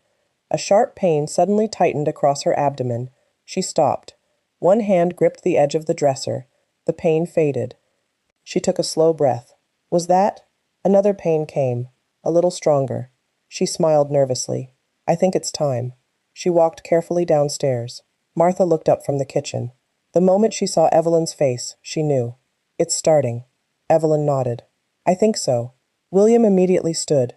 A sharp pain suddenly tightened across her abdomen. She stopped. One hand gripped the edge of the dresser. The pain faded. She took a slow breath. Was that? Another pain came, a little stronger. She smiled nervously. "I think it's time." She walked carefully downstairs. Martha looked up from the kitchen. The moment she saw Evelyn's face, she knew. "It's starting." Evelyn nodded. "I think so." William immediately stood.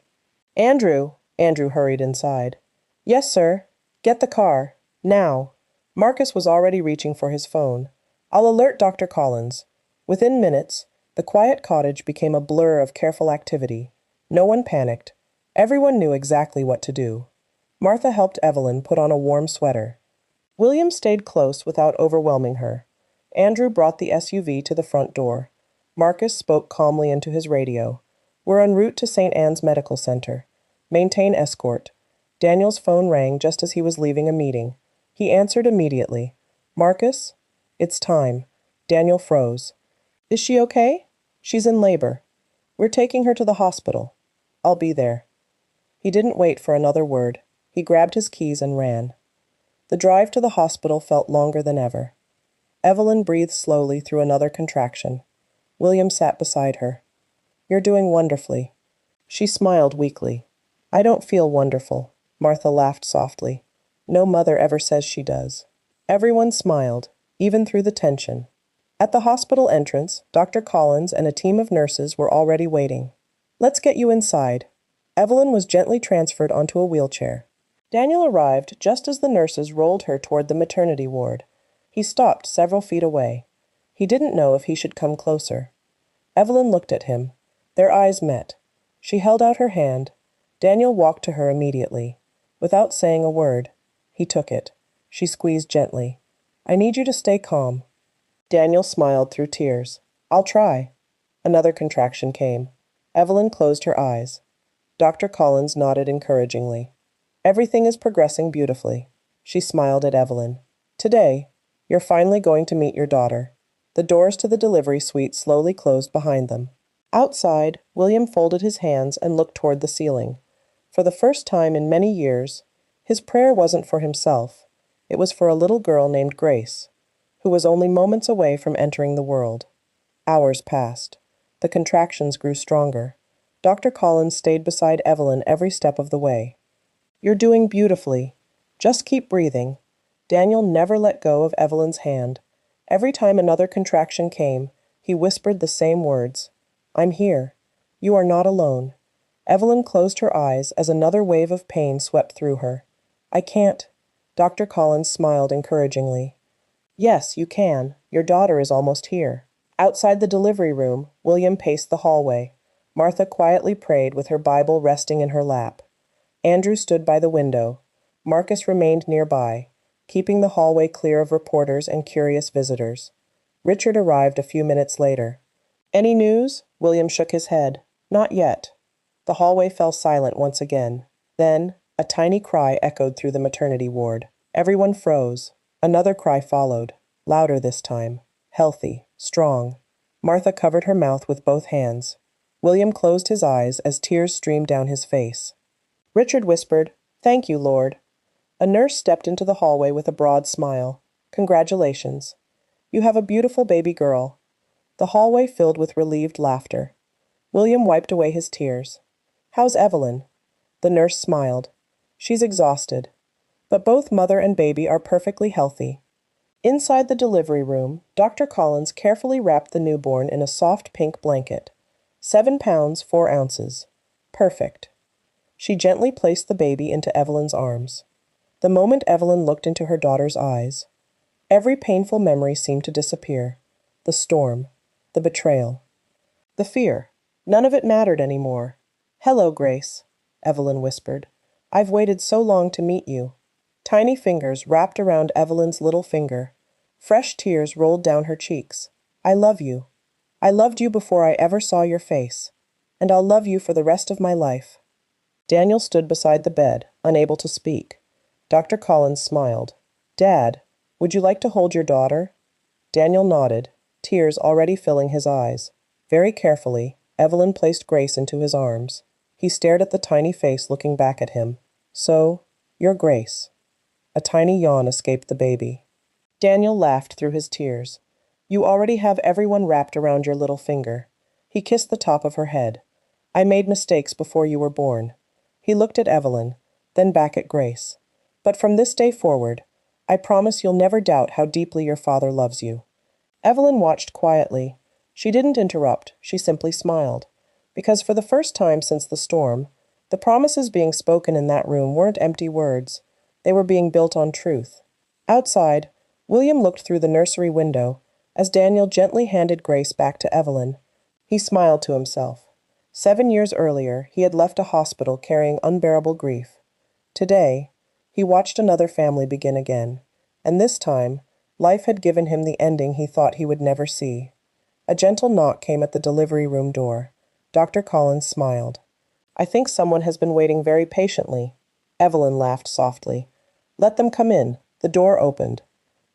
"Andrew!" Andrew hurried inside. "Yes, sir. Get the car. Now." Marcus was already reaching for his phone. "I'll alert Dr. Collins." Within minutes, the quiet cottage became a blur of careful activity. No one panicked. Everyone knew exactly what to do. Martha helped Evelyn put on a warm sweater. William stayed close without overwhelming her. Andrew brought the SUV to the front door. Marcus spoke calmly into his radio. "We're en route to St. Anne's Medical Center. Maintain escort." Daniel's phone rang just as he was leaving a meeting. He answered immediately. "Marcus? It's time." Daniel froze. "Is she okay?" "She's in labor. We're taking her to the hospital." "I'll be there." He didn't wait for another word. He grabbed his keys and ran. The drive to the hospital felt longer than ever. Evelyn breathed slowly through another contraction. William sat beside her. "You're doing wonderfully." She smiled weakly. "I don't feel wonderful." Martha laughed softly. "No mother ever says she does." Everyone smiled, even through the tension. At the hospital entrance, Dr. Collins and a team of nurses were already waiting. "Let's get you inside." Evelyn was gently transferred onto a wheelchair. Daniel arrived just as the nurses rolled her toward the maternity ward. He stopped several feet away. He didn't know if he should come closer. Evelyn looked at him. Their eyes met. She held out her hand. Daniel walked to her immediately. Without saying a word, he took it. She squeezed gently. "I need you to stay calm." Daniel smiled through tears. "I'll try." Another contraction came. Evelyn closed her eyes. Dr. Collins nodded encouragingly. "Everything is progressing beautifully." She smiled at Evelyn. "Today, you're finally going to meet your daughter." The doors to the delivery suite slowly closed behind them. Outside, William folded his hands and looked toward the ceiling. For the first time in many years, his prayer wasn't for himself. It was for a little girl named Grace, who was only moments away from entering the world. Hours passed. The contractions grew stronger. Dr. Collins stayed beside Evelyn every step of the way. "You're doing beautifully. Just keep breathing." Daniel never let go of Evelyn's hand. Every time another contraction came, he whispered the same words. "I'm here. You are not alone." Evelyn closed her eyes as another wave of pain swept through her. "I can't." Dr. Collins smiled encouragingly. Yes, you can. Your daughter is almost here. Outside the delivery room, William paced the hallway. Martha quietly prayed with her Bible resting in her lap. Andrew stood by the window. Marcus remained nearby, keeping the hallway clear of reporters and curious visitors. Richard arrived a few minutes later. Any news? William shook his head. Not yet. The hallway fell silent once again. Then, a tiny cry echoed through the maternity ward. Everyone froze. Another cry followed, louder this time. Healthy, strong. Martha covered her mouth with both hands. William closed his eyes as tears streamed down his face. Richard whispered, "Thank you, Lord." A nurse stepped into the hallway with a broad smile. "Congratulations. You have a beautiful baby girl." The hallway filled with relieved laughter. William wiped away his tears. "How's Evelyn?" The nurse smiled. "She's exhausted. But both mother and baby are perfectly healthy." Inside the delivery room, Dr. Collins carefully wrapped the newborn in a soft pink blanket. 7 pounds, 4 ounces. Perfect. She gently placed the baby into Evelyn's arms. The moment Evelyn looked into her daughter's eyes, every painful memory seemed to disappear. The storm, the betrayal, the fear. None of it mattered anymore. "Hello, Grace," Evelyn whispered. "I've waited so long to meet you." Tiny fingers wrapped around Evelyn's little finger. Fresh tears rolled down her cheeks. "I love you. I loved you before I ever saw your face. And I'll love you for the rest of my life." Daniel stood beside the bed, unable to speak. Dr. Collins smiled. "Dad, would you like to hold your daughter?" Daniel nodded, tears already filling his eyes. Very carefully, Evelyn placed Grace into his arms. He stared at the tiny face looking back at him. "So, you're Grace." A tiny yawn escaped the baby. Daniel laughed through his tears. "You already have everyone wrapped around your little finger." He kissed the top of her head. "I made mistakes before you were born." He looked at Evelyn, then back at Grace. "But from this day forward, I promise you'll never doubt how deeply your father loves you." Evelyn watched quietly. She didn't interrupt, she simply smiled. Because for the first time since the storm, the promises being spoken in that room weren't empty words. They were being built on truth. Outside, William looked through the nursery window as Daniel gently handed Grace back to Evelyn. He smiled to himself. 7 years earlier, he had left a hospital carrying unbearable grief. Today, he watched another family begin again, and this time, life had given him the ending he thought he would never see. A gentle knock came at the delivery room door. Dr. Collins smiled. "I think someone has been waiting very patiently." Evelyn laughed softly. "Let them come in." The door opened.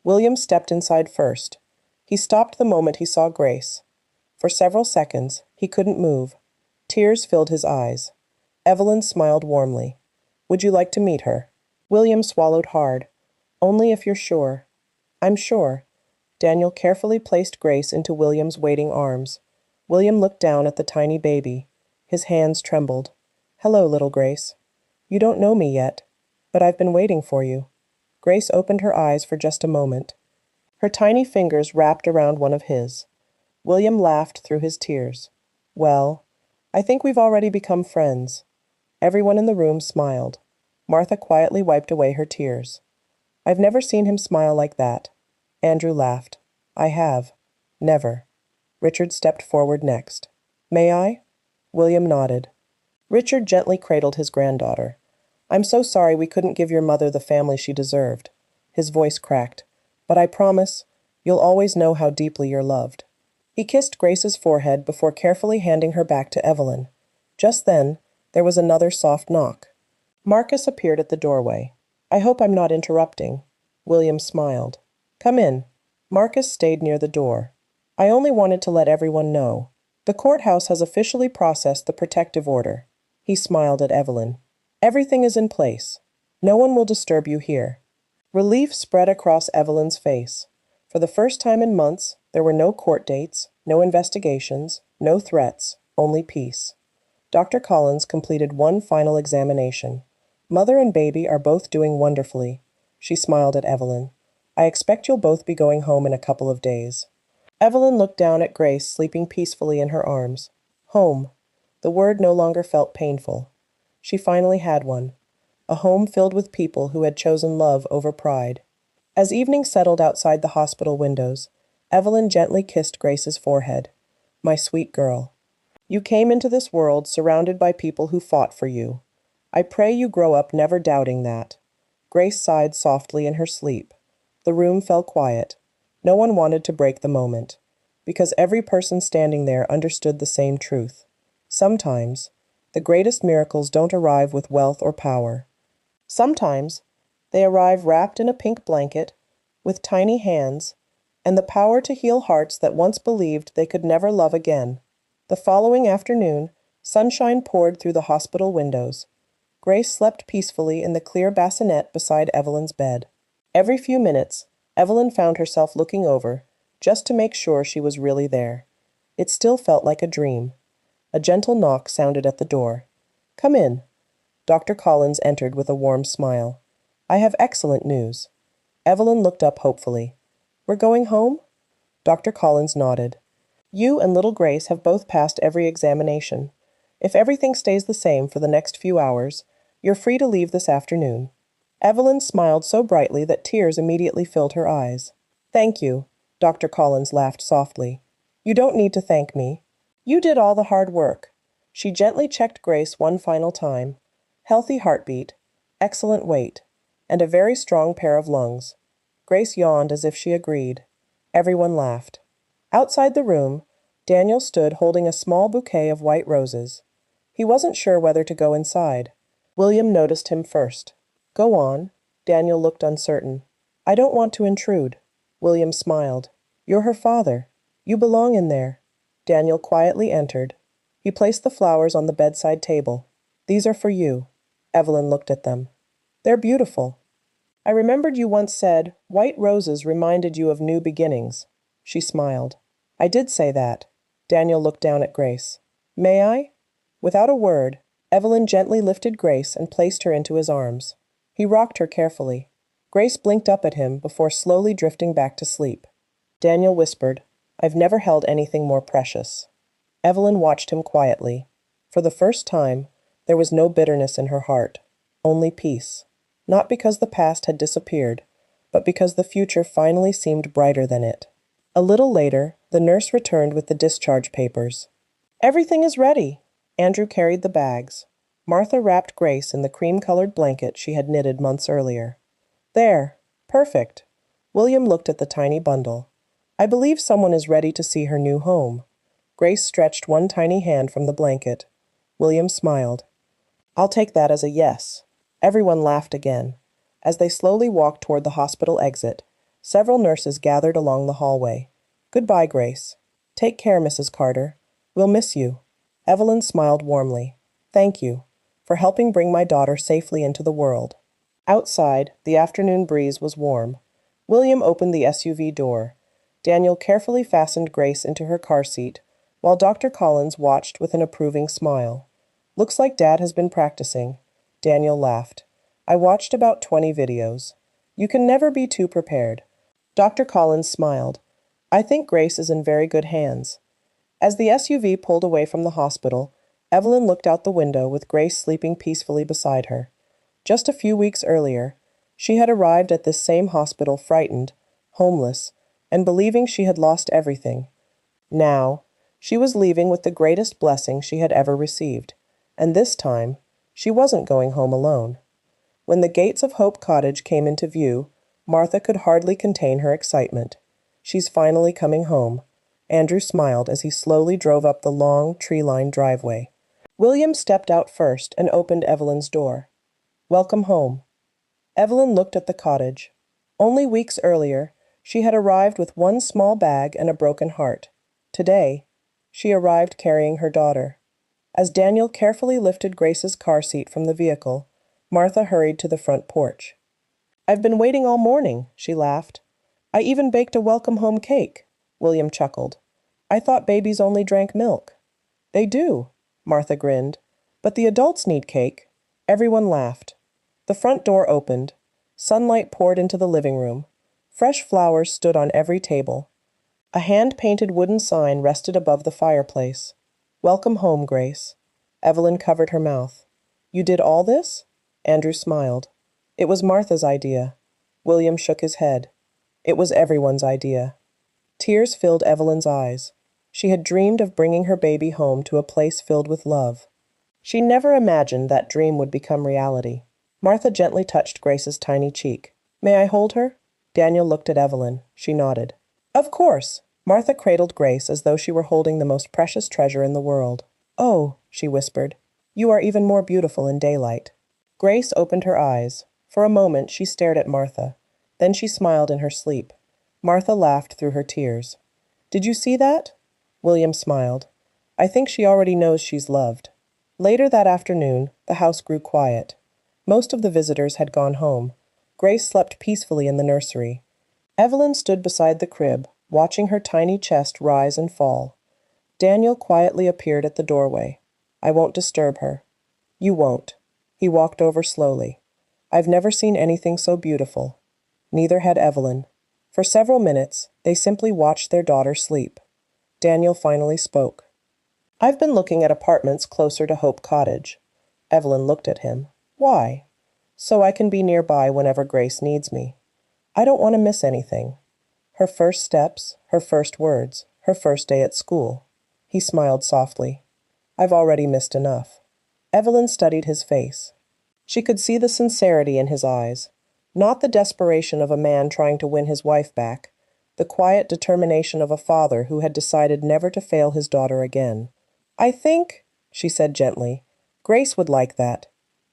William stepped inside first. He stopped the moment he saw Grace. For several seconds, he couldn't move. Tears filled his eyes. Evelyn smiled warmly. "Would you like to meet her?" William swallowed hard. "Only if you're sure." "I'm sure." Daniel carefully placed Grace into William's waiting arms. William looked down at the tiny baby. His hands trembled. "Hello, little Grace. You don't know me yet, but I've been waiting for you." Grace opened her eyes for just a moment. Her tiny fingers wrapped around one of his. William laughed through his tears. "Well, I think we've already become friends." Everyone in the room smiled. Martha quietly wiped away her tears. "I've never seen him smile like that." Andrew laughed. "I have. Never." Richard stepped forward next. "May I?" William nodded. Richard gently cradled his granddaughter. "I'm so sorry we couldn't give your mother the family she deserved." His voice cracked. "But I promise, you'll always know how deeply you're loved." He kissed Grace's forehead before carefully handing her back to Evelyn. Just then, there was another soft knock. Marcus appeared at the doorway. "I hope I'm not interrupting." William smiled. "Come in." Marcus stayed near the door. "I only wanted to let everyone know. The courthouse has officially processed the protective order." He smiled at Evelyn. "Everything is in place. No one will disturb you here." Relief spread across Evelyn's face. For the first time in months, there were no court dates, no investigations, no threats, only peace. Dr. Collins completed one final examination. "Mother and baby are both doing wonderfully." She smiled at Evelyn. "I expect you'll both be going home in a couple of days." Evelyn looked down at Grace sleeping peacefully in her arms. Home. The word no longer felt painful. She finally had one. a home filled with people who had chosen love over pride. As evening settled outside the hospital windows, Evelyn gently kissed Grace's forehead. "My sweet girl. You came into this world surrounded by people who fought for you. I pray you grow up never doubting that." Grace sighed softly in her sleep. The room fell quiet. No one wanted to break the moment, because every person standing there understood the same truth. Sometimes, the greatest miracles don't arrive with wealth or power. Sometimes, they arrive wrapped in a pink blanket, with tiny hands, and the power to heal hearts that once believed they could never love again. The following afternoon, sunshine poured through the hospital windows. Grace slept peacefully in the clear bassinet beside Evelyn's bed. Every few minutes, Evelyn found herself looking over, just to make sure she was really there. It still felt like a dream. A gentle knock sounded at the door. "Come in." Dr. Collins entered with a warm smile. "I have excellent news." Evelyn looked up hopefully. "We're going home?" Dr. Collins nodded. "You and little Grace have both passed every examination. If everything stays the same for the next few hours, you're free to leave this afternoon." Evelyn smiled so brightly that tears immediately filled her eyes. "Thank you," Dr. Collins laughed softly. "You don't need to thank me. You did all the hard work." She gently checked Grace one final time. Healthy heartbeat, excellent weight, and a very strong pair of lungs. Grace yawned as if she agreed. Everyone laughed. Outside the room, Daniel stood holding a small bouquet of white roses. He wasn't sure whether to go inside. William noticed him first. "Go on." Daniel looked uncertain. "I don't want to intrude." William smiled. "You're her father. You belong in there." Daniel quietly entered. He placed the flowers on the bedside table. "These are for you." Evelyn looked at them. "They're beautiful. I remembered you once said, 'White roses reminded you of new beginnings.'" She smiled. "I did say that." Daniel looked down at Grace. "May I?" Without a word, Evelyn gently lifted Grace and placed her into his arms. He rocked her carefully. Grace blinked up at him before slowly drifting back to sleep. Daniel whispered, "I've never held anything more precious." Evelyn watched him quietly. For the first time, there was no bitterness in her heart, only peace. Not because the past had disappeared, but because the future finally seemed brighter than it. A little later, the nurse returned with the discharge papers. "Everything is ready." Andrew carried the bags. Martha wrapped Grace in the cream-colored blanket she had knitted months earlier. "There. Perfect." William looked at the tiny bundle. "I believe someone is ready to see her new home." Grace stretched one tiny hand from the blanket. William smiled. "I'll take that as a yes." Everyone laughed again. As they slowly walked toward the hospital exit, several nurses gathered along the hallway. "Goodbye, Grace." "Take care, Mrs. Carter. We'll miss you." Evelyn smiled warmly. "Thank you for helping bring my daughter safely into the world." Outside, the afternoon breeze was warm. William opened the SUV door. Daniel carefully fastened Grace into her car seat, while Dr. Collins watched with an approving smile. "Looks like Dad has been practicing." Daniel laughed. "I watched about 20 videos. You can never be too prepared." Dr. Collins smiled. "I think Grace is in very good hands." As the SUV pulled away from the hospital, Evelyn looked out the window with Grace sleeping peacefully beside her. Just a few weeks earlier, she had arrived at this same hospital frightened, homeless, and believing she had lost everything. Now, she was leaving with the greatest blessing she had ever received, and this time, she wasn't going home alone. When the gates of Hope Cottage came into view, Martha could hardly contain her excitement. "She's finally coming home." Andrew smiled as he slowly drove up the long, tree-lined driveway. William stepped out first and opened Evelyn's door. "Welcome home." Evelyn looked at the cottage. Only weeks earlier, she had arrived with one small bag and a broken heart. Today, she arrived carrying her daughter. As Daniel carefully lifted Grace's car seat from the vehicle, Martha hurried to the front porch. "I've been waiting all morning," she laughed. "I even baked a welcome home cake." William chuckled. "I thought babies only drank milk." "They do," Martha grinned. "But the adults need cake." Everyone laughed. The front door opened. Sunlight poured into the living room. Fresh flowers stood on every table. A hand-painted wooden sign rested above the fireplace. "Welcome home, Grace." Evelyn covered her mouth. "You did all this?" Andrew smiled. It was Martha's idea. William shook his head. It was everyone's idea. Tears filled Evelyn's eyes. She had dreamed of bringing her baby home to a place filled with love. She never imagined that dream would become reality. Martha gently touched Grace's tiny cheek. "May I hold her?" Daniel looked at Evelyn. She nodded. "Of course!" Martha cradled Grace as though she were holding the most precious treasure in the world. "Oh," she whispered, "you are even more beautiful in daylight." Grace opened her eyes. For a moment she stared at Martha. Then she smiled in her sleep. Martha laughed through her tears. "Did you see that?" William smiled. "I think she already knows she's loved." Later that afternoon, the house grew quiet. Most of the visitors had gone home. Grace slept peacefully in the nursery. Evelyn stood beside the crib, watching her tiny chest rise and fall. Daniel quietly appeared at the doorway. "I won't disturb her." "You won't." He walked over slowly. "I've never seen anything so beautiful." Neither had Evelyn. For several minutes, they simply watched their daughter sleep. Daniel finally spoke. "I've been looking at apartments closer to Hope Cottage." Evelyn looked at him. "Why?" "So I can be nearby whenever Grace needs me. I don't want to miss anything. Her first steps, her first words, her first day at school." He smiled softly. "I've already missed enough." Evelyn studied his face. She could see the sincerity in his eyes. Not the desperation of a man trying to win his wife back. The quiet determination of a father who had decided never to fail his daughter again. "I think," she said gently, "Grace would like that."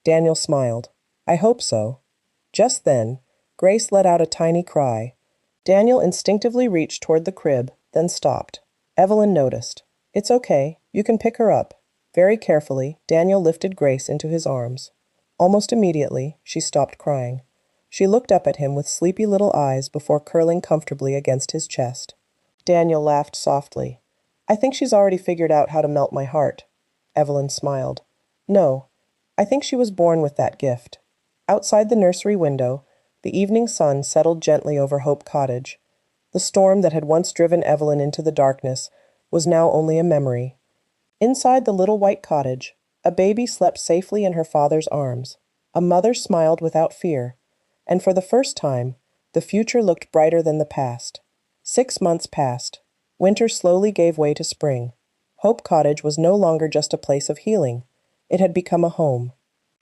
Daniel smiled. "I hope so." Just then, Grace let out a tiny cry. Daniel instinctively reached toward the crib, then stopped. Evelyn noticed. "It's okay. You can pick her up." Very carefully, Daniel lifted Grace into his arms. Almost immediately, she stopped crying. She looked up at him with sleepy little eyes before curling comfortably against his chest. Daniel laughed softly. "I think she's already figured out how to melt my heart." Evelyn smiled. "No, I think she was born with that gift." Outside the nursery window, the evening sun settled gently over Hope Cottage. The storm that had once driven Evelyn into the darkness was now only a memory. Inside the little white cottage, a baby slept safely in her father's arms. A mother smiled without fear. And for the first time, the future looked brighter than the past. 6 months passed. Winter slowly gave way to spring. Hope Cottage was no longer just a place of healing. It had become a home.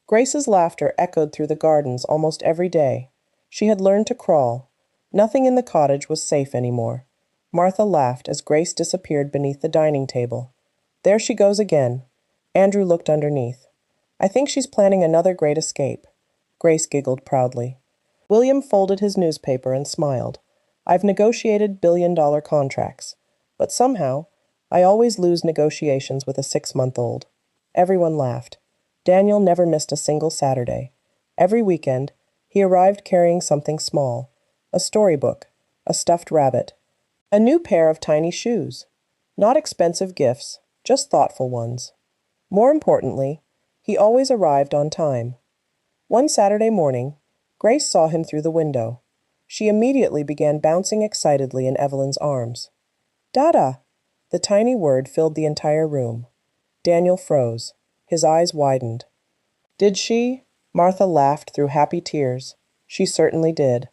Grace's laughter echoed through the gardens almost every day. She had learned to crawl. Nothing in the cottage was safe anymore. Martha laughed as Grace disappeared beneath the dining table. "There she goes again." Andrew looked underneath. "I think she's planning another great escape." Grace giggled proudly. William folded his newspaper and smiled. "I've negotiated billion-dollar contracts. But somehow, I always lose negotiations with a 6-month-old. Everyone laughed. Daniel never missed a single Saturday. Every weekend, he arrived carrying something small. A storybook, a stuffed rabbit, a new pair of tiny shoes. Not expensive gifts, just thoughtful ones. More importantly, he always arrived on time. One Saturday morning, Grace saw him through the window. She immediately began bouncing excitedly in Evelyn's arms. "Dada!" The tiny word filled the entire room. Daniel froze. His eyes widened. "Did she?" Martha laughed through happy tears. "She certainly did."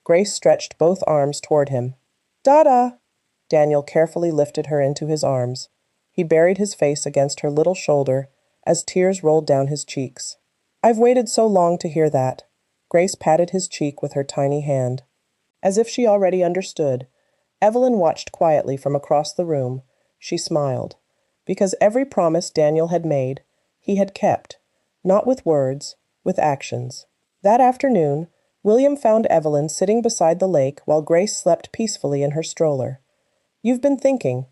Grace stretched both arms toward him. "Dada!" Daniel carefully lifted her into his arms. He buried his face against her little shoulder as tears rolled down his cheeks. "I've waited so long to hear that." Grace patted his cheek with her tiny hand. As if she already understood, Evelyn watched quietly from across the room. She smiled. Because every promise Daniel had made, he had kept. Not with words, with actions. That afternoon, William found Evelyn sitting beside the lake while Grace slept peacefully in her stroller. "You've been thinking."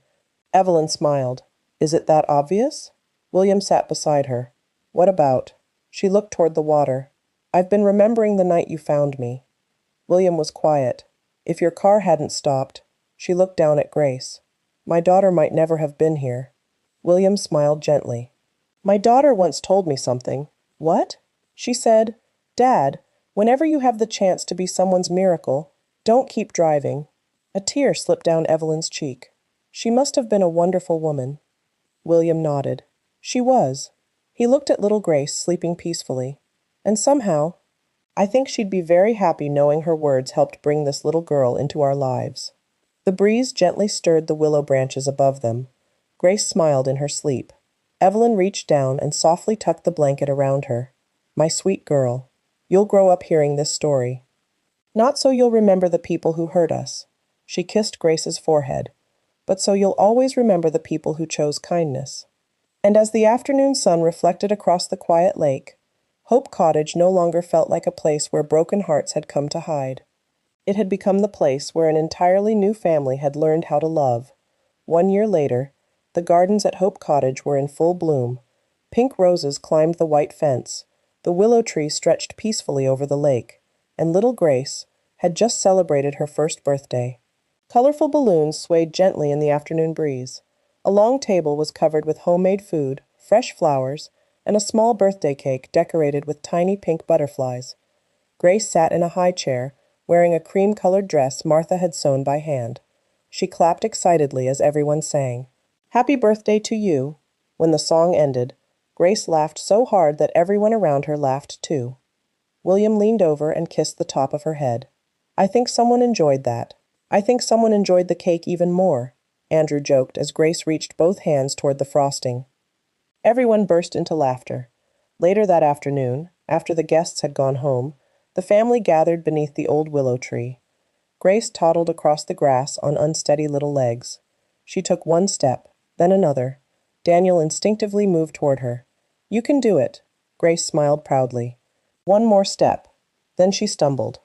Evelyn smiled. "Is it that obvious?" William sat beside her. "What about?" She looked toward the water. "I've been remembering the night you found me." William was quiet. "If your car hadn't stopped." She looked down at Grace. "My daughter might never have been here." William smiled gently. "My daughter once told me something." "What?" She said, "Dad, whenever you have the chance to be someone's miracle, don't keep driving." A tear slipped down Evelyn's cheek. "She must have been a wonderful woman." William nodded. "She was." He looked at little Grace sleeping peacefully. And somehow, I think she'd be very happy knowing her words helped bring this little girl into our lives. The breeze gently stirred the willow branches above them. Grace smiled in her sleep. Evelyn reached down and softly tucked the blanket around her. My sweet girl, you'll grow up hearing this story. Not so you'll remember the people who hurt us. She kissed Grace's forehead. But so you'll always remember the people who chose kindness. And as the afternoon sun reflected across the quiet lake, Hope Cottage no longer felt like a place where broken hearts had come to hide. It had become the place where an entirely new family had learned how to love. 1 year later, the gardens at Hope Cottage were in full bloom. Pink roses climbed the white fence, the willow tree stretched peacefully over the lake, and little Grace had just celebrated her first birthday. Colorful balloons swayed gently in the afternoon breeze. A long table was covered with homemade food, fresh flowers, and a small birthday cake decorated with tiny pink butterflies. Grace sat in a high chair, wearing a cream-colored dress Martha had sewn by hand. She clapped excitedly as everyone sang, "Happy birthday to you." When the song ended, Grace laughed so hard that everyone around her laughed too. William leaned over and kissed the top of her head. "I think someone enjoyed that. I think someone enjoyed the cake even more," Andrew joked as Grace reached both hands toward the frosting. Everyone burst into laughter. Later that afternoon, after the guests had gone home, the family gathered beneath the old willow tree. Grace toddled across the grass on unsteady little legs. She took one step, then another. Daniel instinctively moved toward her. "You can do it," Grace smiled proudly. One more step. Then she stumbled.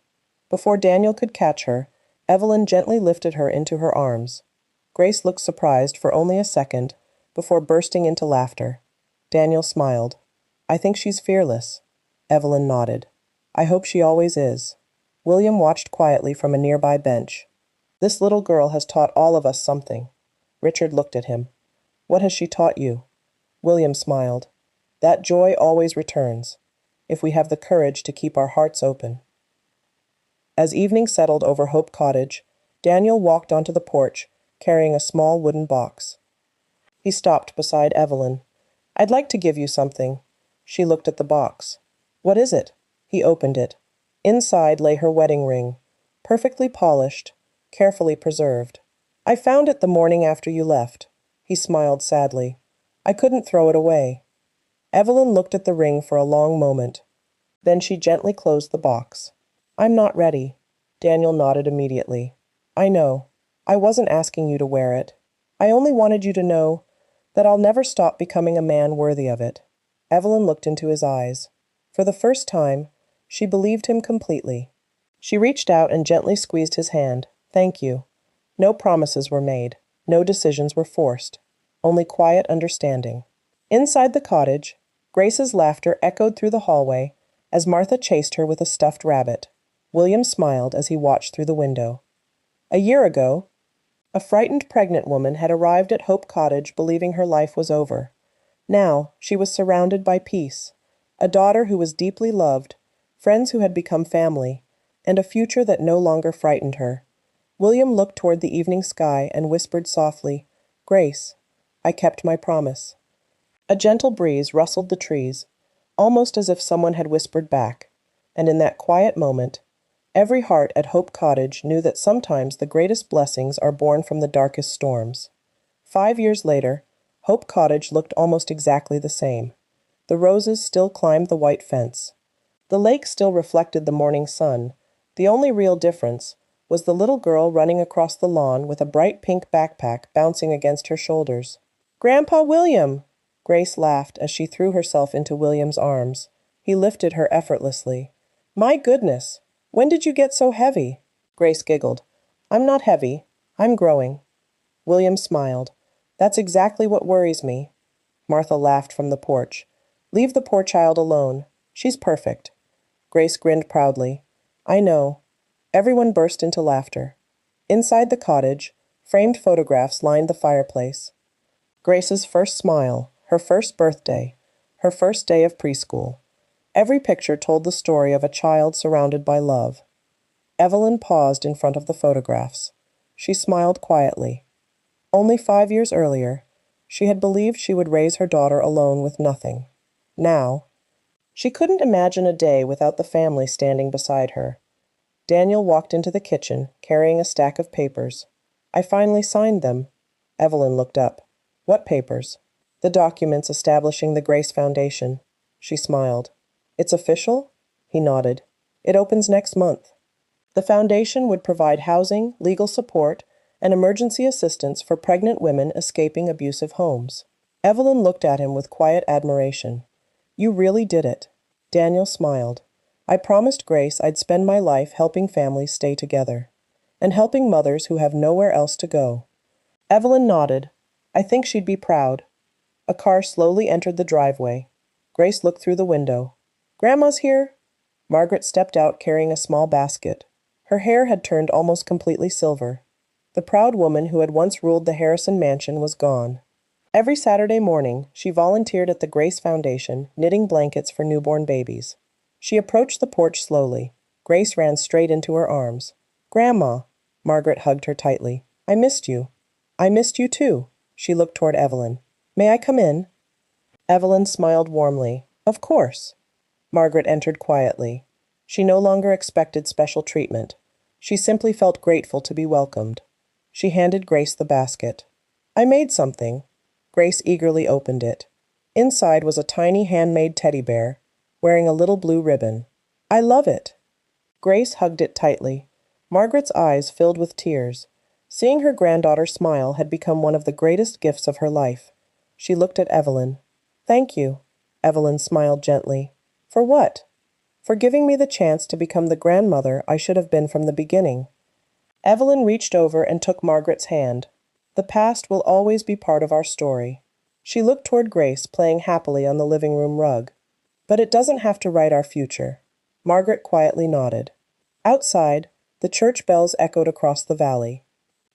Before Daniel could catch her, Evelyn gently lifted her into her arms. Grace looked surprised for only a second, before bursting into laughter. Daniel smiled. "I think she's fearless." Evelyn nodded. "I hope she always is." William watched quietly from a nearby bench. "This little girl has taught all of us something." Richard looked at him. "What has she taught you?" William smiled. "That joy always returns, if we have the courage to keep our hearts open." As evening settled over Hope Cottage, Daniel walked onto the porch, carrying a small wooden box. He stopped beside Evelyn. "I'd like to give you something." She looked at the box. "What is it?" He opened it. Inside lay her wedding ring, perfectly polished, carefully preserved. "I found it the morning after you left." He smiled sadly. "I couldn't throw it away." Evelyn looked at the ring for a long moment. Then she gently closed the box. "I'm not ready." Daniel nodded immediately. "I know. I wasn't asking you to wear it. I only wanted you to know that I'll never stop becoming a man worthy of it." Evelyn looked into his eyes. For the first time, she believed him completely. She reached out and gently squeezed his hand. "Thank you." No promises were made. No decisions were forced. Only quiet understanding. Inside the cottage, Grace's laughter echoed through the hallway as Martha chased her with a stuffed rabbit. William smiled as he watched through the window. A year ago, a frightened pregnant woman had arrived at Hope Cottage believing her life was over. Now she was surrounded by peace, a daughter who was deeply loved, friends who had become family, and a future that no longer frightened her. William looked toward the evening sky and whispered softly, "Grace, I kept my promise." A gentle breeze rustled the trees, almost as if someone had whispered back, and in that quiet moment, every heart at Hope Cottage knew that sometimes the greatest blessings are born from the darkest storms. 5 years later, Hope Cottage looked almost exactly the same. The roses still climbed the white fence. The lake still reflected the morning sun. The only real difference was the little girl running across the lawn with a bright pink backpack bouncing against her shoulders. "Grandpa William!" Grace laughed as she threw herself into William's arms. He lifted her effortlessly. "My goodness! When did you get so heavy?" Grace giggled. "I'm not heavy. I'm growing." William smiled. "That's exactly what worries me." Martha laughed from the porch. "Leave the poor child alone. She's perfect." Grace grinned proudly. "I know." Everyone burst into laughter. Inside the cottage, framed photographs lined the fireplace. Grace's first smile, her first birthday, her first day of preschool. Every picture told the story of a child surrounded by love. Evelyn paused in front of the photographs. She smiled quietly. Only 5 years earlier, she had believed she would raise her daughter alone with nothing. Now, She couldn't imagine a day without the family standing beside her. Daniel walked into the kitchen, carrying a stack of papers. "I finally signed them." Evelyn looked up. "What papers?" "The documents establishing the Grace Foundation." She smiled. "It's official?" He nodded. "It opens next month." The foundation would provide housing, legal support, and emergency assistance for pregnant women escaping abusive homes. Evelyn looked at him with quiet admiration. "You really did it." Daniel smiled. "I promised Grace I'd spend my life helping families stay together, and helping mothers who have nowhere else to go." Evelyn nodded. "I think she'd be proud." A car slowly entered the driveway. Grace looked through the window. "Grandma's here." Margaret stepped out carrying a small basket. Her hair had turned almost completely silver. The proud woman who had once ruled the Harrison mansion was gone. Every Saturday morning, she volunteered at the Grace Foundation, knitting blankets for newborn babies. She approached the porch slowly. Grace ran straight into her arms. "Grandma!" Margaret hugged her tightly. "I missed you." "I missed you too." She looked toward Evelyn. "May I come in?" Evelyn smiled warmly. "Of course." Margaret entered quietly. She no longer expected special treatment. She simply felt grateful to be welcomed. She handed Grace the basket. "I made something." Grace eagerly opened it. Inside was a tiny handmade teddy bear, wearing a little blue ribbon. "I love it." Grace hugged it tightly. Margaret's eyes filled with tears. Seeing her granddaughter smile had become one of the greatest gifts of her life. She looked at Evelyn. "Thank you." Evelyn smiled gently. "For what?" "For giving me the chance to become the grandmother I should have been from the beginning." Evelyn reached over and took Margaret's hand. "The past will always be part of our story." She looked toward Grace, playing happily on the living room rug. "But it doesn't have to write our future." Margaret quietly nodded. Outside, the church bells echoed across the valley.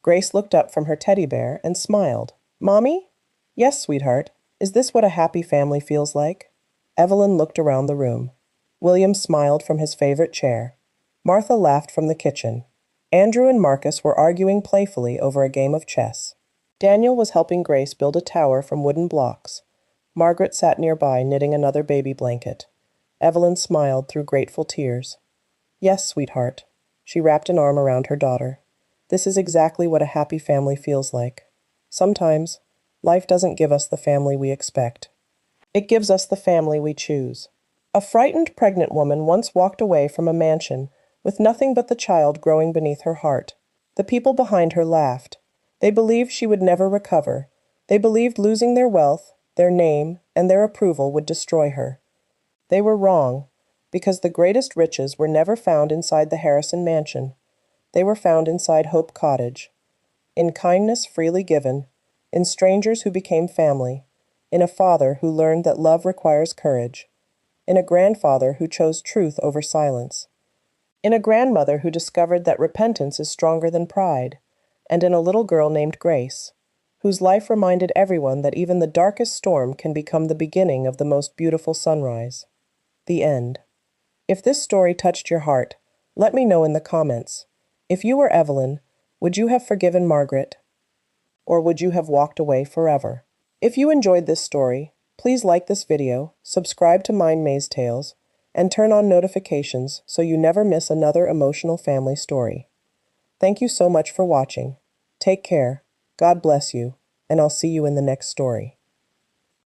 Grace looked up from her teddy bear and smiled. "Mommy?" "Yes, sweetheart. Is this what a happy family feels like?" Evelyn looked around the room. William smiled from his favorite chair. Martha laughed from the kitchen. Andrew and Marcus were arguing playfully over a game of chess. Daniel was helping Grace build a tower from wooden blocks. Margaret sat nearby knitting another baby blanket. Evelyn smiled through grateful tears. "Yes, sweetheart." She wrapped an arm around her daughter. "This is exactly what a happy family feels like. Sometimes, life doesn't give us the family we expect. It gives us the family we choose." A frightened pregnant woman once walked away from a mansion with nothing but the child growing beneath her heart. The people behind her laughed. They believed she would never recover. They believed losing their wealth, their name, and their approval would destroy her. They were wrong, because the greatest riches were never found inside the Harrison mansion. They were found inside Hope Cottage. In kindness freely given, in strangers who became family, in a father who learned that love requires courage, in a grandfather who chose truth over silence, in a grandmother who discovered that repentance is stronger than pride, and in a little girl named Grace, whose life reminded everyone that even the darkest storm can become the beginning of the most beautiful sunrise. The end. If this story touched your heart, let me know in the comments. If you were Evelyn, would you have forgiven Margaret? Or would you have walked away forever? If you enjoyed this story, please like this video, subscribe to Mind Maze Tales, and turn on notifications so you never miss another emotional family story. Thank you so much for watching. Take care, God bless you, and I'll see you in the next story.